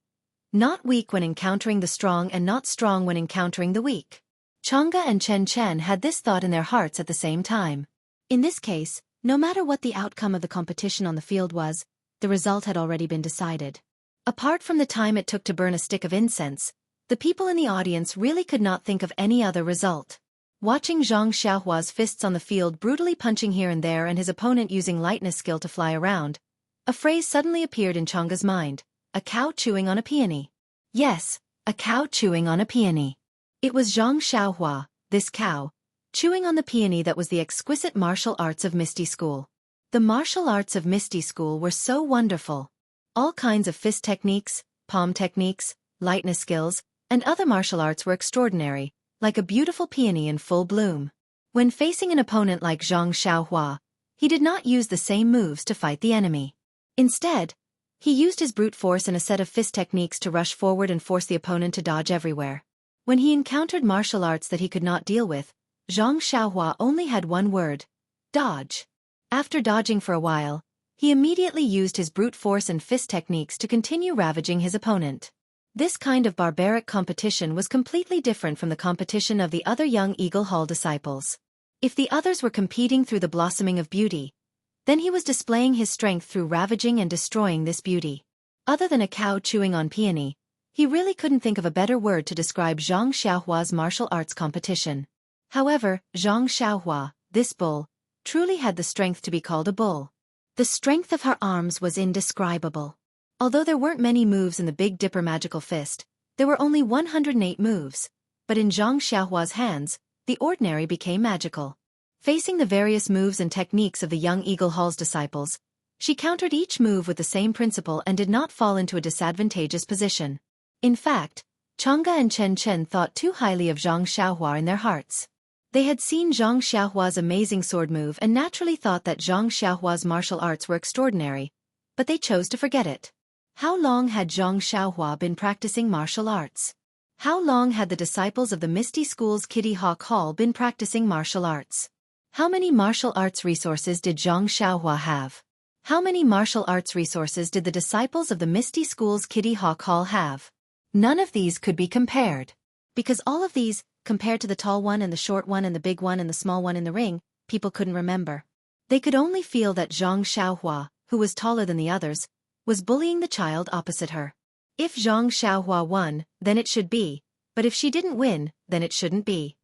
Not weak when encountering the strong and not strong when encountering the weak. Chang'e and Chen Chen had this thought in their hearts at the same time. In this case, no matter what the outcome of the competition on the field was, the result had already been decided. Apart from the time it took to burn a stick of incense, the people in the audience really could not think of any other result. Watching Zhang Xiaohua's fists on the field brutally punching here and there and his opponent using lightness skill to fly around, a phrase suddenly appeared in Chang'e's mind: a cow chewing on a peony. Yes, a cow chewing on a peony. It was Zhang Xiaohua, this cow, chewing on the peony that was the exquisite martial arts of Misty School. The martial arts of Misty School were so wonderful. All kinds of fist techniques, palm techniques, lightness skills, and other martial arts were extraordinary, like a beautiful peony in full bloom. When facing an opponent like Zhang Xiaohua, he did not use the same moves to fight the enemy. Instead, he used his brute force and a set of fist techniques to rush forward and force the opponent to dodge everywhere. When he encountered martial arts that he could not deal with, Zhang Xiaohua only had one word: dodge. After dodging for a while, he immediately used his brute force and fist techniques to continue ravaging his opponent. This kind of barbaric competition was completely different from the competition of the other young Eagle Hall disciples. If the others were competing through the blossoming of beauty, then he was displaying his strength through ravaging and destroying this beauty. Other than a cow chewing on peony, he really couldn't think of a better word to describe Zhang Xiaohua's martial arts competition. However, Zhang Xiaohua, this bull, truly had the strength to be called a bull. The strength of her arms was indescribable. Although there weren't many moves in the Big Dipper magical fist, there were only 108 moves, but in Zhang Xiaohua's hands, the ordinary became magical. Facing the various moves and techniques of the young Eagle Hall's disciples, She countered each move with the same principle and did not fall into a disadvantageous position. In fact, Chang'e and Chen Chen thought too highly of Zhang Xiaohua in their hearts. They had seen Zhang Xiaohua's amazing sword move and naturally thought that Zhang Xiaohua's martial arts were extraordinary, but they chose to forget it. How long had Zhang Xiaohua been practicing martial arts? How long had the disciples of the Misty School's Kitty Hawk Hall been practicing martial arts? How many martial arts resources did Zhang Xiaohua have? How many martial arts resources did the disciples of the Misty School's Kitty Hawk Hall have? None of these could be compared. Because all of these, compared to the tall one and the short one and the big one and the small one in the ring, people couldn't remember. They could only feel that Zhang Xiaohua, who was taller than the others, was bullying the child opposite her. If Zhang Xiaohua won, then it should be, but if she didn't win, then it shouldn't be.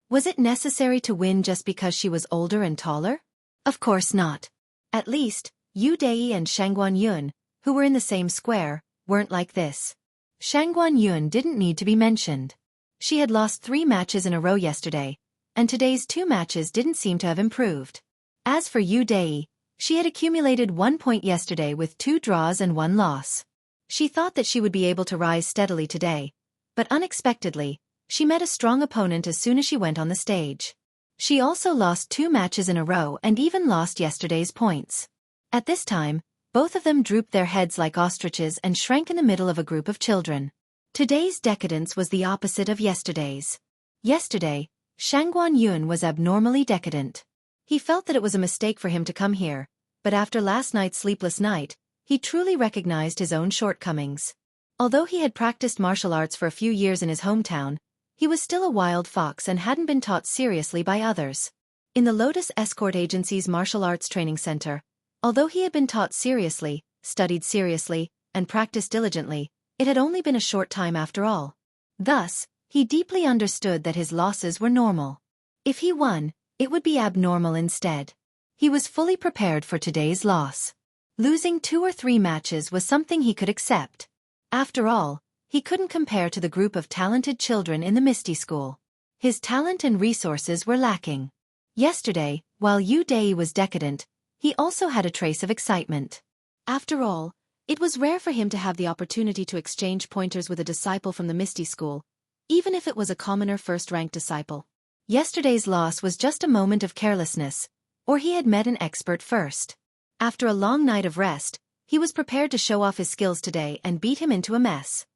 Was it necessary to win just because she was older and taller? Of course not. At least, Yu Dei and Shangguan Yun, who were in the same square, weren't like this. Shangguan Yun didn't need to be mentioned. She had lost 3 matches in a row yesterday, and today's 2 matches didn't seem to have improved. As for Yu Dei, she had accumulated 1 point yesterday with 2 draws and 1 loss. She thought that she would be able to rise steadily today, but unexpectedly, she met a strong opponent as soon as she went on the stage. She also lost 2 matches in a row and even lost yesterday's points. At this time, both of them drooped their heads like ostriches and shrank in the middle of a group of children. Today's decadence was the opposite of yesterday's. Yesterday, Shangguan Yun was abnormally decadent. He felt that it was a mistake for him to come here, but after last night's sleepless night, he truly recognized his own shortcomings. Although he had practiced martial arts for a few years in his hometown, he was still a wild fox and hadn't been taught seriously by others. In the Lotus Escort Agency's martial arts training center, although he had been taught seriously, studied seriously, and practiced diligently, it had only been a short time after all. Thus, he deeply understood that his losses were normal. If he won, it would be abnormal instead. He was fully prepared for today's loss. Losing 2 or 3 matches was something he could accept. After all, he couldn't compare to the group of talented children in the Misty School. His talent and resources were lacking. Yesterday, while Yu Dei was decadent, he also had a trace of excitement. After all, it was rare for him to have the opportunity to exchange pointers with a disciple from the Misty School, even if it was a commoner first-ranked disciple. Yesterday's loss was just a moment of carelessness, or he had met an expert first. After a long night of rest, he was prepared to show off his skills today and beat him into a mess.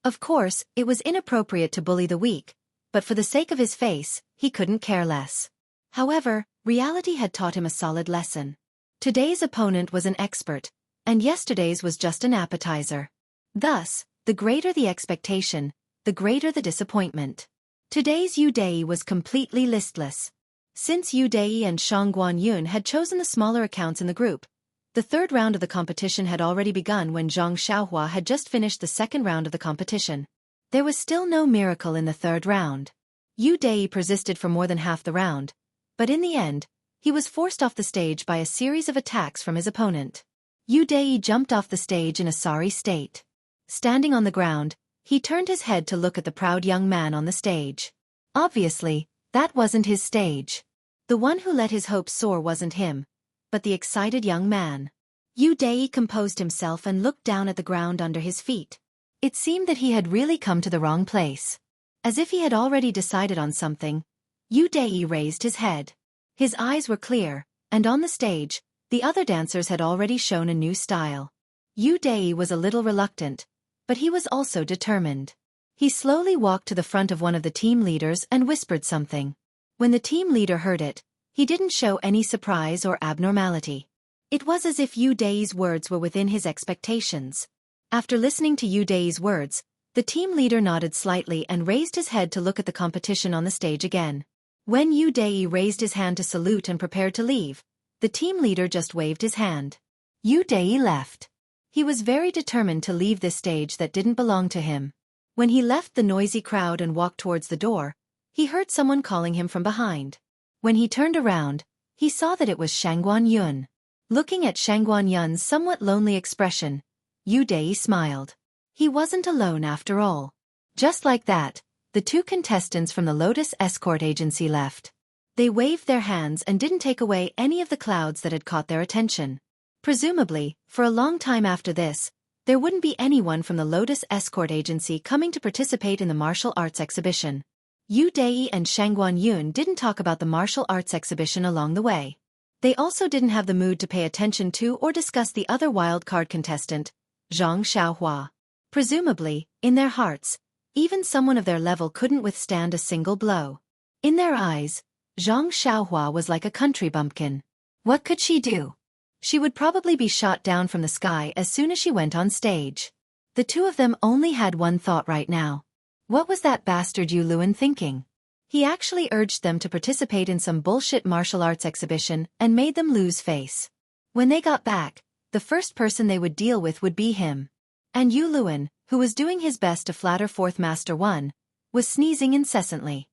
Of course, it was inappropriate to bully the weak, but for the sake of his face, he couldn't care less. However, reality had taught him a solid lesson. Today's opponent was an expert, and yesterday's was just an appetizer. Thus, the greater the expectation, the greater the disappointment. Today's Yu Dei was completely listless. Since Yu Dei and Shangguan Yun had chosen the smaller accounts in the group, the 3rd round of the competition had already begun when Zhang Xiaohua had just finished the 2nd round of the competition. There was still no miracle in the 3rd round. Yu Dei persisted for more than half the round, but in the end, he was forced off the stage by a series of attacks from his opponent. Yu Dei jumped off the stage in a sorry state. Standing on the ground, he turned his head to look at the proud young man on the stage. Obviously, that wasn't his stage. The one who let his hopes soar wasn't him, but the excited young man. Yu Dei composed himself and looked down at the ground under his feet. It seemed that he had really come to the wrong place. As if he had already decided on something, Yu Dei raised his head. His eyes were clear, and on the stage, the other dancers had already shown a new style. Yu Dei was a little reluctant, but he was also determined. He slowly walked to the front of one of the team leaders and whispered something. When the team leader heard it, he didn't show any surprise or abnormality. It was as if Yu Dei's words were within his expectations. After listening to Yu Dei's words, the team leader nodded slightly and raised his head to look at the competition on the stage again. When Yu Dei raised his hand to salute and prepared to leave, the team leader just waved his hand. Yu Dei left. He was very determined to leave this stage that didn't belong to him. When he left the noisy crowd and walked towards the door, he heard someone calling him from behind. When he turned around, he saw that it was Shangguan Yun. Looking at Shangguan Yun's somewhat lonely expression, Yu Dei smiled. He wasn't alone after all. Just like that, the two contestants from the Lotus Escort Agency left. They waved their hands and didn't take away any of the clouds that had caught their attention. Presumably, for a long time after this, there wouldn't be anyone from the Lotus Escort Agency coming to participate in the martial arts exhibition. Yu Dai and Shangguan Yun didn't talk about the martial arts exhibition along the way. They also didn't have the mood to pay attention to or discuss the other wildcard contestant, Zhang Xiaohua. Presumably, in their hearts, even someone of their level couldn't withstand a single blow. In their eyes, Zhang Xiaohua was like a country bumpkin. What could she do? She would probably be shot down from the sky as soon as she went on stage. The two of them only had one thought right now. What was that bastard Yu Luan thinking? He actually urged them to participate in some bullshit martial arts exhibition and made them lose face. When they got back, the first person they would deal with would be him. And Yu Luan, who was doing his best to flatter Fourth Master 1, was sneezing incessantly.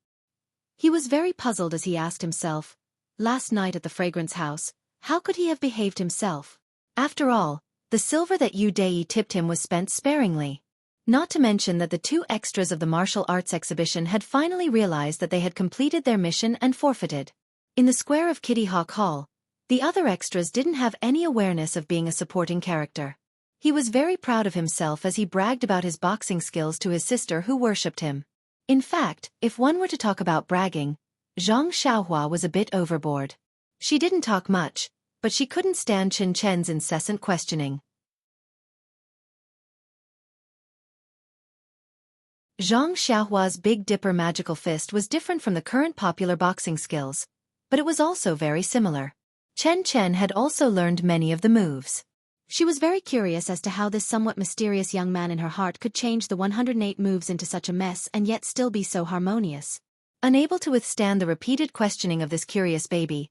He was very puzzled as he asked himself, last night at the fragrance house, how could he have behaved himself? After all, the silver that Yu Dai tipped him was spent sparingly. Not to mention that the two extras of the martial arts exhibition had finally realized that they had completed their mission and forfeited. In the square of Kitty Hawk Hall, the other extras didn't have any awareness of being a supporting character. He was very proud of himself as he bragged about his boxing skills to his sister who worshipped him. In fact, if one were to talk about bragging, Zhang Xiaohua was a bit overboard. She didn't talk much, but she couldn't stand Chen Chen's incessant questioning. Zhang Xiaohua's Big Dipper magical fist was different from the current popular boxing skills, but it was also very similar. Chen Chen had also learned many of the moves. She was very curious as to how this somewhat mysterious young man in her heart could change the 108 moves into such a mess and yet still be so harmonious. Unable to withstand the repeated questioning of this curious baby,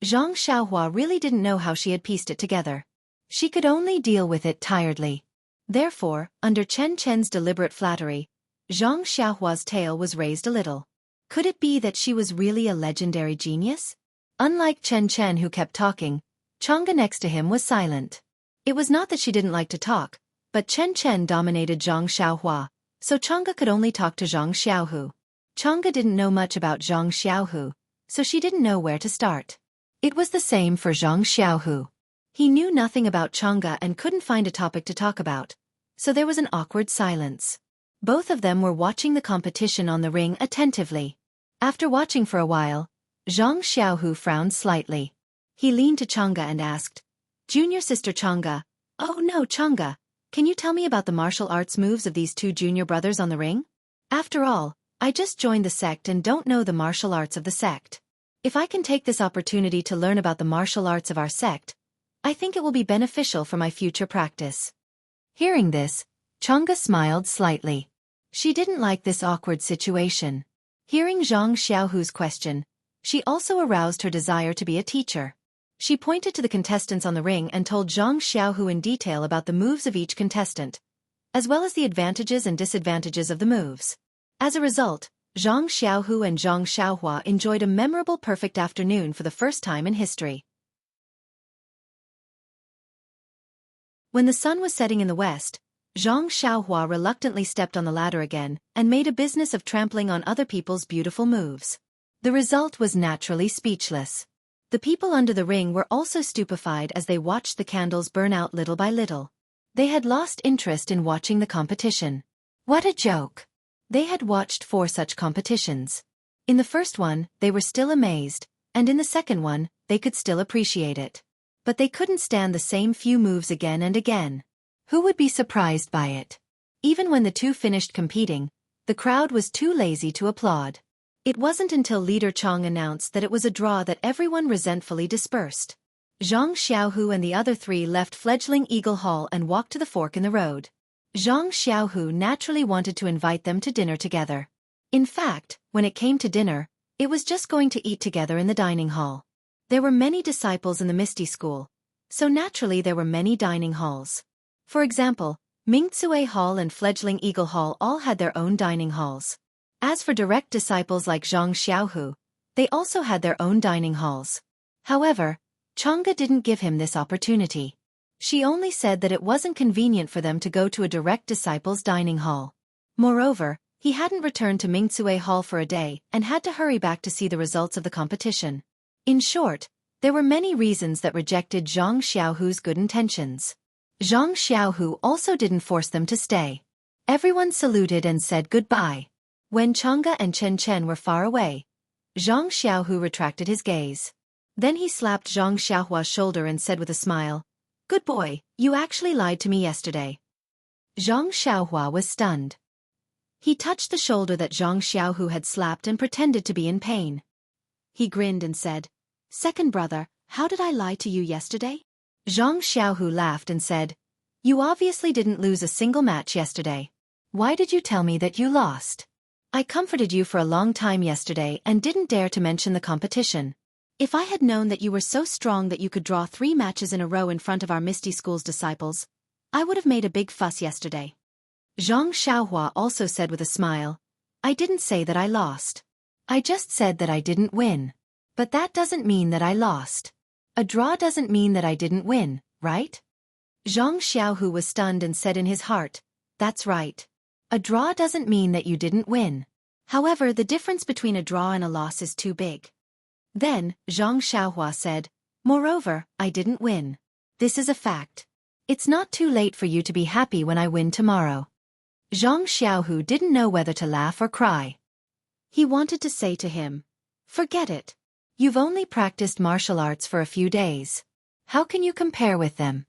Zhang Xiaohua really didn't know how she had pieced it together. She could only deal with it tiredly. Therefore, under Chen Chen's deliberate flattery, Zhang Xiaohua's tail was raised a little. Could it be that she was really a legendary genius? Unlike Chen Chen who kept talking, Chang'e next to him was silent. It was not that she didn't like to talk, but Chen Chen dominated Zhang Xiaohua, so Chang'e could only talk to Zhang Xiaohu. Chang'e didn't know much about Zhang Xiaohu, so she didn't know where to start. It was the same for Zhang Xiaohu. He knew nothing about Chang'e and couldn't find a topic to talk about, so there was an awkward silence. Both of them were watching the competition on the ring attentively. After watching for a while, Zhang Xiaohu frowned slightly. He leaned to Chang'e and asked, "Junior sister Chang'e, oh no Chang'e, can you tell me about the martial arts moves of these two junior brothers on the ring? After all, I just joined the sect and don't know the martial arts of the sect. If I can take this opportunity to learn about the martial arts of our sect, I think it will be beneficial for my future practice." Hearing this, Chang'e smiled slightly. She didn't like this awkward situation. Hearing Zhang Xiaohu's question, she also aroused her desire to be a teacher. She pointed to the contestants on the ring and told Zhang Xiaohu in detail about the moves of each contestant, as well as the advantages and disadvantages of the moves. As a result, Zhang Xiaohu and Zhang Xiaohua enjoyed a memorable perfect afternoon for the first time in history. When the sun was setting in the west, Zhang Xiaohua reluctantly stepped on the ladder again and made a business of trampling on other people's beautiful moves. The result was naturally speechless. The people under the ring were also stupefied as they watched the candles burn out little by little. They had lost interest in watching the competition. What a joke! They had watched 4 such competitions. In the first one, they were still amazed, and in the second one, they could still appreciate it. But they couldn't stand the same few moves again and again. Who would be surprised by it? Even when the two finished competing, the crowd was too lazy to applaud. It wasn't until Leader Chang announced that it was a draw that everyone resentfully dispersed. Zhang Xiaohu and the other 3 left fledgling Eagle Hall and walked to the fork in the road. Zhang Xiaohu naturally wanted to invite them to dinner together. In fact, when it came to dinner, it was just going to eat together in the dining hall. There were many disciples in the Misty School, so naturally there were many dining halls. For example, Mingcue Hall and fledgling Eagle Hall all had their own dining halls. As for direct disciples like Zhang Xiaohu, they also had their own dining halls. However, Chang'e didn't give him this opportunity. She only said that it wasn't convenient for them to go to a direct disciples' dining hall. Moreover, He hadn't returned to Mingcue Hall for a day and had to hurry back to see the results of the competition. In short, there were many reasons that rejected Zhang Xiaohu's good intentions. Zhang Xiaohu also didn't force them to stay. Everyone saluted and said goodbye. When Chang'e and Chen Chen were far away, Zhang Xiaohu retracted his gaze. Then he slapped Zhang Xiaohua's shoulder and said with a smile, "Good boy, you actually lied to me yesterday." Zhang Xiaohua was stunned. He touched the shoulder that Zhang Xiaohu had slapped and pretended to be in pain. He grinned and said, "Second brother, how did I lie to you yesterday?" Zhang Xiaohu laughed and said, "You obviously didn't lose a single match yesterday. Why did you tell me that you lost? I comforted you for a long time yesterday and didn't dare to mention the competition. If I had known that you were so strong that you could draw 3 matches in a row in front of our Misty School's disciples, I would have made a big fuss yesterday." Zhang Xiaohua also said with a smile, "I didn't say that I lost. I just said that I didn't win. But that doesn't mean that I lost. A draw doesn't mean that I didn't win, right?" Zhang Xiaohu was stunned and said in his heart, "That's right. A draw doesn't mean that you didn't win. However, the difference between a draw and a loss is too big." Then, Zhang Xiaohua said, "Moreover, I didn't win. This is a fact. It's not too late for you to be happy when I win tomorrow." Zhang Xiaohu didn't know whether to laugh or cry. He wanted to say to him, "Forget it. You've only practiced martial arts for a few days. How can you compare with them?"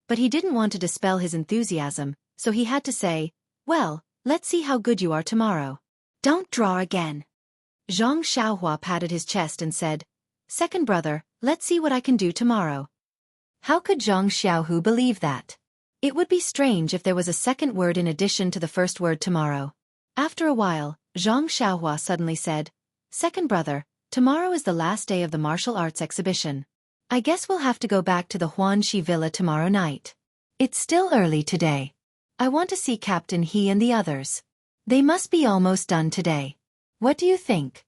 But he didn't want to dispel his enthusiasm, so he had to say, "Well, let's see how good you are tomorrow. Don't draw again." Zhang Xiaohua patted his chest and said, "Second brother, let's see what I can do tomorrow." How could Zhang Xiaohu believe that? It would be strange if there was a second word in addition to the first word tomorrow. After a while, Zhang Xiaohua suddenly said, "Second brother, tomorrow is the last day of the martial arts exhibition. I guess we'll have to go back to the Huanxi Villa tomorrow night. It's still early today. I want to see Captain He and the others. They must be almost done today. What do you think?"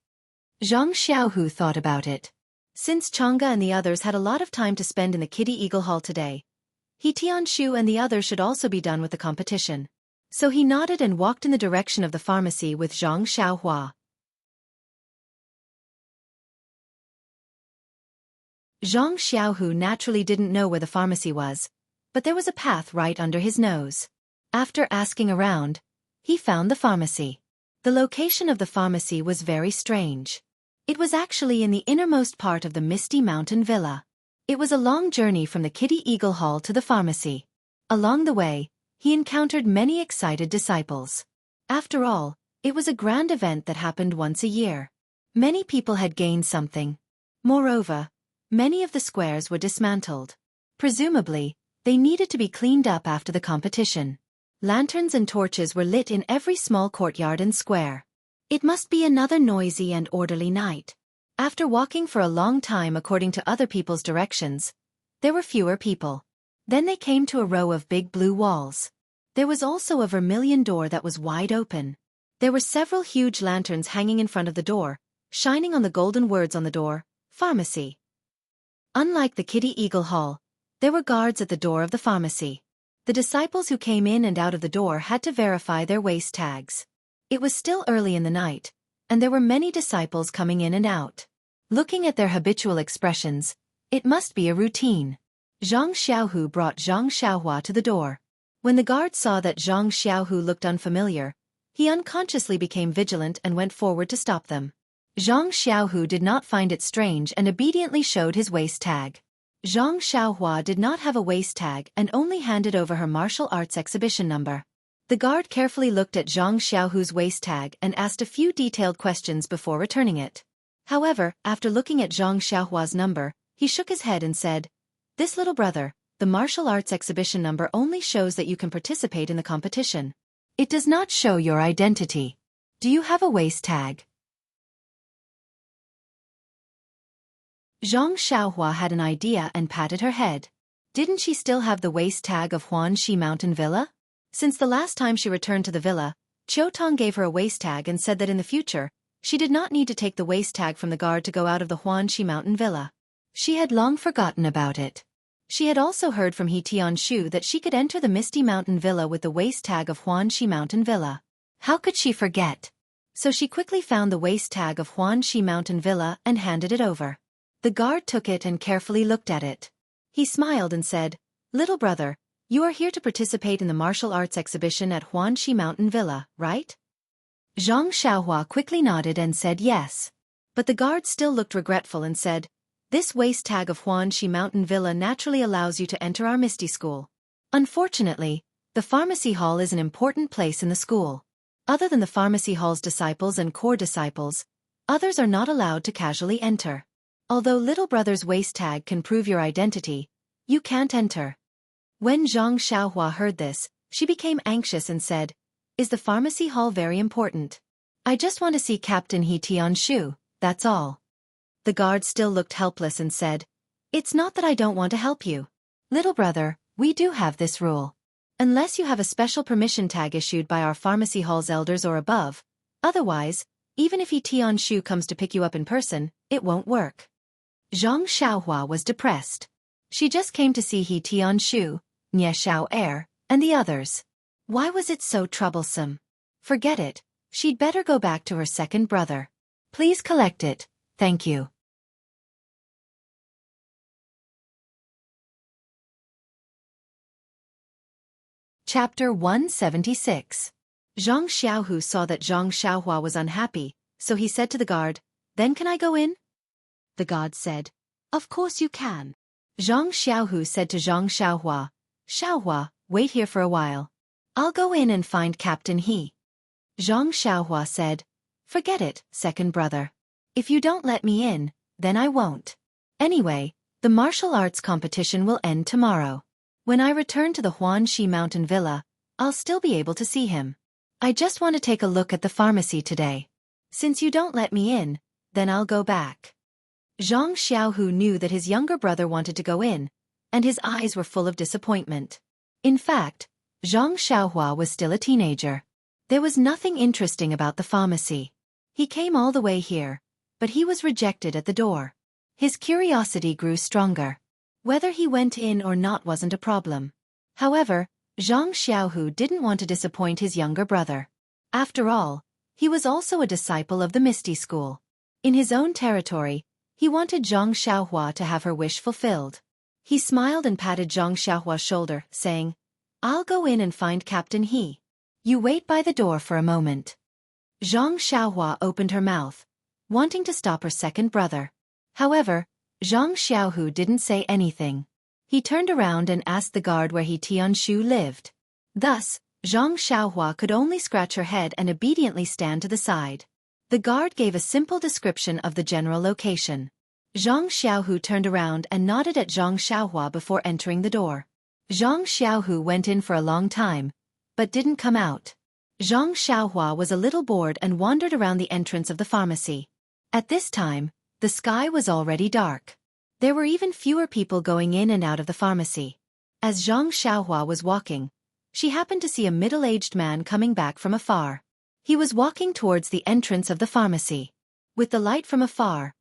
Zhang Xiaohu thought about it. Since Chang'e and the others had a lot of time to spend in the Kitty Eagle Hall today, He Tianshu and the others should also be done with the competition. So he nodded and walked in the direction of the pharmacy with Zhang Xiaohua. Zhang Xiaohu naturally didn't know where the pharmacy was, but there was a path right under his nose. After asking around, he found the pharmacy. The location of the pharmacy was very strange. It was actually in the innermost part of the Misty Mountain Villa. It was a long journey from the Kitty Eagle Hall to the pharmacy. Along the way, he encountered many excited disciples. After all, it was a grand event that happened once a year. Many people had gained something. Moreover, many of the squares were dismantled. Presumably, they needed to be cleaned up after the competition. Lanterns and torches were lit in every small courtyard and square. It must be another noisy and orderly night. After walking for a long time according to other people's directions, there were fewer people. Then they came to a row of big blue walls. There was also a vermilion door that was wide open. There were several huge lanterns hanging in front of the door, shining on the golden words on the door, "Pharmacy." Unlike the Kitty Eagle Hall, there were guards at the door of the pharmacy. The disciples who came in and out of the door had to verify their waist tags. It was still early in the night, and there were many disciples coming in and out. Looking at their habitual expressions, it must be a routine. Zhang Xiaohu brought Zhang Xiaohua to the door. When the guard saw that Zhang Xiaohu looked unfamiliar, he unconsciously became vigilant and went forward to stop them. Zhang Xiaohu did not find it strange and obediently showed his waist tag. Zhang Xiaohua did not have a waist tag and only handed over her martial arts exhibition number. The guard carefully looked at Zhang Xiaohu's waist tag and asked a few detailed questions before returning it. However, after looking at Zhang Xiaohua's number, he shook his head and said, "This little brother, the martial arts exhibition number only shows that you can participate in the competition. It does not show your identity. Do you have a waist tag?" Zhang Xiaohua had an idea and patted her head. Didn't she still have the waist tag of Huanxi Mountain Villa? Since the last time she returned to the villa, Qiu Tong gave her a waist tag and said that in the future, she did not need to take the waist tag from the guard to go out of the Huanxi Mountain Villa. She had long forgotten about it. She had also heard from He Tianshu that she could enter the Misty Mountain Villa with the waist tag of Huanxi Mountain Villa. How could she forget? So she quickly found the waist tag of Xianxia Mountain Villa and handed it over. The guard took it and carefully looked at it. He smiled and said, "Little brother, you are here to participate in the martial arts exhibition at Xianxia Mountain Villa, right?" Zhang Xiaohua quickly nodded and said yes. But the guard still looked regretful and said, "This waist tag of Xianxia Mountain Villa naturally allows you to enter our Misty School. Unfortunately, the pharmacy hall is an important place in the school. Other than the pharmacy hall's disciples and core disciples, others are not allowed to casually enter. Although little brother's waist tag can prove your identity, you can't enter." When Zhang Xiaohua heard this, she became anxious and said, "Is the pharmacy hall very important? I just want to see Captain He Tianshu, that's all." The guard still looked helpless and said, "It's not that I don't want to help you. Little brother, we do have this rule. Unless you have a special permission tag issued by our pharmacy hall's elders or above, otherwise, even if He Tianshu comes to pick you up in person, it won't work." Zhang Xiaohua was depressed. She just came to see He Tianshu, Nie Xiao Er, and the others. Why was it so troublesome? Forget it, she'd better go back to her second brother. Please collect it, thank you. Chapter 176. Zhang Xiaohu saw that Zhang Xiaohua was unhappy, so he said to the guard, "Then can I go in?" The guard said, "Of course you can." Zhang Xiaohu said to Zhang Xiaohua, "Xiaohua, wait here for a while. I'll go in and find Captain He." Zhang Xiaohua said, "Forget it, second brother. If you don't let me in, then I won't. Anyway, the martial arts competition will end tomorrow. When I return to the Xianxia Mountain Villa, I'll still be able to see him. I just want to take a look at the pharmacy today. Since you don't let me in, then I'll go back." Zhang Xiaohu knew that his younger brother wanted to go in, and his eyes were full of disappointment. In fact, Zhang Xiaohua was still a teenager. There was nothing interesting about the pharmacy. He came all the way here, but he was rejected at the door. His curiosity grew stronger. Whether he went in or not wasn't a problem. However, Zhang Xiaohu didn't want to disappoint his younger brother. After all, he was also a disciple of the Misty School. In his own territory, he wanted Zhang Xiaohua to have her wish fulfilled. He smiled and patted Zhang Xiaohua's shoulder, saying, "I'll go in and find Captain He. You wait by the door for a moment." Zhang Xiaohua opened her mouth, wanting to stop her second brother. However, Zhang Xiaohu didn't say anything. He turned around and asked the guard where He Tianshu lived. Thus, Zhang Xiaohua could only scratch her head and obediently stand to the side. The guard gave a simple description of the general location. Zhang Xiaohu turned around and nodded at Zhang Xiaohua before entering the door. Zhang Xiaohu went in for a long time, but didn't come out. Zhang Xiaohua was a little bored and wandered around the entrance of the pharmacy. At this time, the sky was already dark. There were even fewer people going in and out of the pharmacy. As Zhang Xiaohua was walking, she happened to see a middle-aged man coming back from afar. He was walking towards the entrance of the pharmacy. With the light from afar,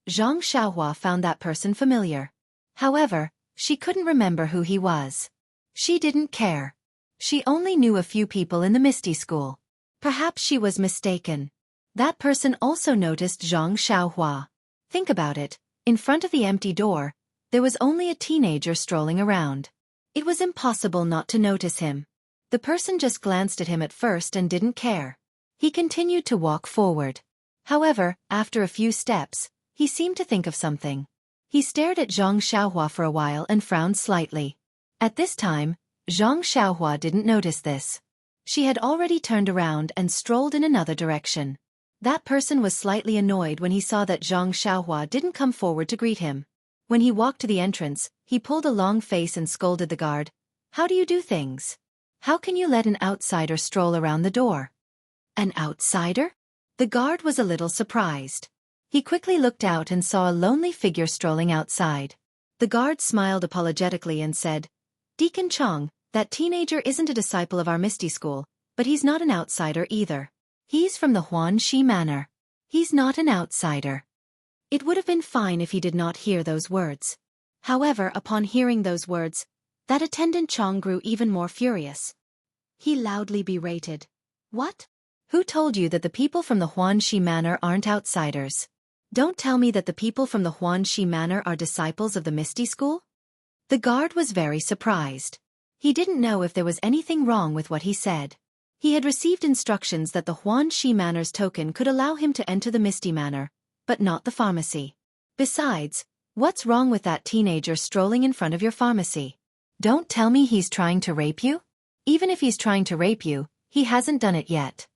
Zhang Xiaohua found that person familiar. However, she couldn't remember who he was. She didn't care. She only knew a few people in the Misty School. Perhaps she was mistaken. That person also noticed Zhang Xiaohua. Think about it, in front of the empty door, there was only a teenager strolling around. It was impossible not to notice him. The person just glanced at him at first and didn't care. He continued to walk forward. However, after a few steps, he seemed to think of something. He stared at Zhang Xiaohua for a while and frowned slightly. At this time, Zhang Xiaohua didn't notice this. She had already turned around and strolled in another direction. That person was slightly annoyed when he saw that Zhang Xiaohua didn't come forward to greet him. When he walked to the entrance, he pulled a long face and scolded the guard. "How do you do things? How can you let an outsider stroll around the door?" An outsider? The guard was a little surprised. He quickly looked out and saw a lonely figure strolling outside. The guard smiled apologetically and said, "Deacon Chong, that teenager isn't a disciple of our Misty School, but he's not an outsider either. He's from the Xianxia Manor. He's not an outsider." It would have been fine if he did not hear those words. However, upon hearing those words, that attendant Chong grew even more furious. He loudly berated, "What? Who told you that the people from the Xianxia Manor aren't outsiders? Don't tell me that the people from the Xianxia Manor are disciples of the Misty School? The guard was very surprised. He didn't know if there was anything wrong with what he said. He had received instructions that the Xianxia Manor's token could allow him to enter the Misty Manor, but not the pharmacy. Besides, what's wrong with that teenager strolling in front of your pharmacy? Don't tell me he's trying to rape you? Even if he's trying to rape you, he hasn't done it yet.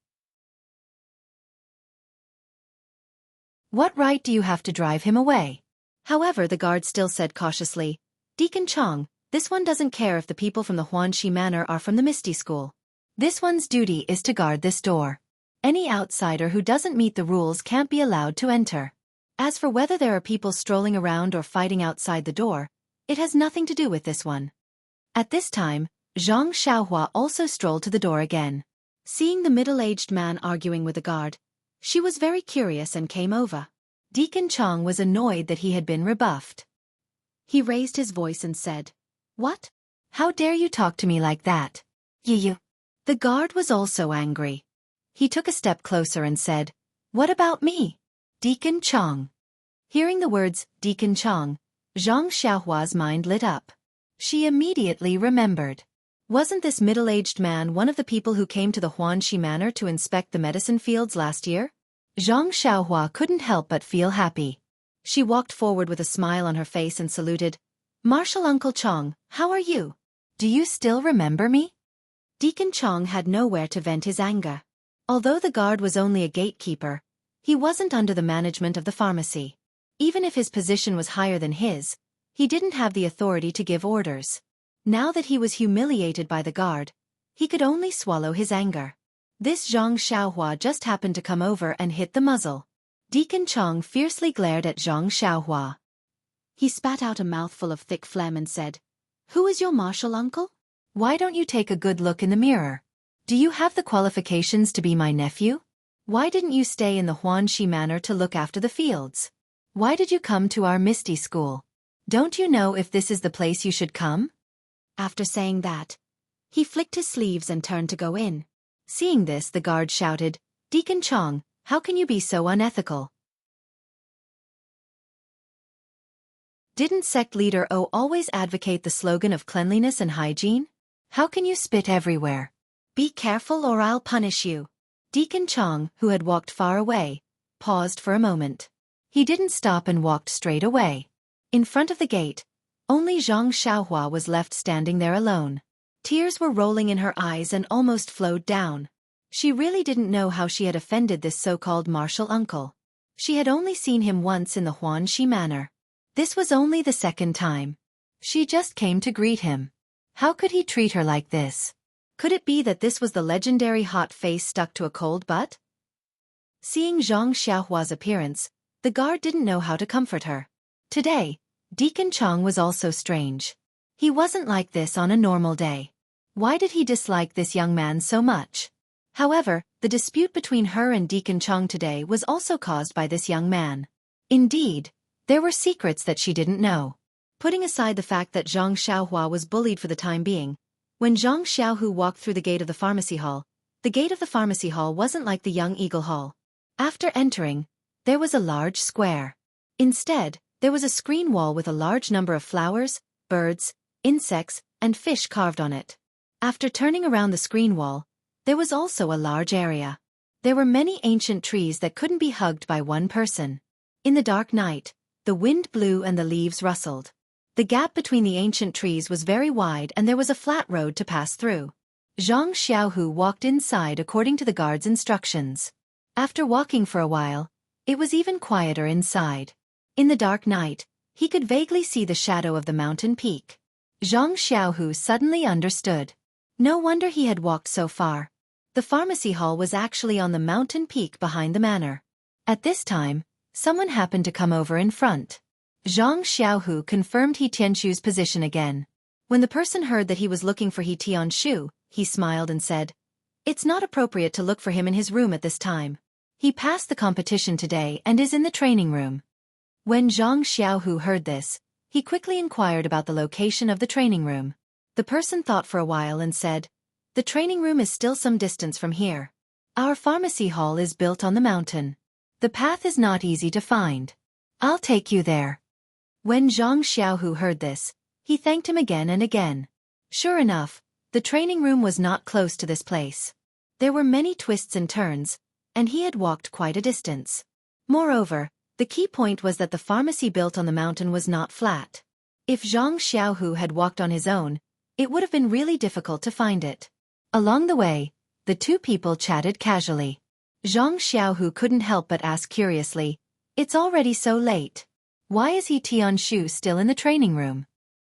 What right do you have to drive him away? However, the guard still said cautiously, Deacon Chong, this one doesn't care if the people from the Xianxia Manor are from the Misty School. This one's duty is to guard this door. Any outsider who doesn't meet the rules can't be allowed to enter. As for whether there are people strolling around or fighting outside the door, it has nothing to do with this one. At this time, Xianxia also strolled to the door again. Seeing the middle-aged man arguing with the guard, she was very curious and came over. Deacon Chong was annoyed that he had been rebuffed. He raised his voice and said, What? How dare you talk to me like that? You. The guard was also angry. He took a step closer and said, What about me? Deacon Chong. Hearing the words, Deacon Chong, Xianxia's mind lit up. She immediately remembered. Wasn't this middle-aged man one of the people who came to the Xianxia Manor to inspect the medicine fields last year? Xianxia couldn't help but feel happy. She walked forward with a smile on her face and saluted, Marshal Uncle Chong, how are you? Do you still remember me? Deacon Chong had nowhere to vent his anger. Although the guard was only a gatekeeper, he wasn't under the management of the pharmacy. Even if his position was higher than his, he didn't have the authority to give orders. Now that he was humiliated by the guard, he could only swallow his anger. This Xianxia just happened to come over and hit the muzzle. Deacon Chong fiercely glared at Xianxia. He spat out a mouthful of thick phlegm and said, Who is your martial uncle? Why don't you take a good look in the mirror? Do you have the qualifications to be my nephew? Why didn't you stay in the Xianxia Manor to look after the fields? Why did you come to our Misty School? Don't you know if this is the place you should come? After saying that, he flicked his sleeves and turned to go in. Seeing this, the guard shouted, Deacon Chong, how can you be so unethical? Didn't sect leader O always advocate the slogan of cleanliness and hygiene? How can you spit everywhere? Be careful or I'll punish you. Deacon Chong, who had walked far away, paused for a moment. He didn't stop and walked straight away. In front of the gate, only Xianxia was left standing there alone. Tears were rolling in her eyes and almost flowed down. She really didn't know how she had offended this so-called martial uncle. She had only seen him once in the Xianxia Manor. This was only the second time. She just came to greet him. How could he treat her like this? Could it be that this was the legendary hot face stuck to a cold butt? Seeing Xianxia's appearance, the guard didn't know how to comfort her. Today, Deacon Chong was also strange. He wasn't like this on a normal day. Why did he dislike this young man so much? However, the dispute between her and Deacon Chong today was also caused by this young man. Indeed, there were secrets that she didn't know. Putting aside the fact that Xianxia was bullied for the time being, when Xianxia walked through the gate of the pharmacy hall, the gate of the pharmacy hall wasn't like the Young Eagle Hall. After entering, there was a large square. Instead, there was a screen wall with a large number of flowers, birds, insects, and fish carved on it. After turning around the screen wall, there was also a large area. There were many ancient trees that couldn't be hugged by one person. In the dark night, the wind blew and the leaves rustled. The gap between the ancient trees was very wide and there was a flat road to pass through. Xianxia walked inside according to the guard's instructions. After walking for a while, it was even quieter inside. In the dark night, he could vaguely see the shadow of the mountain peak. Xianxia suddenly understood. No wonder he had walked so far. The pharmacy hall was actually on the mountain peak behind the manor. At this time, someone happened to come over in front. Xianxia confirmed He Tianshu's position again. When the person heard that he was looking for He Tianshu, he smiled and said, It's not appropriate to look for him in his room at this time. He passed the competition today and is in the training room. When Xianxia heard this, he quickly inquired about the location of the training room. The person thought for a while and said, The training room is still some distance from here. Our pharmacy hall is built on the mountain. The path is not easy to find. I'll take you there. When Xianxia heard this, he thanked him again and again. Sure enough, the training room was not close to this place. There were many twists and turns, and he had walked quite a distance. Moreover, the key point was that the pharmacy built on the mountain was not flat. If Zhang Xiaohu had walked on his own, it would have been really difficult to find it. Along the way, the two people chatted casually. Zhang Xiaohu couldn't help but ask curiously, "It's already so late. Why is He Tianshu still in the training room?"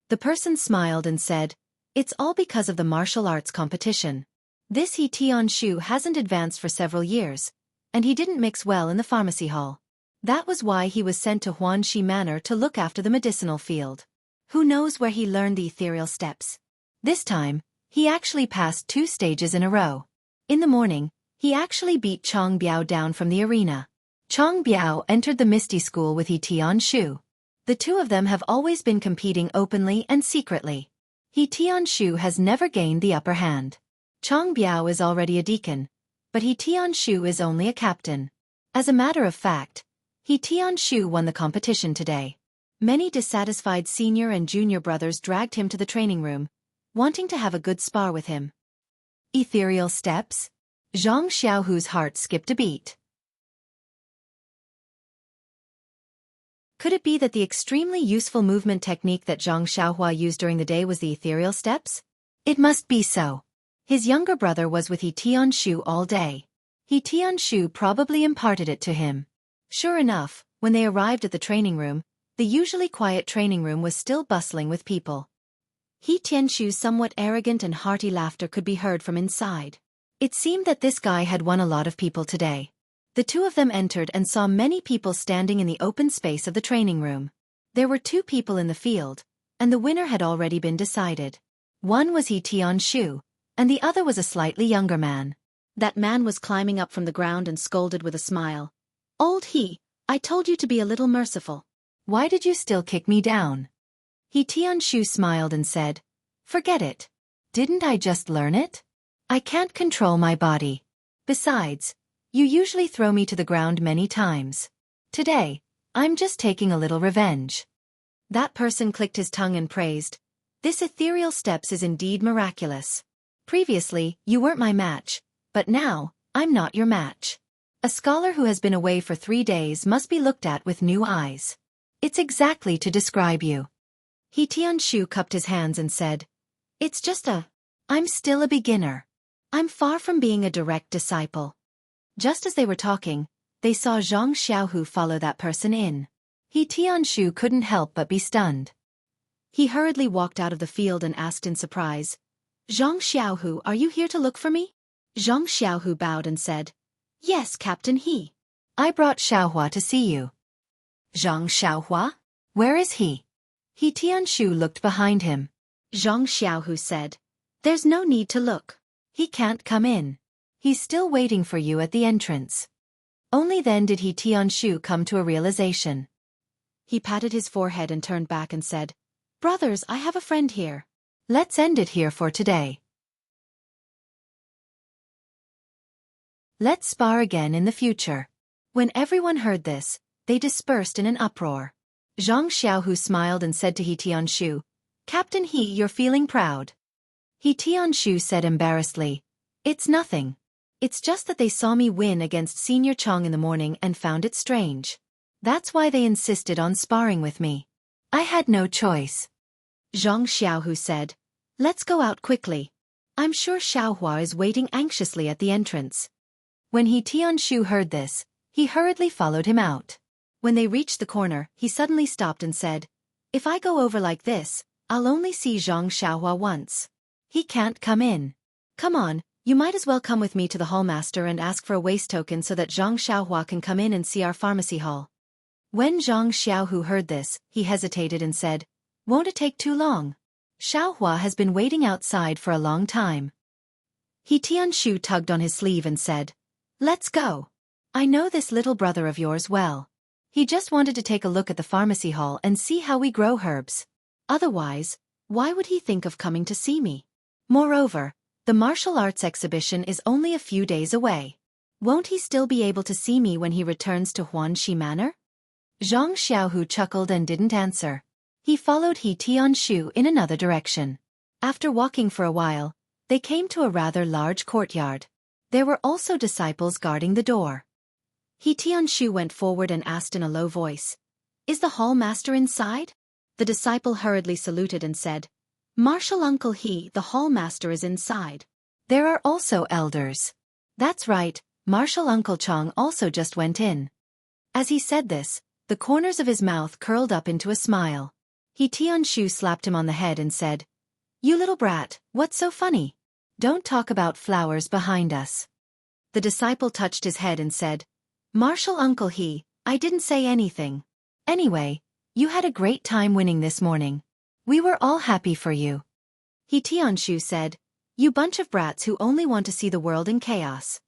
The person smiled and said, "It's all because of the martial arts competition. This He Tianshu hasn't advanced for several years, and he didn't mix well in the pharmacy hall. That was why he was sent to Huanxi Manor to look after the medicinal field. Who knows where he learned the ethereal steps? This time, he actually passed 2 stages in a row. In the morning, he actually beat Chang Biao down from the arena. Chang Biao entered the Misty School with He Tianshu. The two of them have always been competing openly and secretly. He Tianshu has never gained the upper hand. Chang Biao is already a deacon, but He Tianshu is only a captain. As a matter of fact, He Tianshu won the competition today. Many dissatisfied senior and junior brothers dragged him to the training room, wanting to have a good spar with him. Ethereal steps? Zhang Xiaohu's heart skipped a beat. Could it be that the extremely useful movement technique that Zhang Xiaohua used during the day was the ethereal steps? It must be so. His younger brother was with He Tianshu all day. He Tianshu probably imparted it to him. Sure enough, when they arrived at the training room, the usually quiet training room was still bustling with people. He Tianshu's somewhat arrogant and hearty laughter could be heard from inside. It seemed that this guy had won a lot of people today. The two of them entered and saw many people standing in the open space of the training room. There were 2 people in the field, and the winner had already been decided. One was He Tianshu, and the other was a slightly younger man. That man was climbing up from the ground and scolded with a smile. "Old He, I told you to be a little merciful. Why did you still kick me down?" He Tianshu smiled and said, "Forget it. Didn't I just learn it? I can't control my body. Besides, you usually throw me to the ground many times. Today, I'm just taking a little revenge." That person clicked his tongue and praised, "This ethereal steps is indeed miraculous. Previously, you weren't my match, but now, I'm not your match. A scholar who has been away for 3 days must be looked at with new eyes. It's exactly to describe you." He Tianshu cupped his hands and said, I'm still a beginner. I'm far from being a direct disciple." Just as they were talking, they saw Zhang Xiaohu follow that person in. He Tianshu couldn't help but be stunned. He hurriedly walked out of the field and asked in surprise, "Zhang Xiaohu, are you here to look for me?" Zhang Xiaohu bowed and said, "Yes, Captain He. I brought Xiaohua to see you." "Zhang Xiaohua? Where is he?" He Tianshu looked behind him. Zhang Xiaohu said, "There's no need to look. He can't come in. He's still waiting for you at the entrance." Only then did He Tianshu come to a realization. He patted his forehead and turned back and said, "Brothers, I have a friend here. Let's end it here for today. Let's spar again in the future." When everyone heard this, they dispersed in an uproar. Zhang Xiaohu smiled and said to He Tianshu, "Captain He, you're feeling proud." He Tianshu said embarrassedly, "It's nothing. It's just that they saw me win against Senior Chong in the morning and found it strange. That's why they insisted on sparring with me. I had no choice." Zhang Xiaohu said, "Let's go out quickly. I'm sure Xiaohua is waiting anxiously at the entrance." When He Tianshu heard this, he hurriedly followed him out. When they reached the corner, he suddenly stopped and said, "If I go over like this, I'll only see Zhang Xiaohua once. He can't come in. Come on, you might as well come with me to the hallmaster and ask for a waste token so that Zhang Xiaohua can come in and see our pharmacy hall." When Zhang Xiaohu heard this, he hesitated and said, "Won't it take too long? Xiaohua has been waiting outside for a long time." He Tianshu tugged on his sleeve and said, "Let's go. I know this little brother of yours well. He just wanted to take a look at the pharmacy hall and see how we grow herbs. Otherwise, why would he think of coming to see me? Moreover, the martial arts exhibition is only a few days away. Won't he still be able to see me when he returns to Huanxi Manor? Zhang Xiaohu chuckled and didn't answer. He followed He Tianshu in another direction. After walking for a while, they came to a rather large courtyard. There were also disciples guarding the door. He Tianshu went forward and asked in a low voice, "Is the hall master inside?" The disciple hurriedly saluted and said, "Martial Uncle He, the hall master is inside. There are also elders." "That's right, Martial Uncle Chong also just went in." As he said this, the corners of his mouth curled up into a smile. He Tianshu slapped him on the head and said, "You little brat, what's so funny? Don't talk about flowers behind us." The disciple touched his head and said, "Martial Uncle He, I didn't say anything. Anyway, you had a great time winning this morning. We were all happy for you." He Tianshu said, "You bunch of brats who only want to see the world in chaos."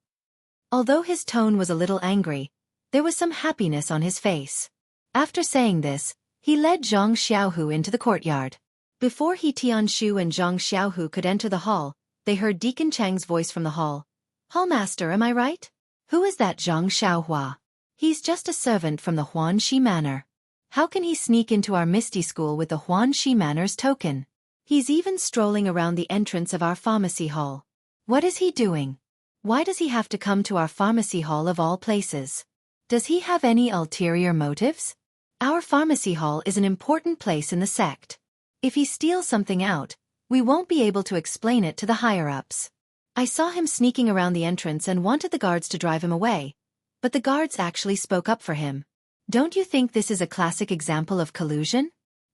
Although his tone was a little angry, there was some happiness on his face. After saying this, he led Zhang Xiaohu into the courtyard. Before He Tianshu and Zhang Xiaohu could enter the hall, they heard Deacon Chang's voice from the hall. "Hallmaster, am I right? Who is that Zhang Xiaohua? He's just a servant from the Huanxi Manor. How can he sneak into our Misty School with the Huanxi Manor's token? He's even strolling around the entrance of our pharmacy hall. What is he doing? Why does he have to come to our pharmacy hall of all places? Does he have any ulterior motives? Our pharmacy hall is an important place in the sect. If he steals something out, we won't be able to explain it to the higher-ups. I saw him sneaking around the entrance and wanted the guards to drive him away, but the guards actually spoke up for him. Don't you think this is a classic example of collusion?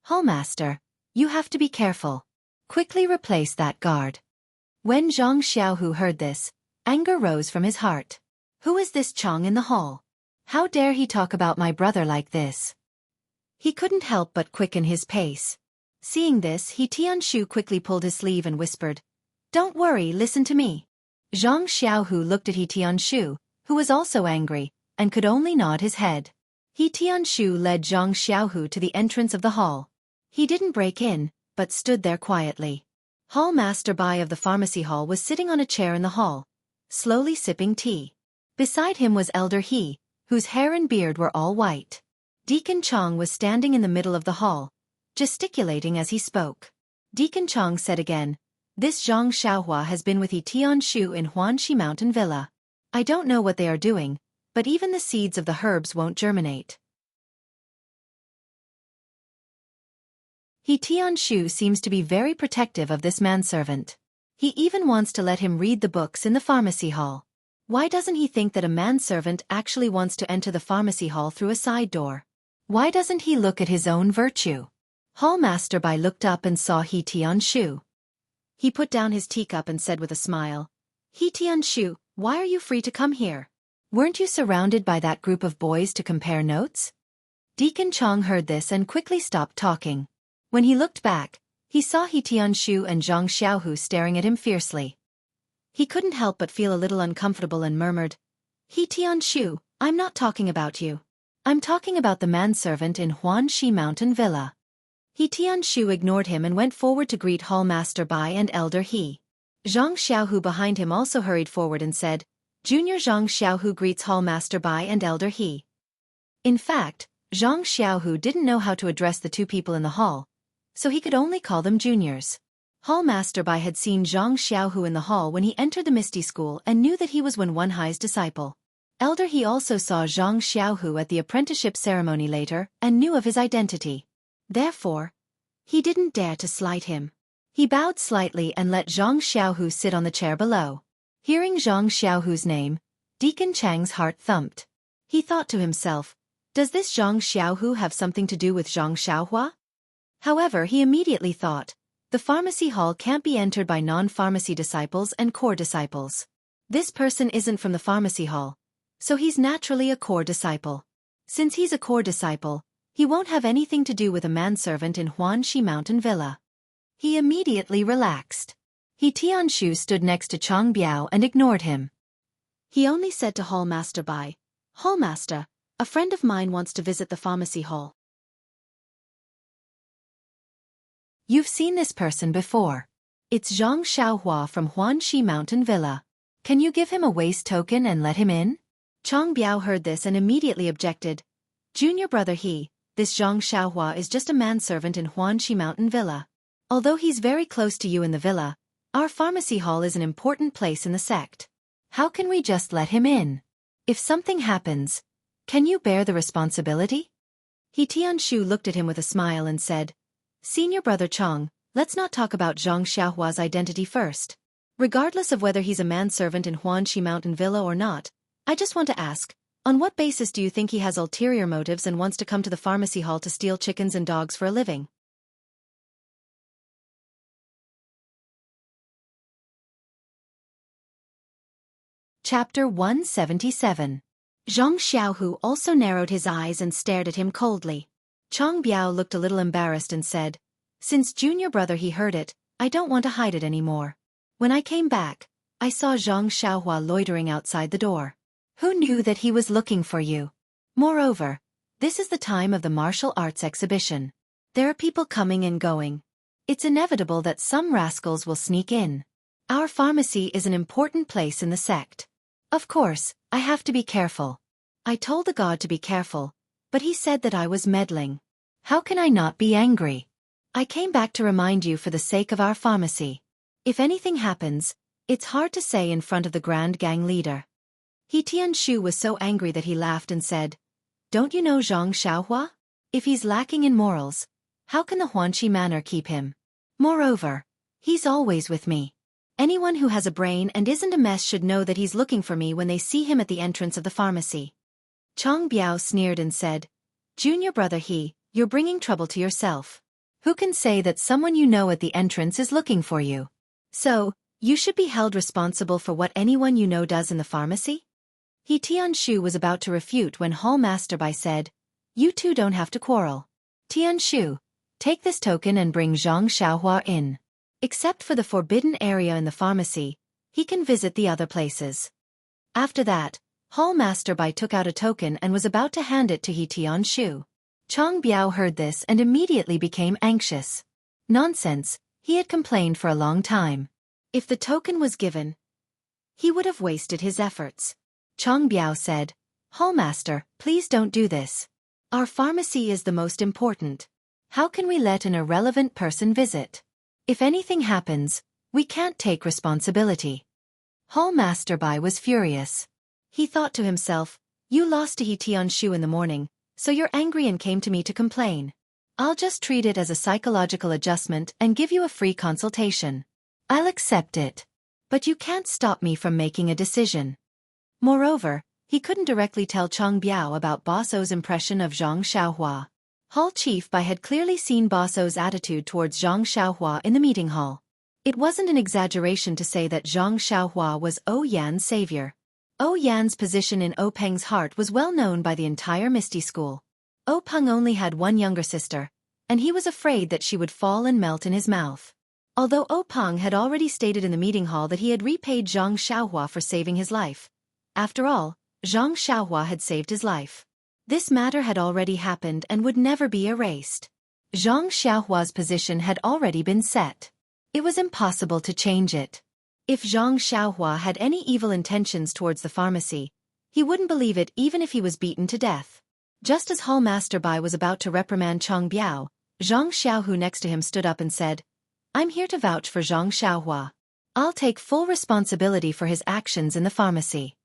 Hallmaster, you have to be careful. Quickly replace that guard." When Zhang Xiaohu heard this, anger rose from his heart. Who is this Chong in the hall? How dare he talk about my brother like this? He couldn't help but quicken his pace. Seeing this, He Tianshu quickly pulled his sleeve and whispered, "Don't worry, listen to me." Zhang Xiaohu looked at He Tianshu, who was also angry, and could only nod his head. He Tianshu led Zhang Xiaohu to the entrance of the hall. He didn't break in, but stood there quietly. Hall Master Bai of the pharmacy hall was sitting on a chair in the hall, slowly sipping tea. Beside him was Elder He, whose hair and beard were all white. Deacon Chong was standing in the middle of the hall, gesticulating as he spoke. Deacon Chong said again, "This Zhang Xiaohua has been with He Tianshu in Huanxi Mountain Villa. I don't know what they are doing, but even the seeds of the herbs won't germinate." He Tianshu seems to be very protective of this manservant. He even wants to let him read the books in the pharmacy hall. Why doesn't he think that a manservant actually wants to enter the pharmacy hall through a side door? Why doesn't he look at his own virtue? Hallmaster Bai looked up and saw He Tianshu. He put down his teacup and said with a smile, "He Tianshu, why are you free to come here? Weren't you surrounded by that group of boys to compare notes?" Deacon Chong heard this and quickly stopped talking. When he looked back, he saw He Tianshu and Zhang Xiaohu staring at him fiercely. He couldn't help but feel a little uncomfortable and murmured, "He Tianshu, I'm not talking about you. I'm talking about the manservant in Huanxi Mountain Villa." He Tianshu ignored him and went forward to greet Hall Master Bai and Elder He. Zhang Xiaohu behind him also hurried forward and said, "Junior Zhang Xiaohu greets Hall Master Bai and Elder He." In fact, Zhang Xiaohu didn't know how to address the two people in the hall, so he could only call them juniors. Hall Master Bai had seen Zhang Xiaohu in the hall when he entered the Misty School and knew that he was Wen Wenhai's disciple. Elder He also saw Zhang Xiaohu at the apprenticeship ceremony later and knew of his identity. Therefore, he didn't dare to slight him. He bowed slightly and let Zhang Xiaohu sit on the chair below. Hearing Zhang Xiaohu's name, Deacon Chang's heart thumped. He thought to himself, does this Zhang Xiaohu have something to do with Zhang Xiaohua? However, he immediately thought, the pharmacy hall can't be entered by non-pharmacy disciples and core disciples. This person isn't from the pharmacy hall, so he's naturally a core disciple. Since he's a core disciple, he won't have anything to do with a manservant in Huanxi Mountain Villa. He immediately relaxed. He Tianshu stood next to Chang Biao and ignored him. He only said to Hall Master Bai, "Hall Master, a friend of mine wants to visit the pharmacy hall." You've seen this person before. It's Zhang Xiaohua from Huanxi Mountain Villa. Can you give him a waste token and let him in? Chang Biao heard this and immediately objected. Junior brother this Zhang Xiaohua is just a manservant in Huanxi Mountain Villa. Although he's very close to you in the villa, our pharmacy hall is an important place in the sect. How can we just let him in? If something happens, can you bear the responsibility? He Tianshu looked at him with a smile and said, Senior brother Chang, let's not talk about Zhang Xiaohua's identity first. Regardless of whether he's a manservant in Huanxi Mountain Villa or not, I just want to ask, on what basis do you think he has ulterior motives and wants to come to the pharmacy hall to steal chickens and dogs for a living? Chapter 177. Zhang Xiaohu also narrowed his eyes and stared at him coldly. Chang Biao looked a little embarrassed and said, Since junior brother he heard it, I don't want to hide it anymore. When I came back, I saw Zhang Xiaohua loitering outside the door. Who knew that he was looking for you? Moreover, this is the time of the martial arts exhibition. There are people coming and going. It's inevitable that some rascals will sneak in. Our pharmacy is an important place in the sect. Of course, I have to be careful. I told the god to be careful, but he said that I was meddling. How can I not be angry? I came back to remind you for the sake of our pharmacy. If anything happens, it's hard to say in front of the grand gang leader. He Tianshu was so angry that he laughed and said, Don't you know Zhang Xiaohua? If he's lacking in morals, how can the Huanxi manor keep him? Moreover, he's always with me. Anyone who has a brain and isn't a mess should know that he's looking for me when they see him at the entrance of the pharmacy. Chang Biao sneered and said, Junior brother you're bringing trouble to yourself. Who can say that someone you know at the entrance is looking for you? So, you should be held responsible for what anyone you know does in the pharmacy? He Tianshu was about to refute when Hall Master Bai said, You two don't have to quarrel. Tianshu, take this token and bring Zhang Xiaohua in. Except for the forbidden area in the pharmacy, he can visit the other places. After that, Hall Master Bai took out a token and was about to hand it to He Tianshu. Chang Biao heard this and immediately became anxious. Nonsense, he had complained for a long time. If the token was given, he would have wasted his efforts. Chang Biao said, Hallmaster, please don't do this. Our pharmacy is the most important. How can we let an irrelevant person visit? If anything happens, we can't take responsibility. Hallmaster Bai was furious. He thought to himself, You lost to He Tianshu in the morning, so you're angry and came to me to complain. I'll just treat it as a psychological adjustment and give you a free consultation. I'll accept it. But you can't stop me from making a decision. Moreover, he couldn't directly tell Chang Biao about Boss O's impression of Zhang Xiaohua. Hall Chief Bai had clearly seen Boss O's attitude towards Zhang Xiaohua in the meeting hall. It wasn't an exaggeration to say that Zhang Xiaohua was O Yan's savior. O Yan's position in O Peng's heart was well known by the entire Misty School. O Peng only had one younger sister, and he was afraid that she would fall and melt in his mouth. Although O Peng had already stated in the meeting hall that he had repaid Zhang Xiaohua for saving his life. After all, Zhang Xiaohua had saved his life. This matter had already happened and would never be erased. Zhang Xiaohua's position had already been set. It was impossible to change it. If Zhang Xiaohua had any evil intentions towards the pharmacy, he wouldn't believe it even if he was beaten to death. Just as Hall Master Bai was about to reprimand Chang Biao, Zhang Xiaohu next to him stood up and said, I'm here to vouch for Zhang Xiaohua. I'll take full responsibility for his actions in the pharmacy.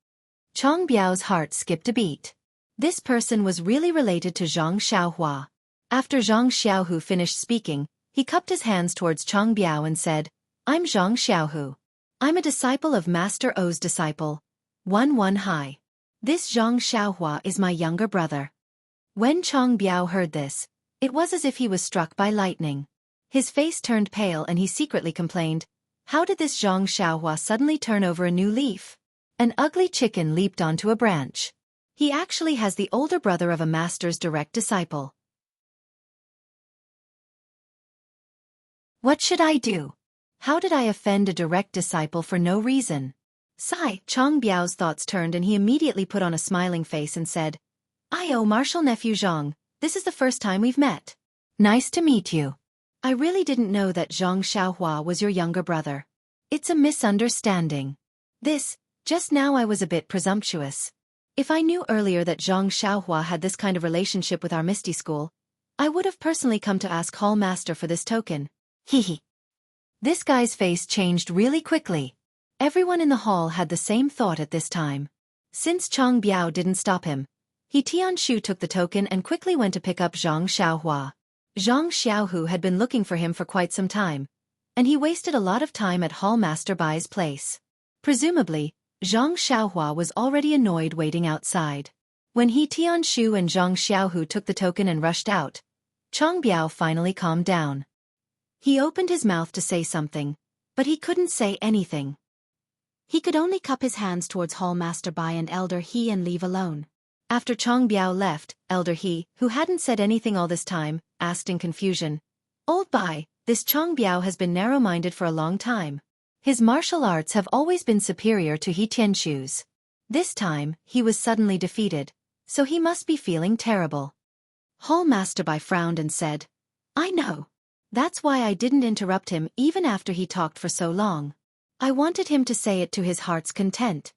Chang Biao's heart skipped a beat. This person was really related to Zhang Xiaohua. After Zhang Xiaohu finished speaking, he cupped his hands towards Chang Biao and said, I'm Zhang Xiaohu. I'm a disciple of Master O's disciple, 1 Hai. This Zhang Xiaohua is my younger brother. When Chang Biao heard this, it was as if he was struck by lightning. His face turned pale and he secretly complained, How did this Zhang Xiaohua suddenly turn over a new leaf? An ugly chicken leaped onto a branch. He actually has the older brother of a master's direct disciple. What should I do? How did I offend a direct disciple for no reason? Sigh, Chang Biao's thoughts turned and he immediately put on a smiling face and said, I owe Martial Nephew Zhang, this is the first time we've met. Nice to meet you. I really didn't know that Zhang Xiaohua was your younger brother. It's a misunderstanding. This Just now I was a bit presumptuous. If I knew earlier that Zhang Xiaohua had this kind of relationship with our Misty School, I would have personally come to ask Hall Master for this token. Hehe. This guy's face changed really quickly. Everyone in the hall had the same thought at this time. Since Chang Biao didn't stop him, He Tianshu took the token and quickly went to pick up Zhang Xiaohua. Zhang Xiaohu had been looking for him for quite some time, and he wasted a lot of time at Hall Master Bai's place. Presumably, Zhang Xiaohua was already annoyed waiting outside. When He Tianshu and Zhang Xiaohu took the token and rushed out, Chang Biao finally calmed down. He opened his mouth to say something, but he couldn't say anything. He could only cup his hands towards Hall Master Bai and Elder He and leave alone. After Chang Biao left, Elder He, who hadn't said anything all this time, asked in confusion, "Old Bai, this Chang Biao has been narrow-minded for a long time. His martial arts have always been superior to He Tianshu's. This time, he was suddenly defeated, so he must be feeling terrible." Hall Master Bai frowned and said, "I know. That's why I didn't interrupt him even after he talked for so long. I wanted him to say it to his heart's content."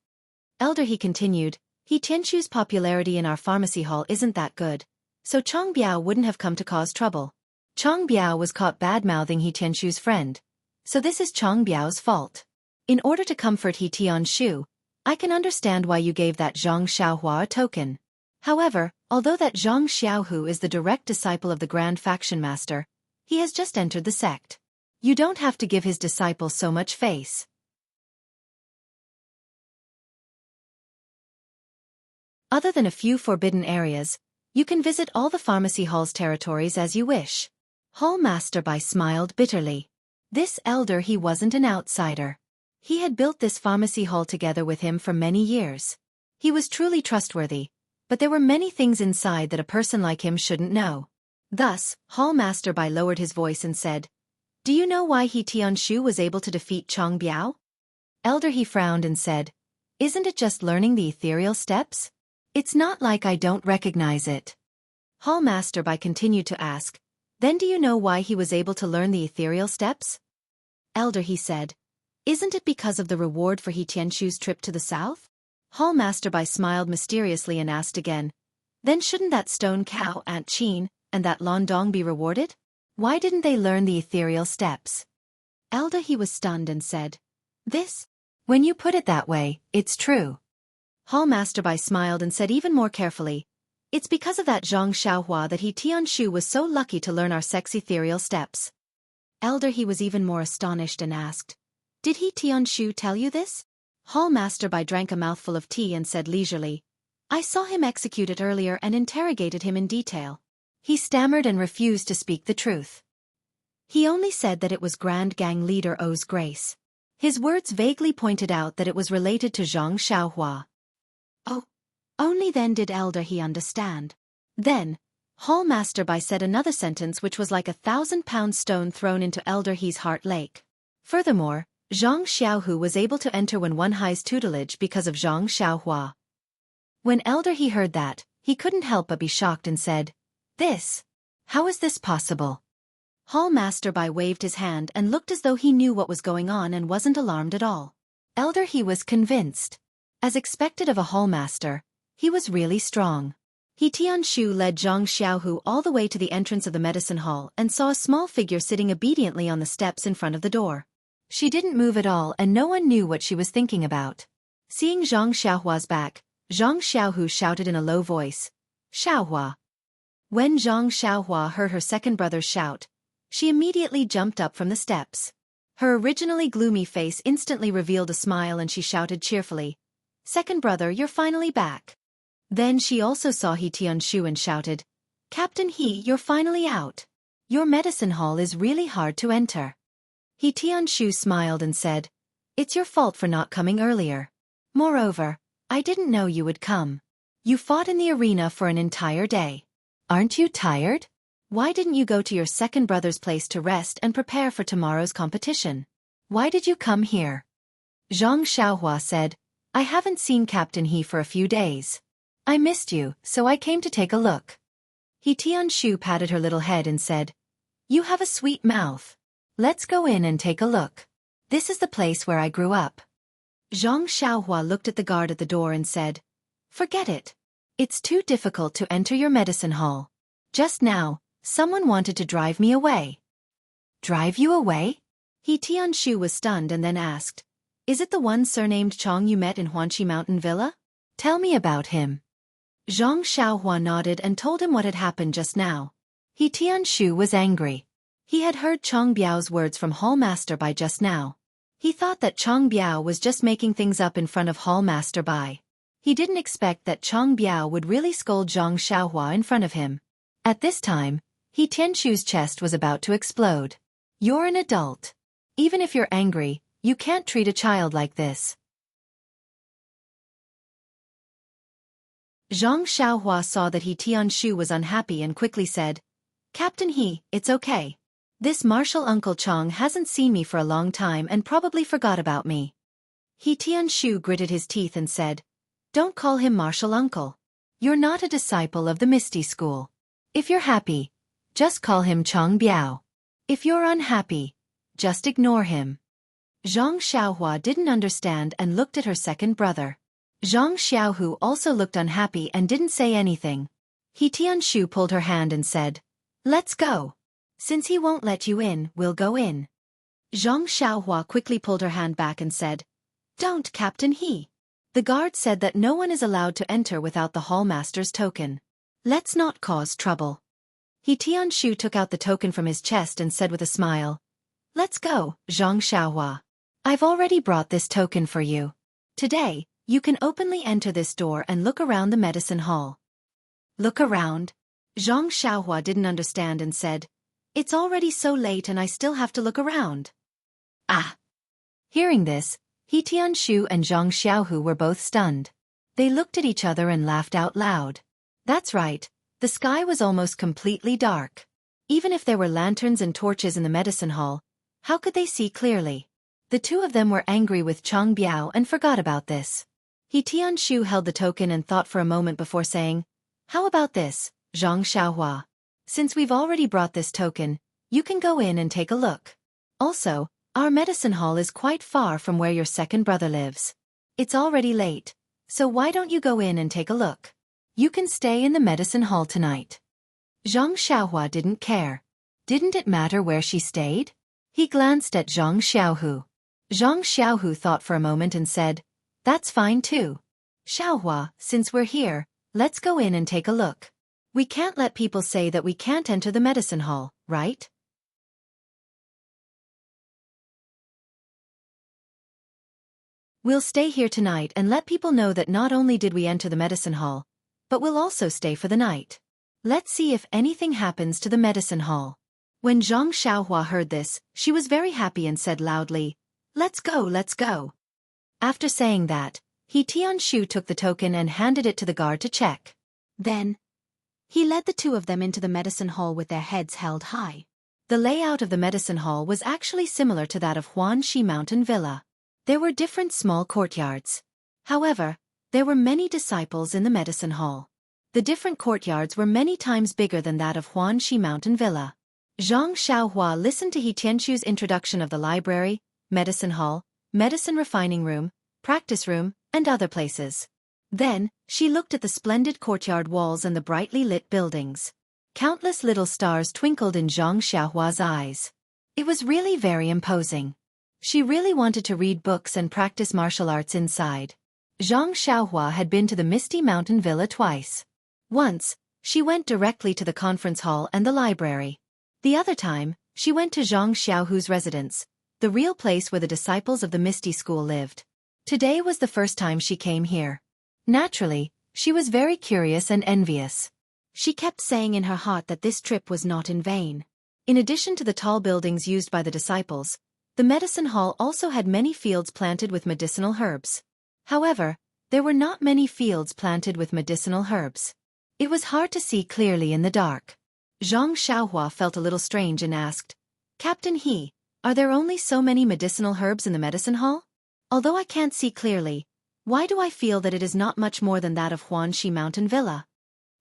Elder He continued, "He Tianshu's popularity in our pharmacy hall isn't that good, so Chang Biao wouldn't have come to cause trouble. Chang Biao was caught bad-mouthing He Tianshu's friend, so this is Chang Biao's fault. In order to comfort He Tianshu, I can understand why you gave that Zhang Xiaohua a token. However, although that Zhang Xiaohu is the direct disciple of the Grand Faction Master, he has just entered the sect. You don't have to give his disciple so much face." Other than a few forbidden areas, you can visit all the pharmacy hall's territories as you wish. Hall Master Bai smiled bitterly. This elder He wasn't an outsider. He had built this pharmacy hall together with him for many years. He was truly trustworthy, but there were many things inside that a person like him shouldn't know. Thus, Hall Master Bai lowered his voice and said, "Do you know why He Tianshu was able to defeat Chang Biao?" Elder He frowned and said, "Isn't it just learning the ethereal steps? It's not like I don't recognize it." Hall Master Bai continued to ask, "Then do you know why he was able to learn the ethereal steps?" Elder He said, "Isn't it because of the reward for He Tianshu's trip to the south?" Hall Master Bai smiled mysteriously and asked again, "Then shouldn't that stone cow Aunt Chin and that Londong be rewarded? Why didn't they learn the ethereal steps?" Elder He was stunned and said, "This? When you put it that way, it's true." Hall Master Bai smiled and said even more carefully, "It's because of that Zhang Xiaohua that He Tianshu was so lucky to learn our sex ethereal steps." Elder He was even more astonished and asked, "Did He Tianshu tell you this?" Hall Master Bai drank a mouthful of tea and said leisurely, "I saw him execute it earlier and interrogated him in detail. He stammered and refused to speak the truth. He only said that it was Grand Gang Leader O's grace. His words vaguely pointed out that it was related to Zhang Xiaohua." Oh, only then did Elder He understand. Then, Hall Master Bai said another sentence which was like a 1,000-pound stone thrown into Elder He's heart lake. Furthermore, Zhang Xiaohu was able to enter Wen Wenhai's tutelage because of Zhang Xiaohua. When Elder He heard that, he couldn't help but be shocked and said, "This? How is this possible?" Hall Master Bai waved his hand and looked as though he knew what was going on and wasn't alarmed at all. Elder He was convinced. As expected of a hall master, he was really strong. He Tianshu led Zhang Xiaohu all the way to the entrance of the medicine hall and saw a small figure sitting obediently on the steps in front of the door. She didn't move at all and no one knew what she was thinking about. Seeing Zhang Xiaohua's back, Zhang Xiaohu shouted in a low voice, "Xiaohua." When Zhang Xiaohua heard her second brother's shout, she immediately jumped up from the steps. Her originally gloomy face instantly revealed a smile and she shouted cheerfully, "Second brother, you're finally back." Then she also saw He Tianshu and shouted, "Captain He, you're finally out. Your medicine hall is really hard to enter." He Tianshu smiled and said, "It's your fault for not coming earlier. Moreover, I didn't know you would come. You fought in the arena for an entire day. Aren't you tired? Why didn't you go to your second brother's place to rest and prepare for tomorrow's competition? Why did you come here?" Zhang Xiaohua said, "I haven't seen Captain He for a few days. I missed you, so I came to take a look." He Tianshu patted her little head and said, "You have a sweet mouth. Let's go in and take a look. This is the place where I grew up." Zhang Xiaohua looked at the guard at the door and said, "Forget it. It's too difficult to enter your medicine hall. Just now, someone wanted to drive me away." "Drive you away?" He Tianshu was stunned and then asked, "Is it the one surnamed Chong you met in Huanxi Mountain Villa? Tell me about him." Zhang Xiaohua nodded and told him what had happened just now. He Tianshu was angry. He had heard Chong Biao's words from Hall Master Bai just now. He thought that Chong Biao was just making things up in front of Hall Master Bai. He didn't expect that Chong Biao would really scold Zhang Xiaohua in front of him. At this time, He Tianshu's chest was about to explode. "You're an adult. Even if you're angry, you can't treat a child like this." Zhang Xiaohua saw that He Tianshu was unhappy and quickly said, "Captain He, it's okay. This martial Uncle Chong hasn't seen me for a long time and probably forgot about me." He Tianshu gritted his teeth and said, "Don't call him martial uncle. You're not a disciple of the Misty School. If you're happy, just call him Chong Biao. If you're unhappy, just ignore him." Zhang Xiaohua didn't understand and looked at her second brother. Zhang Xiaohu also looked unhappy and didn't say anything. He Tianshu pulled her hand and said, "Let's go. Since he won't let you in, we'll go in." Zhang Xiaohua quickly pulled her hand back and said, "Don't, Captain He. The guard said that no one is allowed to enter without the hall master's token. Let's not cause trouble." He Tianshu took out the token from his chest and said with a smile, "Let's go, Zhang Xiaohua. I've already brought this token for you. Today, you can openly enter this door and look around the medicine hall." "Look around?" Zhang Xiaohua didn't understand and said, "It's already so late and I still have to look around." "Ah!" Hearing this, He Tianshu and Zhang Xiaohu were both stunned. They looked at each other and laughed out loud. That's right, the sky was almost completely dark. Even if there were lanterns and torches in the medicine hall, how could they see clearly? The two of them were angry with Chong Biao and forgot about this. He Tianshu held the token and thought for a moment before saying, "How about this, Zhang Xiaohua? Since we've already brought this token, you can go in and take a look. Also, our medicine hall is quite far from where your second brother lives. It's already late, so why don't you go in and take a look? You can stay in the medicine hall tonight." Zhang Xiaohua didn't care. Didn't it matter where she stayed? He glanced at Zhang Xiaohu. Zhang Xiaohu thought for a moment and said, "That's fine too. Xiaohua, since we're here, let's go in and take a look. We can't let people say that we can't enter the medicine hall, right?" "We'll stay here tonight and let people know that not only did we enter the medicine hall, but we'll also stay for the night. Let's see if anything happens to the medicine hall." When Zhang Xiaohua heard this, she was very happy and said loudly, "Let's go, let's go." After saying that, He Tianshu took the token and handed it to the guard to check. Then, he led the two of them into the medicine hall with their heads held high. The layout of the medicine hall was actually similar to that of Huanxi Mountain Villa. There were different small courtyards. However, there were many disciples in the medicine hall. The different courtyards were many times bigger than that of Huanxi Mountain Villa. Zhang Xiaohua listened to He Tianshu's introduction of the library, medicine hall, medicine refining room, practice room, and other places. Then, she looked at the splendid courtyard walls and the brightly lit buildings. Countless little stars twinkled in Zhang Xiaohua's eyes. It was really very imposing. She really wanted to read books and practice martial arts inside. Zhang Xiaohua had been to the Misty Mountain Villa twice. Once, she went directly to the conference hall and the library. The other time, she went to Zhang Xiaohu's residence, the real place where the disciples of the Misty School lived. Today was the first time she came here. Naturally, she was very curious and envious. She kept saying in her heart that this trip was not in vain. In addition to the tall buildings used by the disciples, the medicine hall also had many fields planted with medicinal herbs. However, there were not many fields planted with medicinal herbs. It was hard to see clearly in the dark. Zhang Xiaohua felt a little strange and asked, "Captain He, are there only so many medicinal herbs in the medicine hall? Although I can't see clearly, why do I feel that it is not much more than that of Huanxi Mountain Villa?"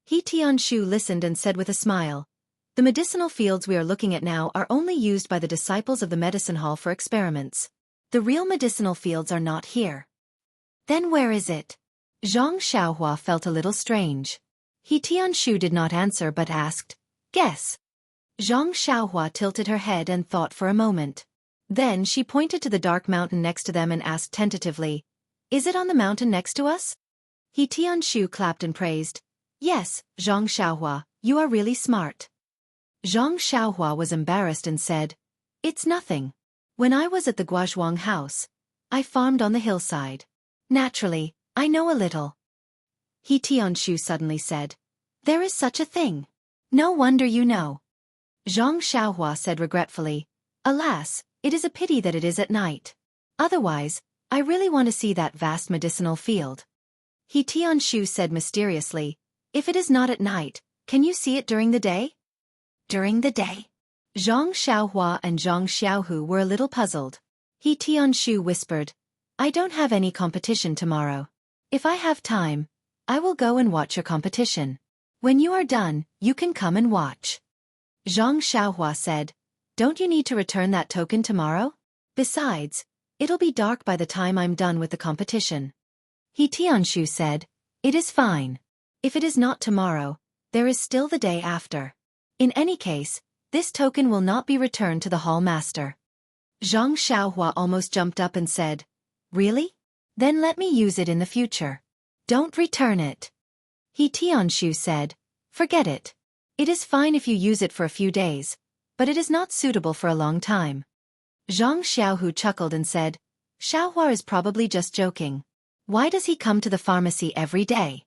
He Tianshu listened and said with a smile, "The medicinal fields we are looking at now are only used by the disciples of the medicine hall for experiments. The real medicinal fields are not here. Then where is it? Xianxia felt a little strange. He Tianshu did not answer but asked, "Guess." Xianxia tilted her head and thought for a moment. Then she pointed to the dark mountain next to them and asked tentatively, "Is it on the mountain next to us?" He Tianshu clapped and praised, "Yes, Xianxia, you are really smart." Xianxia was embarrassed and said, "It's nothing. When I was at the Guozhuang house, I farmed on the hillside. Naturally, I know a little." He Tianshu suddenly said, "There is such a thing. No wonder you know." Xianxia said regretfully, "Alas, it is a pity that it is at night. Otherwise, I really want to see that vast medicinal field." He Tianshu said mysteriously, "If it is not at night, can you see it during the day?" During the day? Xianxia and Zhang Xiaohu were a little puzzled. He Tianshu whispered, "I don't have any competition tomorrow. If I have time, I will go and watch your competition. When you are done, you can come and watch." Zhang Xiaohua said, "Don't you need to return that token tomorrow? Besides, it'll be dark by the time I'm done with the competition." He Tianshu said, "It is fine. If it is not tomorrow, there is still the day after. In any case, this token will not be returned to the hall master." Zhang Xiaohua almost jumped up and said, "Really? Then let me use it in the future. Don't return it." He Tianshu said, "Forget it. It is fine if you use it for a few days, but it is not suitable for a long time." Zhang Xiaohu chuckled and said, "Xiaohua is probably just joking. Why does he come to the pharmacy every day?"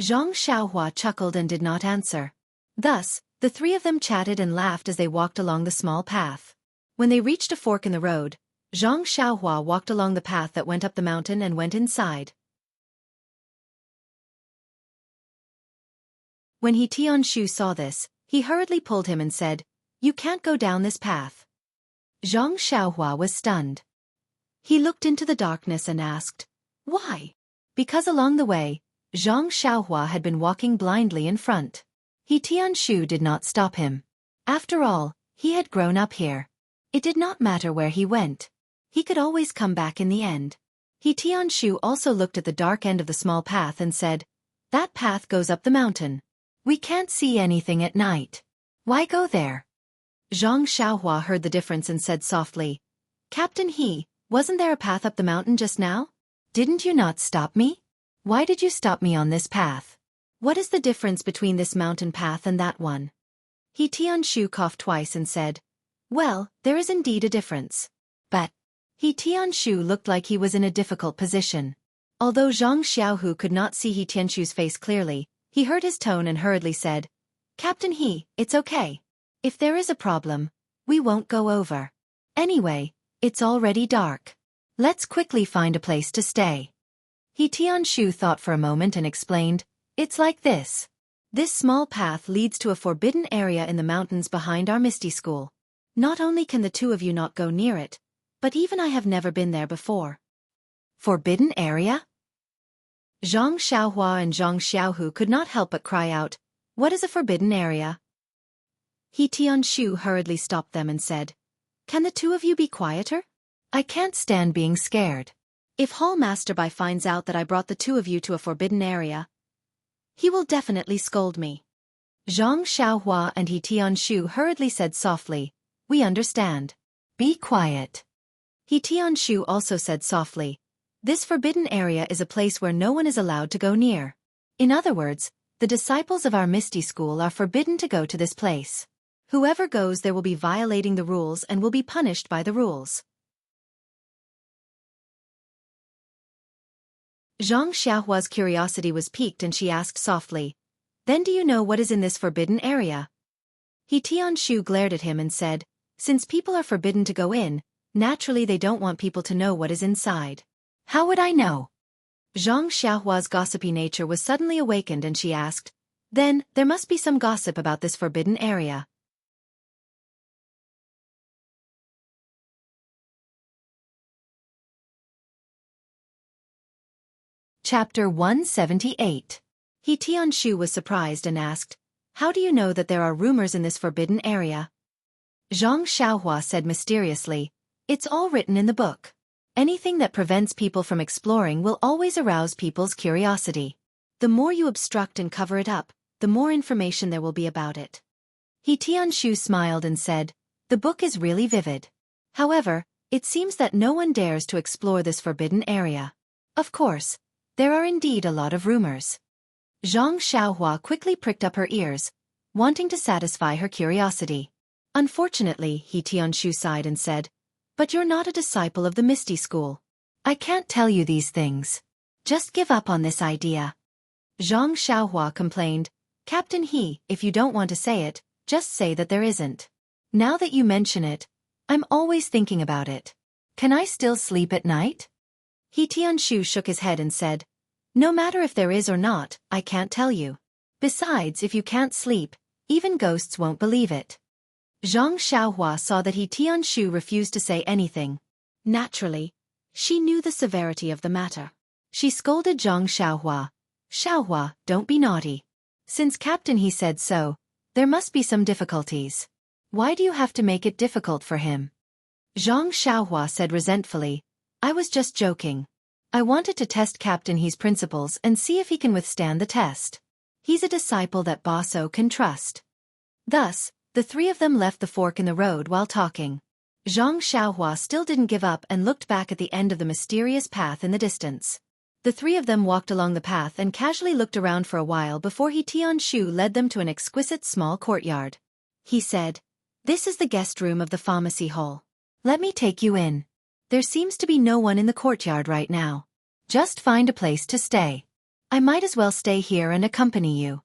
Zhang Xiaohua chuckled and did not answer. Thus, the three of them chatted and laughed as they walked along the small path. When they reached a fork in the road, Zhang Xiaohua walked along the path that went up the mountain and went inside. When He Tianshu saw this, he hurriedly pulled him and said, "You can't go down this path." Zhang Xiaohua was stunned. He looked into the darkness and asked, "Why?" Because along the way, Zhang Xiaohua had been walking blindly in front. He Tianshu did not stop him. After all, he had grown up here. It did not matter where he went. He could always come back in the end. He Tianshu also looked at the dark end of the small path and said, "That path goes up the mountain. We can't see anything at night. Why go there?" Zhang Xiaohua heard the difference and said softly, "Captain He, wasn't there a path up the mountain just now? Didn't you not stop me? Why did you stop me on this path? What is the difference between this mountain path and that one?" He Tianshu coughed twice and said, "Well, there is indeed a difference. But..." He Tianshu looked like he was in a difficult position. Although Zhang Xiaohu could not see He Tianshu's face clearly, he heard his tone and hurriedly said, "Captain He, it's okay. If there is a problem, we won't go over. Anyway, it's already dark. Let's quickly find a place to stay." He Tianshu thought for a moment and explained, "It's like this. This small path leads to a forbidden area in the mountains behind our Misty School. Not only can the two of you not go near it, but even I have never been there before." Forbidden area? Zhang Xiaohua and Zhang Xiaohu could not help but cry out, "What is a forbidden area?" He Tianshu hurriedly stopped them and said, "Can the two of you be quieter? I can't stand being scared. If Hall Master Bai finds out that I brought the two of you to a forbidden area, he will definitely scold me." Zhang Xiaohua and He Tianshu hurriedly said softly, "We understand. Be quiet." He Tianshu also said softly, "This forbidden area is a place where no one is allowed to go near. In other words, the disciples of our Misty School are forbidden to go to this place. Whoever goes there will be violating the rules and will be punished by the rules." Zhang Xiaohua's curiosity was piqued and she asked softly, "Then do you know what is in this forbidden area?" He Tianshu glared at him and said, "Since people are forbidden to go in, naturally they don't want people to know what is inside." "How would I know?" Zhang Xiaohua's gossipy nature was suddenly awakened and she asked, "Then, there must be some gossip about this forbidden area." Chapter 178. He Tianshu was surprised and asked, "How do you know that there are rumors in this forbidden area?" Zhang Xiaohua said mysteriously, "It's all written in the book. Anything that prevents people from exploring will always arouse people's curiosity. The more you obstruct and cover it up, the more information there will be about it. He Tianshu smiled and said, "The book is really vivid. However, it seems that no one dares to explore this forbidden area. Of course, there are indeed a lot of rumors." Zhang Xiaohua quickly pricked up her ears, wanting to satisfy her curiosity. "Unfortunately," He Tianshu sighed and said, "but you're not a disciple of the Misty School. I can't tell you these things. Just give up on this idea." Zhang Xiaohua complained, "Captain He, if you don't want to say it, just say that there isn't. Now that you mention it, I'm always thinking about it. Can I still sleep at night?" He Tianshu shook his head and said, "No matter if there is or not, I can't tell you. Besides, if you can't sleep, even ghosts won't believe it." Zhang Xiaohua saw that He Tianshu refused to say anything. Naturally, she knew the severity of the matter. She scolded Zhang Xiaohua, "Xiaohua, don't be naughty. Since Captain He said so, there must be some difficulties. Why do you have to make it difficult for him?" Zhang Xiaohua said resentfully, "I was just joking. I wanted to test Captain He's principles and see if he can withstand the test. He's a disciple that Baso can trust." Thus, the three of them left the fork in the road while talking. Zhang Xiaohua still didn't give up and looked back at the end of the mysterious path in the distance. The three of them walked along the path and casually looked around for a while before He Tianshu led them to an exquisite small courtyard. He said, "This is the guest room of the pharmacy hall. Let me take you in. There seems to be no one in the courtyard right now. Just find a place to stay. I might as well stay here and accompany you."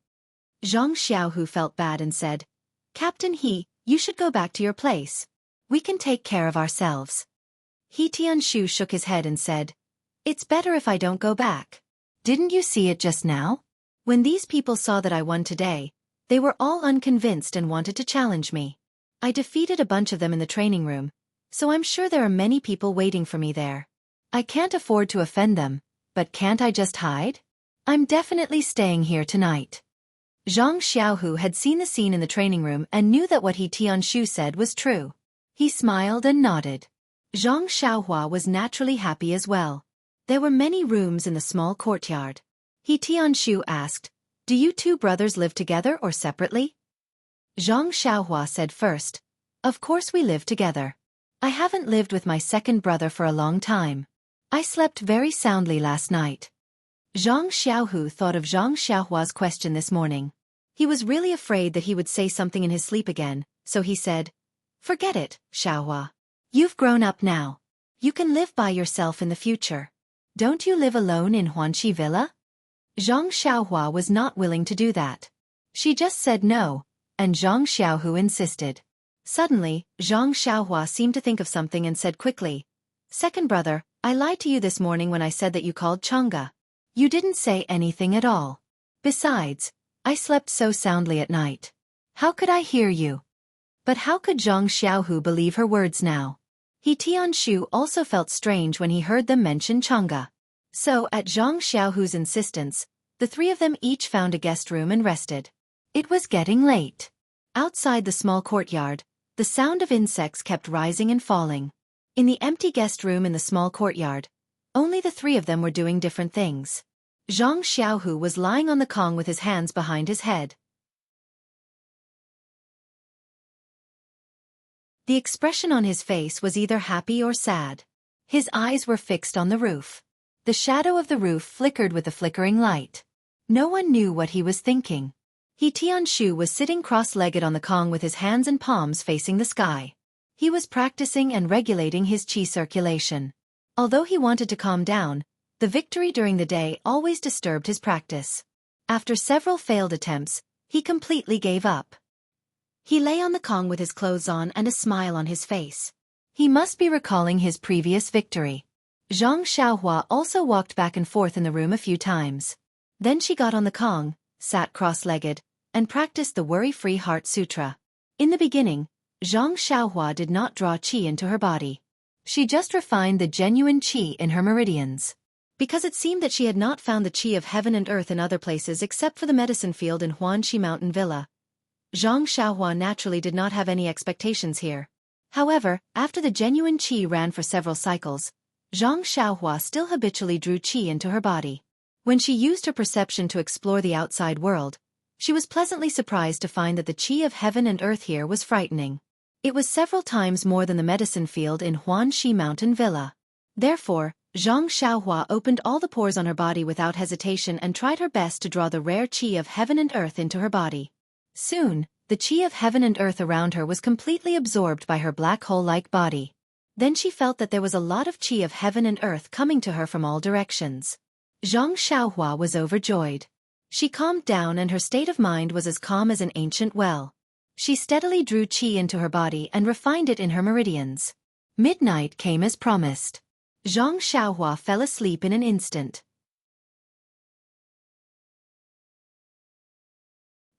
Zhang Xiaohu felt bad and said, "Captain He, you should go back to your place. We can take care of ourselves." He Tianshu shook his head and said, "It's better if I don't go back. Didn't you see it just now? When these people saw that I won today, they were all unconvinced and wanted to challenge me. I defeated a bunch of them in the training room, so I'm sure there are many people waiting for me there. I can't afford to offend them, but can't I just hide? I'm definitely staying here tonight." Zhang Xiaohu had seen the scene in the training room and knew that what He Tianshu said was true. He smiled and nodded. Zhang Xiaohua was naturally happy as well. There were many rooms in the small courtyard. He Tianshu asked, "Do you two brothers live together or separately?" Zhang Xiaohua said first, "Of course we live together. I haven't lived with my second brother for a long time. I slept very soundly last night." Zhang Xiaohu thought of Zhang Xiaohua's question this morning. He was really afraid that he would say something in his sleep again, so he said, "Forget it, Xiaohua. You've grown up now. You can live by yourself in the future. Don't you live alone in Huanqi Villa?" Zhang Xiaohua was not willing to do that. She just said no, and Zhang Xiaohu insisted. Suddenly, Zhang Xiaohua seemed to think of something and said quickly, "Second brother, I lied to you this morning when I said that you called Chang'e. You didn't say anything at all. Besides, I slept so soundly at night. How could I hear you?" But how could Zhang Xiaohu believe her words now? He Tianshu also felt strange when he heard them mention Chang'e. So, at Zhang Xiaohu's insistence, the three of them each found a guest room and rested. It was getting late. Outside the small courtyard, the sound of insects kept rising and falling. In the empty guest room in the small courtyard, only the three of them were doing different things. Zhang Xiaohu was lying on the Kong with his hands behind his head. The expression on his face was either happy or sad. His eyes were fixed on the roof. The shadow of the roof flickered with the flickering light. No one knew what he was thinking. He Tianshu was sitting cross-legged on the Kong with his hands and palms facing the sky. He was practicing and regulating his qi circulation. Although he wanted to calm down, the victory during the day always disturbed his practice. After several failed attempts, he completely gave up. He lay on the Kong with his clothes on and a smile on his face. He must be recalling his previous victory. Zhang Xiaohua also walked back and forth in the room a few times. Then she got on the Kong, sat cross-legged, and practiced the Worry-Free Heart Sutra. In the beginning, Zhang Xiaohua did not draw qi into her body. She just refined the genuine qi in her meridians. Because it seemed that she had not found the qi of heaven and earth in other places except for the medicine field in Huanqi Mountain Villa, Zhang Xiaohua naturally did not have any expectations here. However, after the genuine qi ran for several cycles, Zhang Xiaohua still habitually drew qi into her body. When she used her perception to explore the outside world, she was pleasantly surprised to find that the qi of heaven and earth here was frightening. It was several times more than the medicine field in Huanxi Mountain Villa. Therefore, Zhang Xiaohua opened all the pores on her body without hesitation and tried her best to draw the rare qi of heaven and earth into her body. Soon, the qi of heaven and earth around her was completely absorbed by her black hole-like body. Then she felt that there was a lot of qi of heaven and earth coming to her from all directions. Zhang Xiaohua was overjoyed. She calmed down and her state of mind was as calm as an ancient well. She steadily drew qi into her body and refined it in her meridians. Midnight came as promised. Zhang Xiaohua fell asleep in an instant.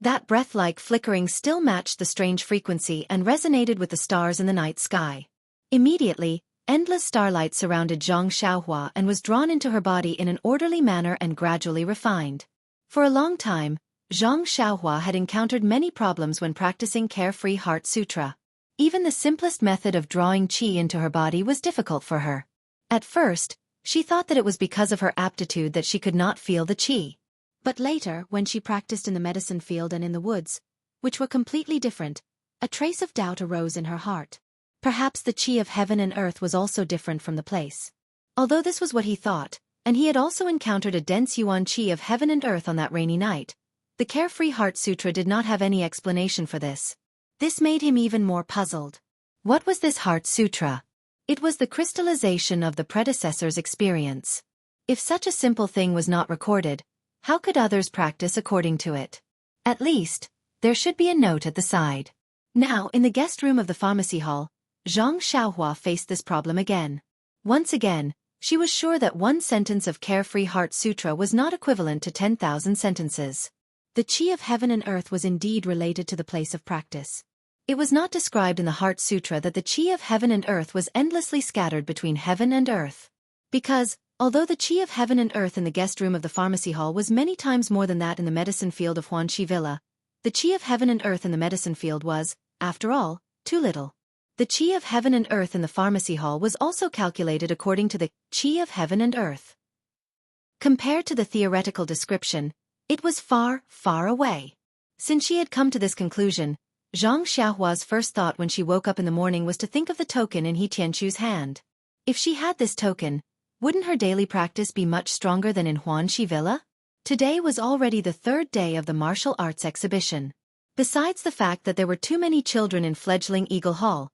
That breath-like flickering still matched the strange frequency and resonated with the stars in the night sky. Immediately, endless starlight surrounded Zhang Xiaohua and was drawn into her body in an orderly manner and gradually refined. For a long time, Zhang Xiaohua had encountered many problems when practicing Carefree Heart Sutra. Even the simplest method of drawing qi into her body was difficult for her. At first, she thought that it was because of her aptitude that she could not feel the qi. But later, when she practiced in the medicine field and in the woods, which were completely different, a trace of doubt arose in her heart. Perhaps the qi of heaven and earth was also different from the place. Although this was what he thought, and he had also encountered a dense yuan qi of heaven and earth on that rainy night, the Carefree Heart Sutra did not have any explanation for this. This made him even more puzzled. What was this Heart Sutra? It was the crystallization of the predecessor's experience. If such a simple thing was not recorded, how could others practice according to it? At least, there should be a note at the side. Now, in the guest room of the pharmacy hall, Zhang Xiaohua faced this problem again. Once again, she was sure that one sentence of Carefree Heart Sutra was not equivalent to 10,000 sentences. The qi of heaven and earth was indeed related to the place of practice. It was not described in the Heart Sutra that the qi of heaven and earth was endlessly scattered between heaven and earth. Because, although the qi of heaven and earth in the guest room of the pharmacy hall was many times more than that in the medicine field of Huanxi Villa, the qi of heaven and earth in the medicine field was, after all, too little. The qi of heaven and earth in the pharmacy hall was also calculated according to the qi of heaven and earth. Compared to the theoretical description, it was far, far away. Since she had come to this conclusion, Zhang Xiaohua's first thought when she woke up in the morning was to think of the token in He Tianqu's hand. If she had this token, wouldn't her daily practice be much stronger than in Huanxi Villa? Today was already the third day of the martial arts exhibition. Besides the fact that there were too many children in fledgling Eagle Hall,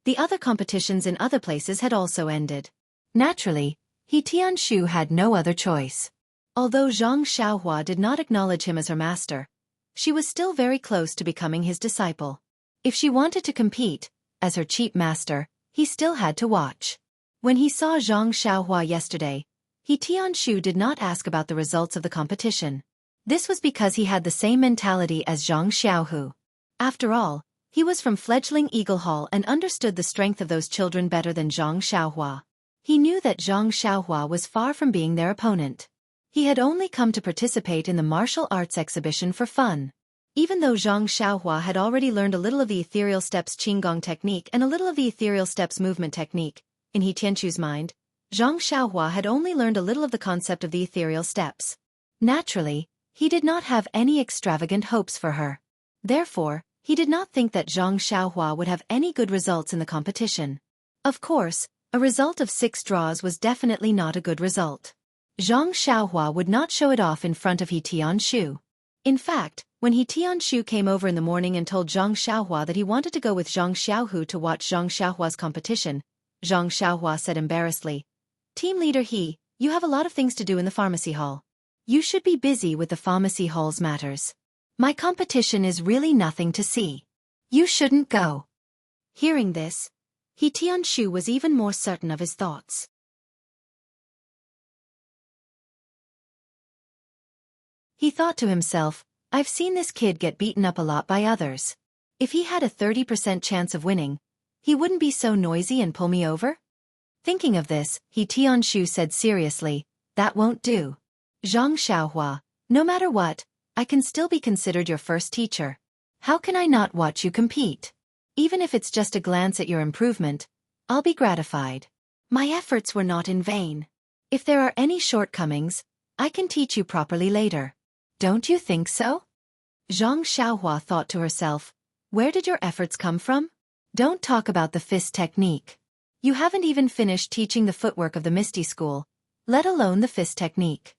the other competitions in other places had also ended. Naturally, He Tianqiu had no other choice. Although Zhang Xiaohua did not acknowledge him as her master, she was still very close to becoming his disciple. If she wanted to compete, as her cheap master, he still had to watch. When he saw Zhang Xiaohua yesterday, He Tianqiu did not ask about the results of the competition. This was because he had the same mentality as Zhang Xiaohu. After all, he was from fledgling Eagle Hall and understood the strength of those children better than Zhang Xiaohua. He knew that Zhang Xiaohua was far from being their opponent. He had only come to participate in the martial arts exhibition for fun. Even though Zhang Xiaohua had already learned a little of the ethereal steps Qinggong technique and a little of the ethereal steps movement technique, in He Tianqu's mind, Zhang Xiaohua had only learned a little of the concept of the ethereal steps. Naturally, he did not have any extravagant hopes for her. Therefore, he did not think that Zhang Xiaohua would have any good results in the competition. Of course, a result of 6 draws was definitely not a good result. Zhang Xiaohua would not show it off in front of He Tianqiu. In fact, when He Tianqiu came over in the morning and told Zhang Xiaohua that he wanted to go with Zhang Xiaohu to watch Zhang Xiaohua's competition, Zhang Xiaohua said embarrassedly, "Team leader He, you have a lot of things to do in the pharmacy hall. You should be busy with the pharmacy hall's matters. My competition is really nothing to see. You shouldn't go." Hearing this, He Tianqiu was even more certain of his thoughts. He thought to himself, I've seen this kid get beaten up a lot by others. If he had a 30% chance of winning, he wouldn't be so noisy and pull me over? Thinking of this, He Tianqiu said seriously, "That won't do. Zhang Xiaohua, no matter what, I can still be considered your first teacher. How can I not watch you compete? Even if it's just a glance at your improvement, I'll be gratified." My efforts were not in vain. If there are any shortcomings, I can teach you properly later. Don't you think so? Xianxia thought to herself, where did your efforts come from? Don't talk about the fist technique. You haven't even finished teaching the footwork of the Misty School, let alone the fist technique.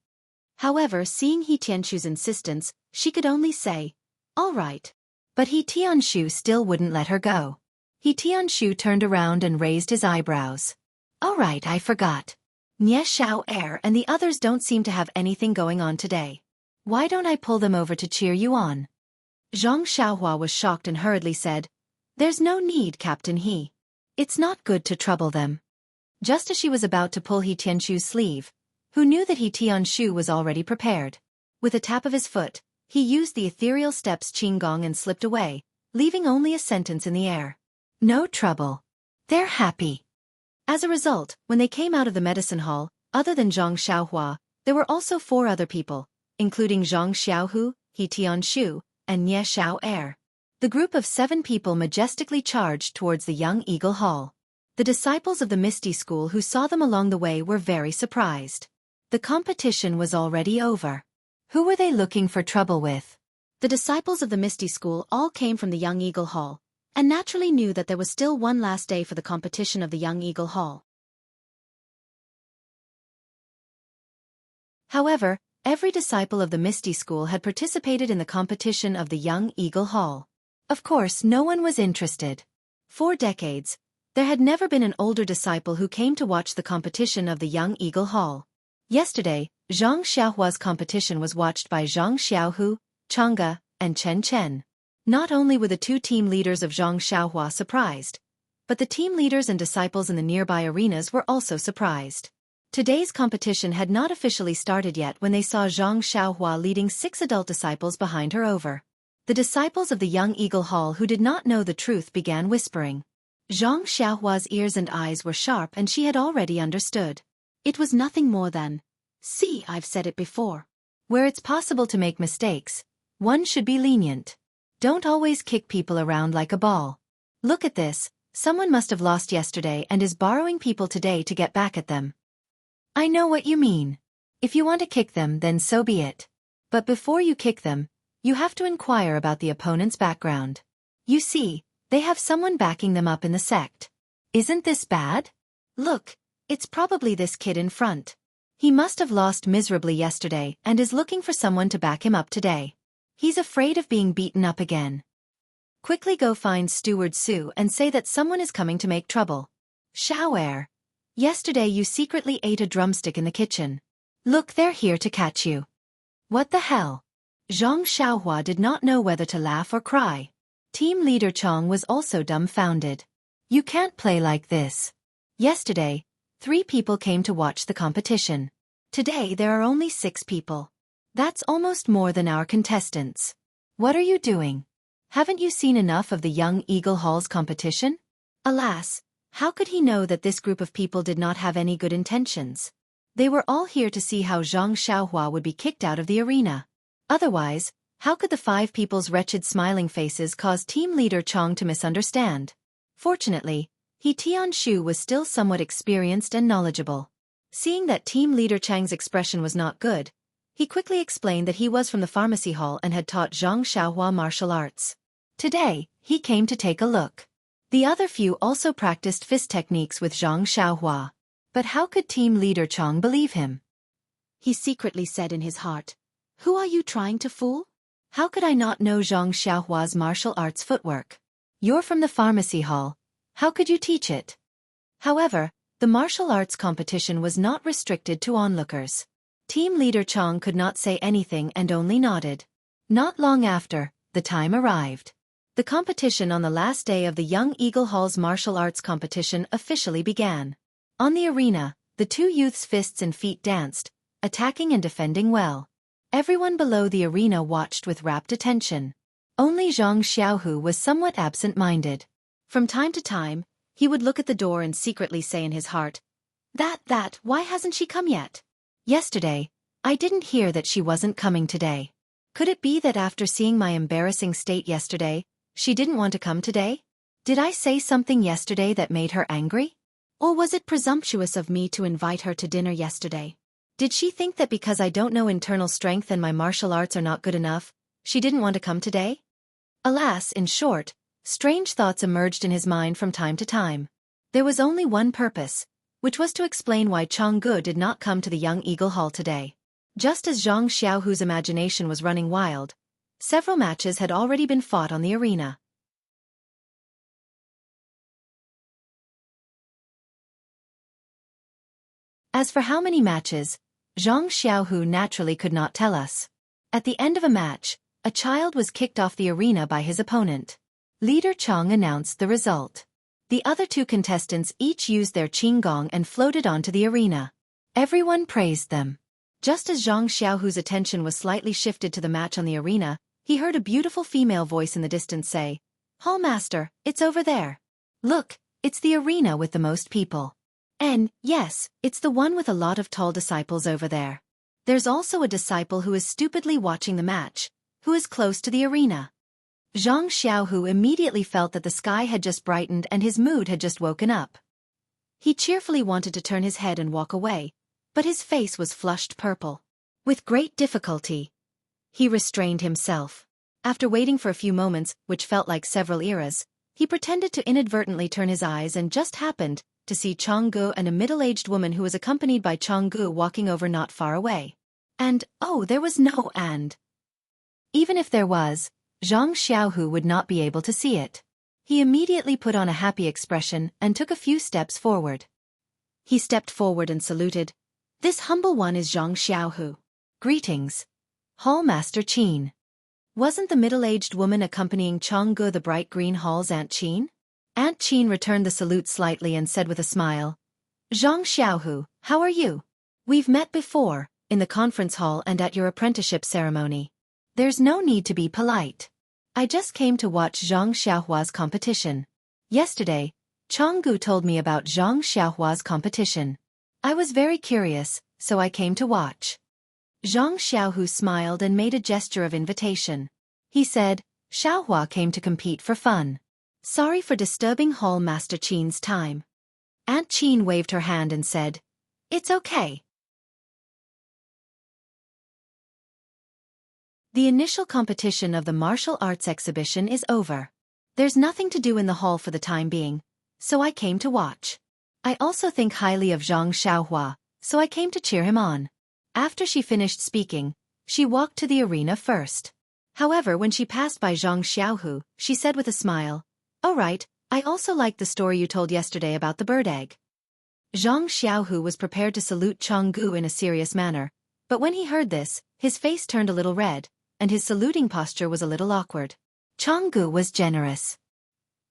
However, seeing He Tianshu's insistence, she could only say, all right. But He Tianshu still wouldn't let her go. He Tianshu turned around and raised his eyebrows. All right, I forgot. Nie Xiao Er and the others don't seem to have anything going on today. Why don't I pull them over to cheer you on? Zhang Xiaohua was shocked and hurriedly said, there's no need, Captain He. It's not good to trouble them. Just as she was about to pull He Tianshu's sleeve, who knew that He Tianshu was already prepared. With a tap of his foot, he used the ethereal steps Qinggong and slipped away, leaving only a sentence in the air. No trouble. They're happy. As a result, when they came out of the medicine hall, other than Zhang Xiaohua, there were also 4 other people, including Zhang Xiaohu, He Tianshu, and Nie Xiao Er. The group of 7 people majestically charged towards the Young Eagle Hall. The disciples of the Misty School who saw them along the way were very surprised. The competition was already over. Who were they looking for trouble with? The disciples of the Misty School all came from the Young Eagle Hall, and naturally knew that there was still one last day for the competition of the Young Eagle Hall. However, every disciple of the Misty School had participated in the competition of the Young Eagle Hall. Of course, no one was interested. For decades, there had never been an older disciple who came to watch the competition of the Young Eagle Hall. Yesterday, Zhang Xiaohua's competition was watched by Zhang Xiaohu, Chang'e, and Chen Chen. Not only were the 2 team leaders of Zhang Xiaohua surprised, but the team leaders and disciples in the nearby arenas were also surprised. Today's competition had not officially started yet when they saw Zhang Xiaohua leading 6 adult disciples behind her over. The disciples of the Young Eagle Hall who did not know the truth began whispering. Zhang Xiaohua's ears and eyes were sharp and she had already understood. It was nothing more than, see, I've said it before. Where it's possible to make mistakes, one should be lenient. Don't always kick people around like a ball. Look at this, someone must have lost yesterday and is borrowing people today to get back at them. I know what you mean. If you want to kick them, then so be it. But before you kick them, you have to inquire about the opponent's background. You see, they have someone backing them up in the sect. Isn't this bad? Look, it's probably this kid in front. He must have lost miserably yesterday and is looking for someone to back him up today. He's afraid of being beaten up again. Quickly go find Steward Su and say that someone is coming to make trouble. Xiao Er, yesterday you secretly ate a drumstick in the kitchen. Look, they're here to catch you. What the hell? Zhang Xiaohua did not know whether to laugh or cry. Team leader Chong was also dumbfounded. You can't play like this. Yesterday, 3 people came to watch the competition. Today there are only 6 people. That's almost more than our contestants. What are you doing? Haven't you seen enough of the Young Eagle Hall's competition? Alas, how could he know that this group of people did not have any good intentions? They were all here to see how Zhang Xiaohua would be kicked out of the arena. Otherwise, how could the 5 people's wretched smiling faces cause team leader Chong to misunderstand? Fortunately, He Tianshu was still somewhat experienced and knowledgeable. Seeing that team leader Chang's expression was not good, he quickly explained that he was from the pharmacy hall and had taught Zhang Xiaohua martial arts. Today, he came to take a look. The other few also practiced fist techniques with Zhang Xiaohua. But how could team leader Chong believe him? He secretly said in his heart, who are you trying to fool? How could I not know Zhang Xiaohua's martial arts footwork? You're from the pharmacy hall. How could you teach it? However, the martial arts competition was not restricted to onlookers. Team leader Chong could not say anything and only nodded. Not long after, the time arrived. The competition on the last day of the Young Eagle Hall's martial arts competition officially began. On the arena, the 2 youths' fists and feet danced, attacking and defending well. Everyone below the arena watched with rapt attention. Only Zhang Xiaohu was somewhat absent-minded. From time to time, he would look at the door and secretly say in his heart, why hasn't she come yet? Yesterday, I didn't hear that she wasn't coming today. Could it be that after seeing my embarrassing state yesterday, she didn't want to come today? Did I say something yesterday that made her angry? Or was it presumptuous of me to invite her to dinner yesterday? Did she think that because I don't know internal strength and my martial arts are not good enough, she didn't want to come today? Alas, in short, strange thoughts emerged in his mind from time to time. There was only one purpose, which was to explain why Jianghu did not come to the Young Eagle Hall today. Just as Zhang Xiaohu's imagination was running wild, several matches had already been fought on the arena. As for how many matches, Zhang Xiaohu naturally could not tell us. At the end of a match, a child was kicked off the arena by his opponent. Leader Chang announced the result. The other two contestants each used their qinggong and floated onto the arena. Everyone praised them. Just as Zhang Xiaohu's attention was slightly shifted to the match on the arena, he heard a beautiful female voice in the distance say, "Hall Master, it's over there. Look, it's the arena with the most people. And, yes, it's the one with a lot of tall disciples over there. There's also a disciple who is stupidly watching the match, who is close to the arena." Zhang Xiaohu immediately felt that the sky had just brightened and his mood had just woken up. He cheerfully wanted to turn his head and walk away, but his face was flushed purple. With great difficulty, he restrained himself. After waiting for a few moments, which felt like several eras, he pretended to inadvertently turn his eyes and just happened to see Jianghu and a middle-aged woman who was accompanied by Jianghu walking over not far away. And, oh, there was no and. Even if there was, Zhang Xiaohu would not be able to see it. He immediately put on a happy expression and took a few steps forward. He stepped forward and saluted. "This humble one is Zhang Xiaohu. Greetings. Hall Master Qin." Wasn't the middle-aged woman accompanying Jianghu the bright green hall's Aunt Qin? Aunt Qin returned the salute slightly and said with a smile, "Zhang Xiaohu, how are you? We've met before, in the conference hall and at your apprenticeship ceremony. There's no need to be polite. I just came to watch Zhang Xiaohua's competition. Yesterday, Jianghu told me about Zhang Xiaohua's competition. I was very curious, so I came to watch." Zhang Xiaohu smiled and made a gesture of invitation. He said, "Xiaohua came to compete for fun. Sorry for disturbing Hall Master Qin's time." Aunt Qin waved her hand and said, "It's okay." The initial competition of the martial arts exhibition is over. There's nothing to do in the hall for the time being, so I came to watch. I also think highly of Zhang Xiaohua, so I came to cheer him on. After she finished speaking, she walked to the arena first. However, when she passed by Zhang Xiaohu, she said with a smile, "All right, I also liked the story you told yesterday about the bird egg." Zhang Xiaohu was prepared to salute Jianghu in a serious manner, but when he heard this, his face turned a little red, and his saluting posture was a little awkward. Jianghu was generous.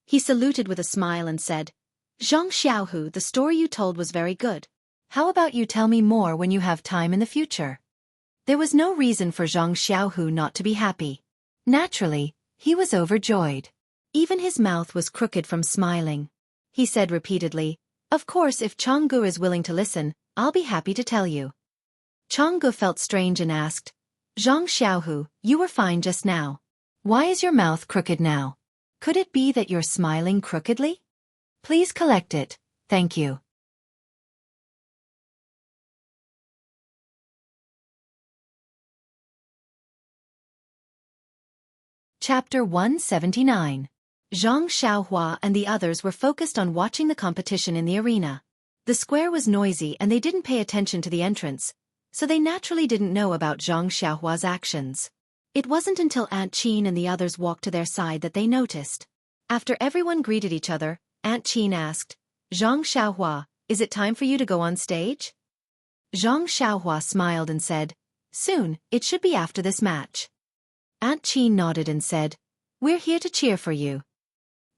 He saluted with a smile and said, "Zhang Xiaohu, the story you told was very good. How about you tell me more when you have time in the future?" There was no reason for Zhang Xiaohu not to be happy. Naturally, he was overjoyed. Even his mouth was crooked from smiling. He said repeatedly, "Of course, if Jianghu is willing to listen, I'll be happy to tell you." Jianghu felt strange and asked, "Zhang Xiaohu, you were fine just now. Why is your mouth crooked now? Could it be that you're smiling crookedly? Please collect it, thank you." Chapter 179. Zhang Xiaohua and the others were focused on watching the competition in the arena. The square was noisy and they didn't pay attention to the entrance, so they naturally didn't know about Zhang Xiaohua's actions. It wasn't until Aunt Qin and the others walked to their side that they noticed. After everyone greeted each other, Aunt Qin asked, "Zhang Xiaohua, is it time for you to go on stage?" Zhang Xiaohua smiled and said, "Soon, it should be after this match." Aunt Qin nodded and said, "We're here to cheer for you."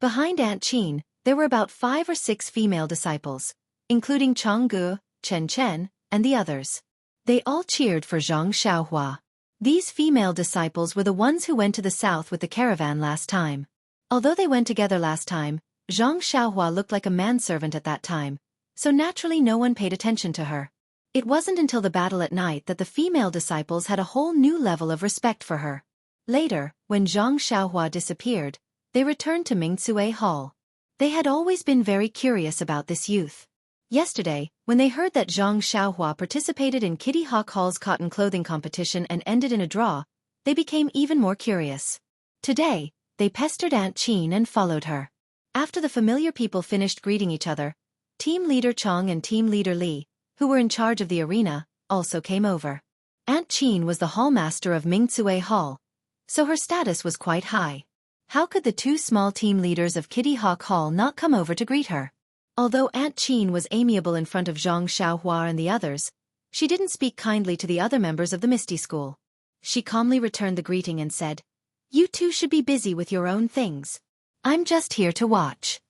Behind Aunt Qin, there were about 5 or 6 female disciples, including Jianghu, Chen, and the others. They all cheered for Zhang Xiaohua. These female disciples were the ones who went to the south with the caravan last time. Although they went together last time, Zhang Xiaohua looked like a manservant at that time, so naturally no one paid attention to her. It wasn't until the battle at night that the female disciples had a whole new level of respect for her. Later, when Zhang Xiaohua disappeared, they returned to Mingcue Hall. They had always been very curious about this youth. Yesterday, when they heard that Zhang Xiaohua participated in Kitty Hawk Hall's cotton clothing competition and ended in a draw, they became even more curious. Today, they pestered Aunt Qin and followed her. After the familiar people finished greeting each other, Team Leader Chong and Team Leader Li, who were in charge of the arena, also came over. Aunt Qin was the hallmaster of Mingcue Hall, so her status was quite high. How could the two small team leaders of Kitty Hawk Hall not come over to greet her? Although Aunt Qin was amiable in front of Zhang Xiaohua and the others, she didn't speak kindly to the other members of the Misty School. She calmly returned the greeting and said, "You two should be busy with your own things. I'm just here to watch."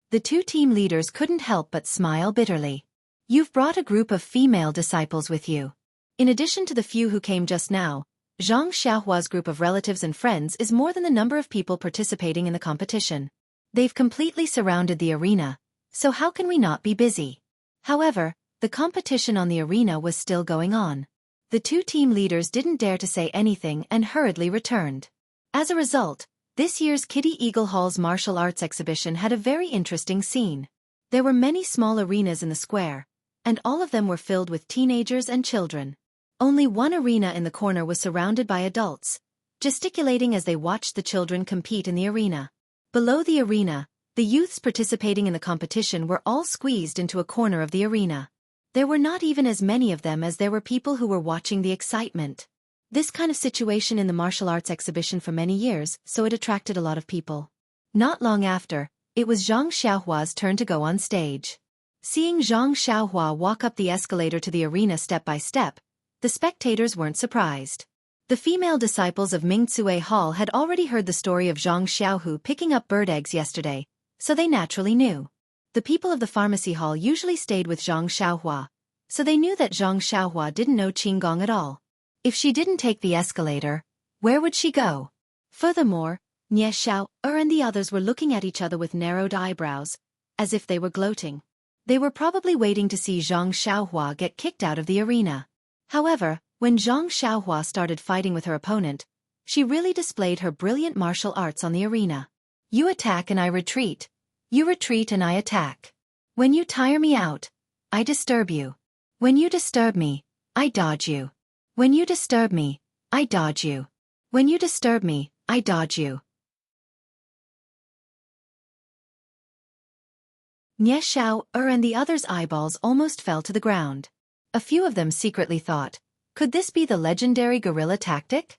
The two team leaders couldn't help but smile bitterly. "You've brought a group of female disciples with you. In addition to the few who came just now, Zhang Xiaohua's group of relatives and friends is more than the number of people participating in the competition. They've completely surrounded the arena, so how can we not be busy?" However, the competition on the arena was still going on. The two team leaders didn't dare to say anything and hurriedly returned. As a result, this year's Kitty Eagle Hall's martial arts exhibition had a very interesting scene. There were many small arenas in the square, and all of them were filled with teenagers and children. Only one arena in the corner was surrounded by adults, gesticulating as they watched the children compete in the arena. Below the arena, the youths participating in the competition were all squeezed into a corner of the arena. There were not even as many of them as there were people who were watching the excitement. This kind of situation in the martial arts exhibition for many years, so it attracted a lot of people. Not long after, it was Zhang Xiaohua's turn to go on stage. Seeing Zhang Xiaohua walk up the escalator to the arena step by step, the spectators weren't surprised. The female disciples of Mingcue Hall had already heard the story of Zhang Xiaohu picking up bird eggs yesterday, so they naturally knew. The people of the pharmacy hall usually stayed with Zhang Xiaohua, so they knew that Zhang Xiaohua didn't know Qinggong at all. If she didn't take the escalator, where would she go? Furthermore, Nie Xiao and the others were looking at each other with narrowed eyebrows, as if they were gloating. They were probably waiting to see Zhang Xiaohua get kicked out of the arena. However, when Zhang Xiaohua started fighting with her opponent, she really displayed her brilliant martial arts on the arena. "You attack and I retreat. You retreat and I attack. When you tire me out, I disturb you. When you disturb me, I dodge you. When you disturb me, I dodge you. When you disturb me, I dodge you." Nie Xiao and the others' eyeballs almost fell to the ground. A few of them secretly thought, could this be the legendary guerrilla tactic?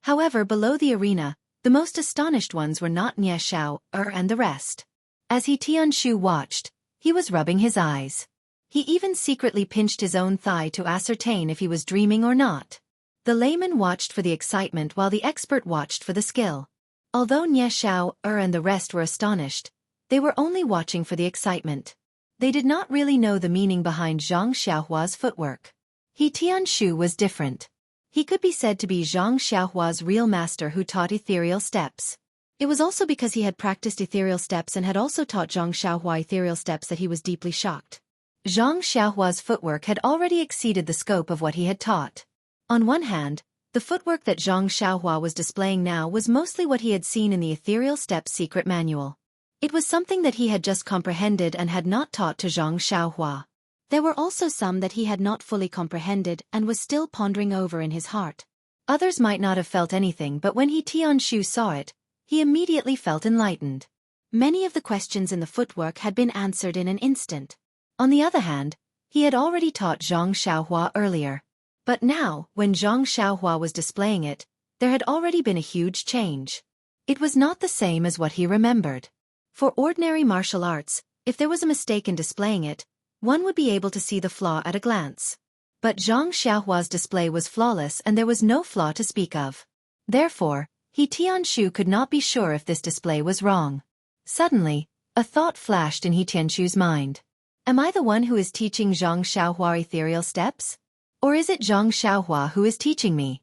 However, below the arena, the most astonished ones were not Nie Xiao and the rest. As Tianshu watched, he was rubbing his eyes. He even secretly pinched his own thigh to ascertain if he was dreaming or not. The layman watched for the excitement while the expert watched for the skill. Although Nie Xiao and the rest were astonished, they were only watching for the excitement. They did not really know the meaning behind Zhang Xiaohua's footwork. Tianshu was different. He could be said to be Zhang Xiaohua's real master who taught ethereal steps. It was also because he had practiced ethereal steps and had also taught Zhang Xiaohua ethereal steps that he was deeply shocked. Zhang Xiaohua's footwork had already exceeded the scope of what he had taught. On one hand, the footwork that Zhang Xiaohua was displaying now was mostly what he had seen in the ethereal steps secret manual. It was something that he had just comprehended and had not taught to Zhang Xiaohua. There were also some that he had not fully comprehended and was still pondering over in his heart. Others might not have felt anything, but when Tianshu saw it, he immediately felt enlightened. Many of the questions in the footwork had been answered in an instant. On the other hand, he had already taught Zhang Xiaohua earlier. But now, when Zhang Xiaohua was displaying it, there had already been a huge change. It was not the same as what he remembered. For ordinary martial arts, if there was a mistake in displaying it, one would be able to see the flaw at a glance. But Zhang Xiaohua's display was flawless and there was no flaw to speak of. Therefore, Tianshu could not be sure if this display was wrong. Suddenly, a thought flashed in Tianshu's mind. Am I the one who is teaching Zhang Xiaohua ethereal steps? Or is it Zhang Xiaohua who is teaching me?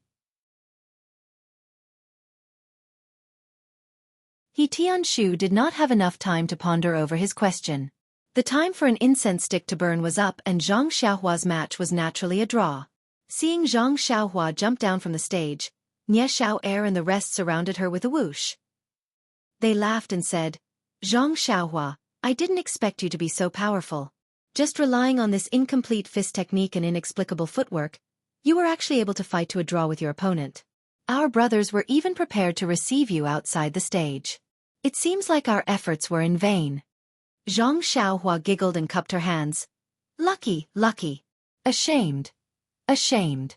Tianshu did not have enough time to ponder over his question. The time for an incense stick to burn was up and Zhang Xiaohua's match was naturally a draw. Seeing Zhang Xiaohua jump down from the stage, Nie Xiao and the rest surrounded her with a whoosh. They laughed and said, "Zhang Xiaohua, I didn't expect you to be so powerful. Just relying on this incomplete fist technique and inexplicable footwork, you were actually able to fight to a draw with your opponent. Our brothers were even prepared to receive you outside the stage. It seems like our efforts were in vain. Xianxia giggled and cupped her hands. Lucky, lucky. Ashamed. Ashamed.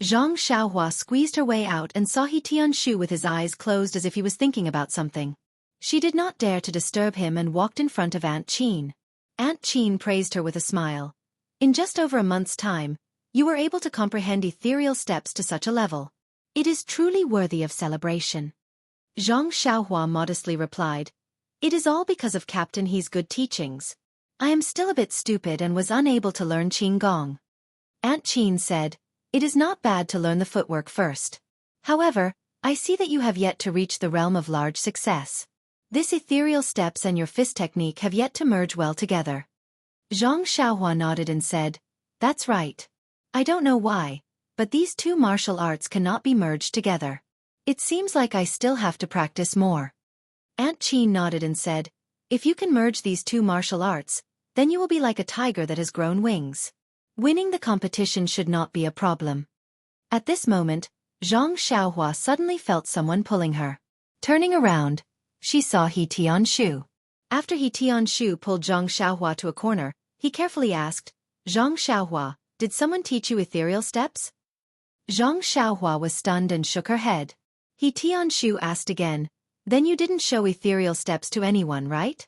Zhang Xiaohua squeezed her way out and saw He Tianshu with his eyes closed as if he was thinking about something. She did not dare to disturb him and walked in front of Aunt Qin. Aunt Qin praised her with a smile. In just over a month's time, you were able to comprehend ethereal steps to such a level. It is truly worthy of celebration. Zhang Xiaohua modestly replied, It is all because of Captain He's good teachings. I am still a bit stupid and was unable to learn Qinggong. Aunt Qin said, It is not bad to learn the footwork first. However, I see that you have yet to reach the realm of large success. This ethereal steps and your fist technique have yet to merge well together. Zhang Xiaohua nodded and said, That's right. I don't know why, but these two martial arts cannot be merged together. It seems like I still have to practice more. Aunt Qin nodded and said, If you can merge these two martial arts, then you will be like a tiger that has grown wings. Winning the competition should not be a problem. At this moment, Zhang Xiaohua suddenly felt someone pulling her. Turning around, she saw He Tianshu. After He Tianshu pulled Zhang Xiaohua to a corner, he carefully asked, Zhang Xiaohua, did someone teach you ethereal steps? Zhang Xiaohua was stunned and shook her head. He Tianshu asked again, Then you didn't show ethereal steps to anyone, right?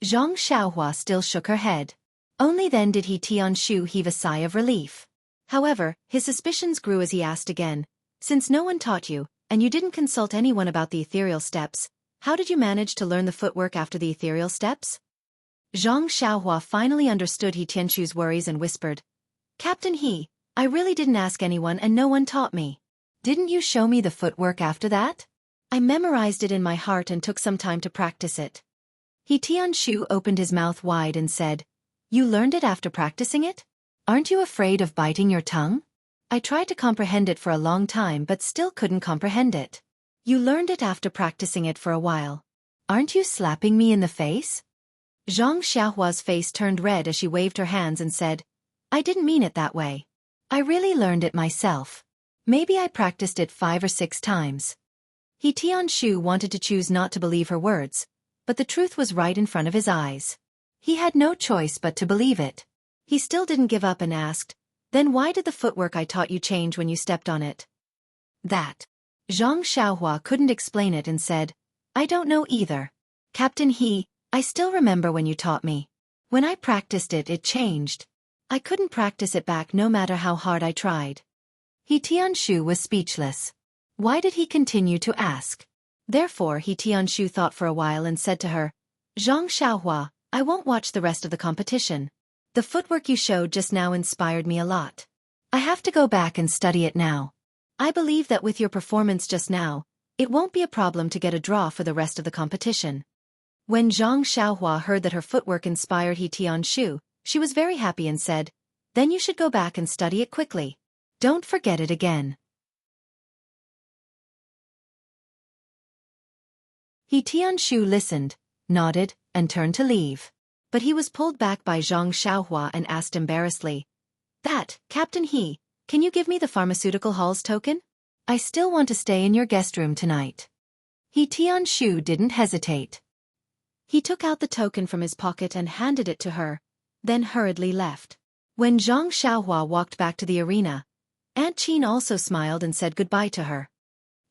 Zhang Xiaohua still shook her head. Only then did He Tianshu heave a sigh of relief. However, his suspicions grew as he asked again, Since no one taught you, and you didn't consult anyone about the ethereal steps, how did you manage to learn the footwork after the ethereal steps? Zhang Xiaohua finally understood He Tianshu's worries and whispered, Captain He, I really didn't ask anyone and no one taught me. Didn't you show me the footwork after that? I memorized it in my heart and took some time to practice it. He Tianshu opened his mouth wide and said, You learned it after practicing it? Aren't you afraid of biting your tongue? I tried to comprehend it for a long time but still couldn't comprehend it. You learned it after practicing it for a while. Aren't you slapping me in the face? Zhang Xiaohua's face turned red as she waved her hands and said, I didn't mean it that way. I really learned it myself. Maybe I practiced it 5 or 6 times. He Tianshu wanted to choose not to believe her words, but the truth was right in front of his eyes. He had no choice but to believe it. He still didn't give up and asked, Then why did the footwork I taught you change when you stepped on it? That. Zhang Xiaohua couldn't explain it and said, I don't know either. Captain He, I still remember when you taught me. When I practiced it, it changed. I couldn't practice it back no matter how hard I tried. He Tianshu was speechless. Why did he continue to ask? Therefore He Tianshu thought for a while and said to her, Zhang Xiaohua, I won't watch the rest of the competition. The footwork you showed just now inspired me a lot. I have to go back and study it now. I believe that with your performance just now, it won't be a problem to get a draw for the rest of the competition. When Zhang Xiaohua heard that her footwork inspired He Tianshu, she was very happy and said, Then you should go back and study it quickly. Don't forget it again. He Tianshu listened, nodded, and turned to leave. But he was pulled back by Zhang Xiaohua and asked embarrassedly, That, Captain He, can you give me the pharmaceutical hall's token? I still want to stay in your guest room tonight. He Tianshu didn't hesitate. He took out the token from his pocket and handed it to her, then hurriedly left. When Zhang Xiaohua walked back to the arena, Aunt Qin also smiled and said goodbye to her.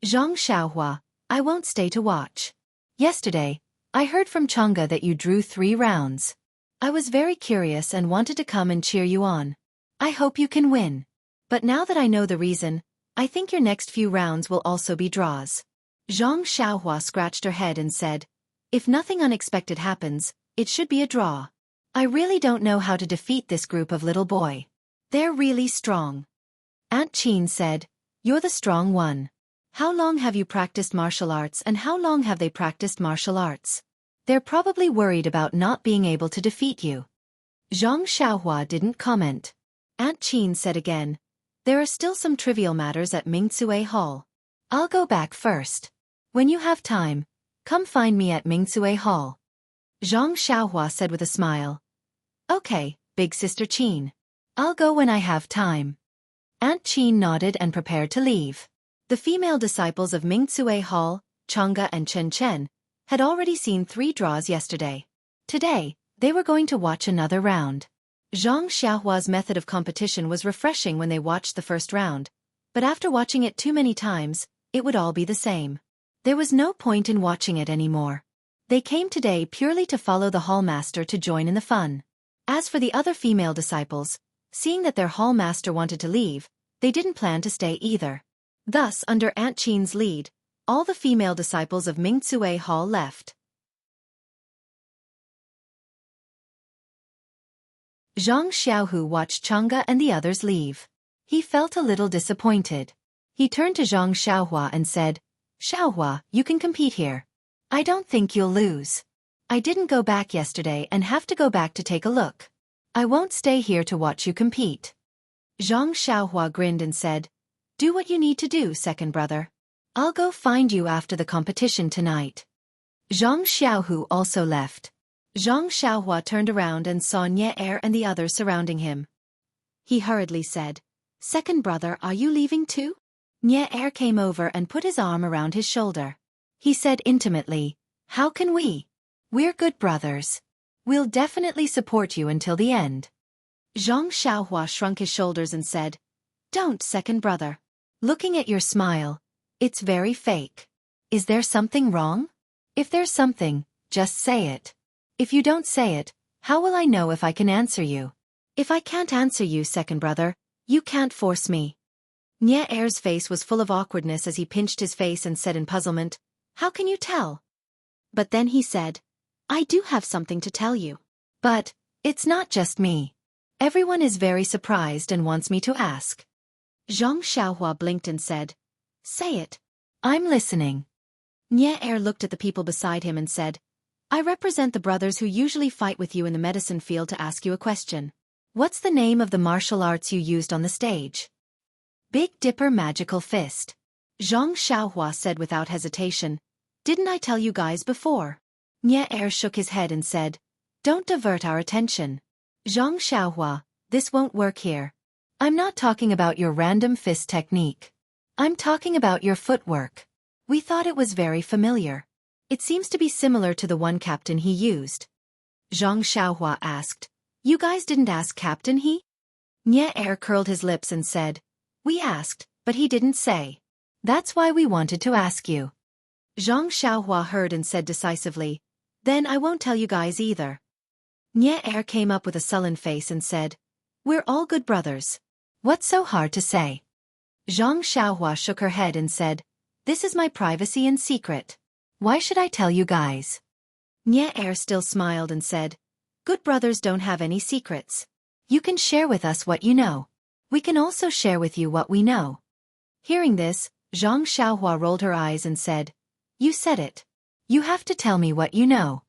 Zhang Xiaohua, I won't stay to watch. Yesterday, I heard from Chang'e that you drew 3 rounds. I was very curious and wanted to come and cheer you on. I hope you can win. But now that I know the reason, I think your next few rounds will also be draws. Zhang Xiaohua scratched her head and said, If nothing unexpected happens, it should be a draw. I really don't know how to defeat this group of little boy. They're really strong. Aunt Qin said, You're the strong one. How long have you practiced martial arts and how long have they practiced martial arts? They're probably worried about not being able to defeat you. Zhang Xiaohua didn't comment. Aunt Qin said again, There are still some trivial matters at Mingcue Hall. I'll go back first. When you have time, come find me at Mingcue Hall. Zhang Xiaohua said with a smile. Okay, big sister Qin. I'll go when I have time. Aunt Qin nodded and prepared to leave. The female disciples of Mingcue Hall, Chang'e and Chen Chen, had already seen 3 draws yesterday. Today, they were going to watch another round. Zhang Xiaohua's method of competition was refreshing when they watched the first round, but after watching it too many times, it would all be the same. There was no point in watching it anymore. They came today purely to follow the hallmaster to join in the fun. As for the other female disciples, seeing that their hallmaster wanted to leave, they didn't plan to stay either. Thus, under Aunt Qin's lead, all the female disciples of Mingcue Hall left. Zhang Xiaohu watched Chang'e and the others leave. He felt a little disappointed. He turned to Zhang Xiaohua and said, "Xiaohua, you can compete here. I don't think you'll lose. I didn't go back yesterday and have to go back to take a look. I won't stay here to watch you compete." Zhang Xiaohua grinned and said, "Do what you need to do, second brother. I'll go find you after the competition tonight." Zhang Xiaohu also left. Zhang Xiaohua turned around and saw Nie and the others surrounding him. He hurriedly said, "Second brother, are you leaving too?" Nie came over and put his arm around his shoulder. He said intimately, "How can we? We're good brothers. We'll definitely support you until the end." Zhang Xiaohua shrunk his shoulders and said, "Don't, second brother. Looking at your smile, it's very fake. Is there something wrong? If there's something, just say it. If you don't say it, how will I know if I can answer you? If I can't answer you, second brother, you can't force me." Nie face was full of awkwardness as he pinched his face and said in puzzlement, "How can you tell?" But then he said, "I do have something to tell you. But, it's not just me. Everyone is very surprised and wants me to ask." Zhang Xiaohua blinked and said, "Say it. I'm listening." Nie looked at the people beside him and said, "I represent the brothers who usually fight with you in the medicine field to ask you a question. What's the name of the martial arts you used on the stage?" "Big Dipper Magical Fist." Zhang Xiaohua said without hesitation, "Didn't I tell you guys before?" Nie shook his head and said, "Don't divert our attention. Zhang Xiaohua, this won't work here. I'm not talking about your random fist technique. I'm talking about your footwork. We thought it was very familiar. It seems to be similar to the one Captain He used." Zhang Xiaohua asked, "You guys didn't ask Captain He?" Nie curled his lips and said, "We asked, but he didn't say. That's why we wanted to ask you." Zhang Xiaohua heard and said decisively, "Then I won't tell you guys either." Nie came up with a sullen face and said, "We're all good brothers. What's so hard to say?" Zhang Xiaohua shook her head and said, "This is my privacy and secret. Why should I tell you guys?" Nie still smiled and said, "Good brothers don't have any secrets. You can share with us what you know. We can also share with you what we know." Hearing this, Zhang Xiaohua rolled her eyes and said, "You said it. You have to tell me what you know."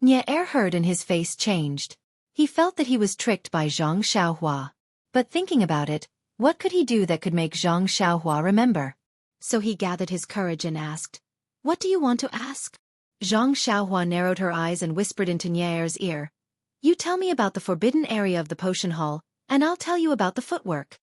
Nie heard and his face changed. He felt that he was tricked by Zhang Xiaohua. But thinking about it, what could he do that could make Zhang Xiaohua remember? So he gathered his courage and asked, "What do you want to ask?" Zhang Xiaohua narrowed her eyes and whispered into Nie's ear, "You tell me about the forbidden area of the potion hall, and I'll tell you about the footwork."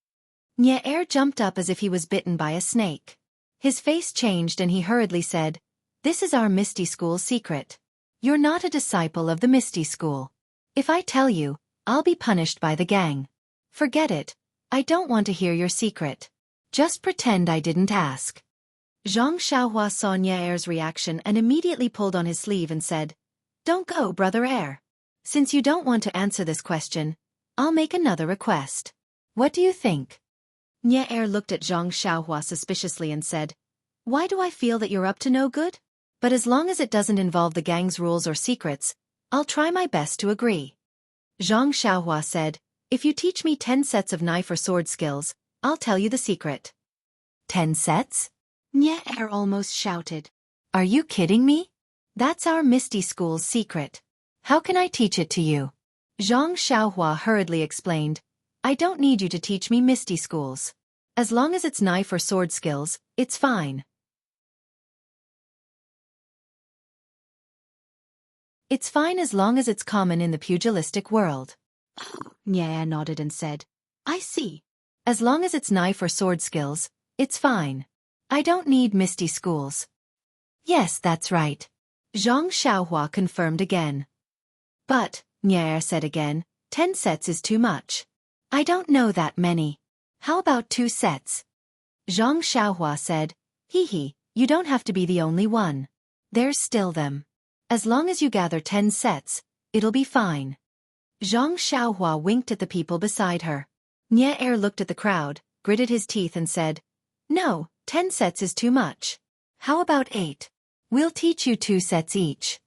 Nie jumped up as if he was bitten by a snake. His face changed and he hurriedly said, "This is our Misty School secret. You're not a disciple of the Misty School. If I tell you, I'll be punished by the gang. Forget it. I don't want to hear your secret. Just pretend I didn't ask." Zhang Xiaohua saw Nie's reaction and immediately pulled on his sleeve and said, "Don't go, brother Air. Since you don't want to answer this question, I'll make another request. What do you think?" Nie looked at Zhang Xiaohua suspiciously and said, "Why do I feel that you're up to no good? But as long as it doesn't involve the gang's rules or secrets, I'll try my best to agree." Zhang Xiaohua said, "If you teach me 10 sets of knife or sword skills, I'll tell you the secret." 10 sets? Nie almost shouted. "Are you kidding me? That's our Misty School's secret. How can I teach it to you?" Zhang Xiaohua hurriedly explained, "I don't need you to teach me Misty Schools. As long as it's knife or sword skills, it's fine. It's fine as long as it's common in the pugilistic world." Nya nodded and said, I see. As long as it's knife or sword skills, it's fine. I don't need misty schools. Yes, that's right. Zhang Xiaohua confirmed again. But, Nya said again, 10 sets is too much. I don't know that many. How about 2 sets? Zhang Xiaohua said, Hee, you don't have to be the only one. There's still them. As long as you gather 10 sets, it'll be fine. Zhang Xiaohua winked at the people beside her. Nya looked at the crowd, gritted his teeth and said, No, 10 sets is too much. How about 8? We'll teach you 2 sets each.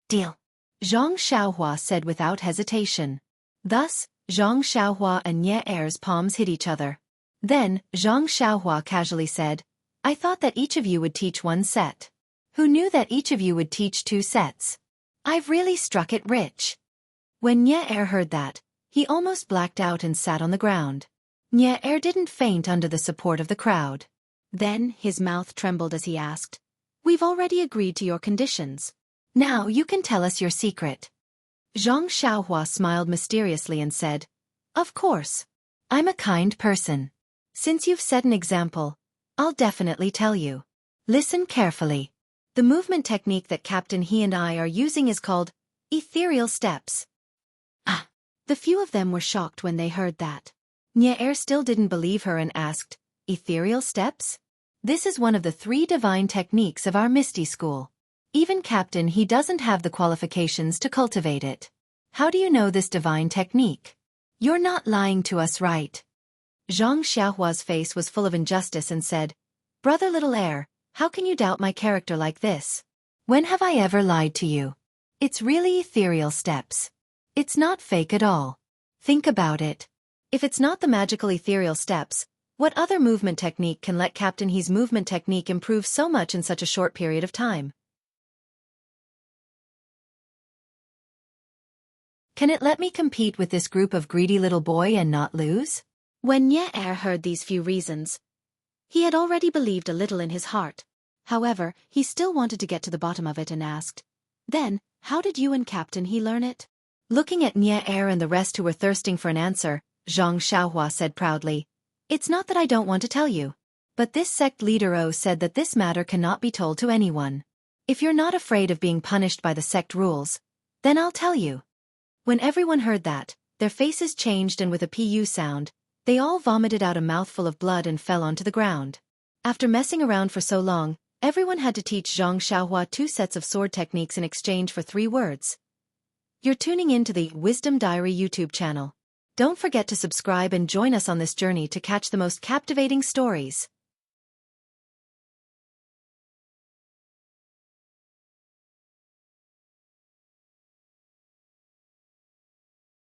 Deal. Zhang Xiaohua said without hesitation. Thus, Zhang Xiaohua and Nya's palms hit each other. Then, Zhang Xiaohua casually said, I thought that each of you would teach 1 set. Who knew that each of you would teach 2 sets? I've really struck it rich. When Nya heard that, he almost blacked out and sat on the ground. Nya didn't faint under the support of the crowd. Then, his mouth trembled as he asked, We've already agreed to your conditions. Now you can tell us your secret. Zhang Xiaohua smiled mysteriously and said, Of course. I'm a kind person. Since you've set an example, I'll definitely tell you. Listen carefully. The movement technique that Captain He and I are using is called ethereal steps. The few of them were shocked when they heard that. Nya still didn't believe her and asked, Ethereal steps? This is one of the 3 divine techniques of our Misty School. Even Captain He doesn't have the qualifications to cultivate it. How do you know this divine technique? You're not lying to us, right? Zhang Xiaohua's face was full of injustice and said, Brother Little Heir, how can you doubt my character like this? When have I ever lied to you? It's really ethereal steps. It's not fake at all. Think about it. If it's not the magical ethereal steps, what other movement technique can let Captain He's movement technique improve so much in such a short period of time? Can it let me compete with this group of greedy little boy and not lose? When Nya heard these few reasons, he had already believed a little in his heart. However, he still wanted to get to the bottom of it and asked, Then, how did you and Captain He learn it? Looking at Nya and the rest who were thirsting for an answer, Zhang Xiaohua said proudly, It's not that I don't want to tell you. But this sect leader said that this matter cannot be told to anyone. If you're not afraid of being punished by the sect rules, then I'll tell you. When everyone heard that, their faces changed and with a pu sound, they all vomited out a mouthful of blood and fell onto the ground. After messing around for so long, everyone had to teach Zhang Xiaohua 2 sets of sword techniques in exchange for 3 words. You're tuning in to the Wisdom Diary YouTube channel. Don't forget to subscribe and join us on this journey to catch the most captivating stories.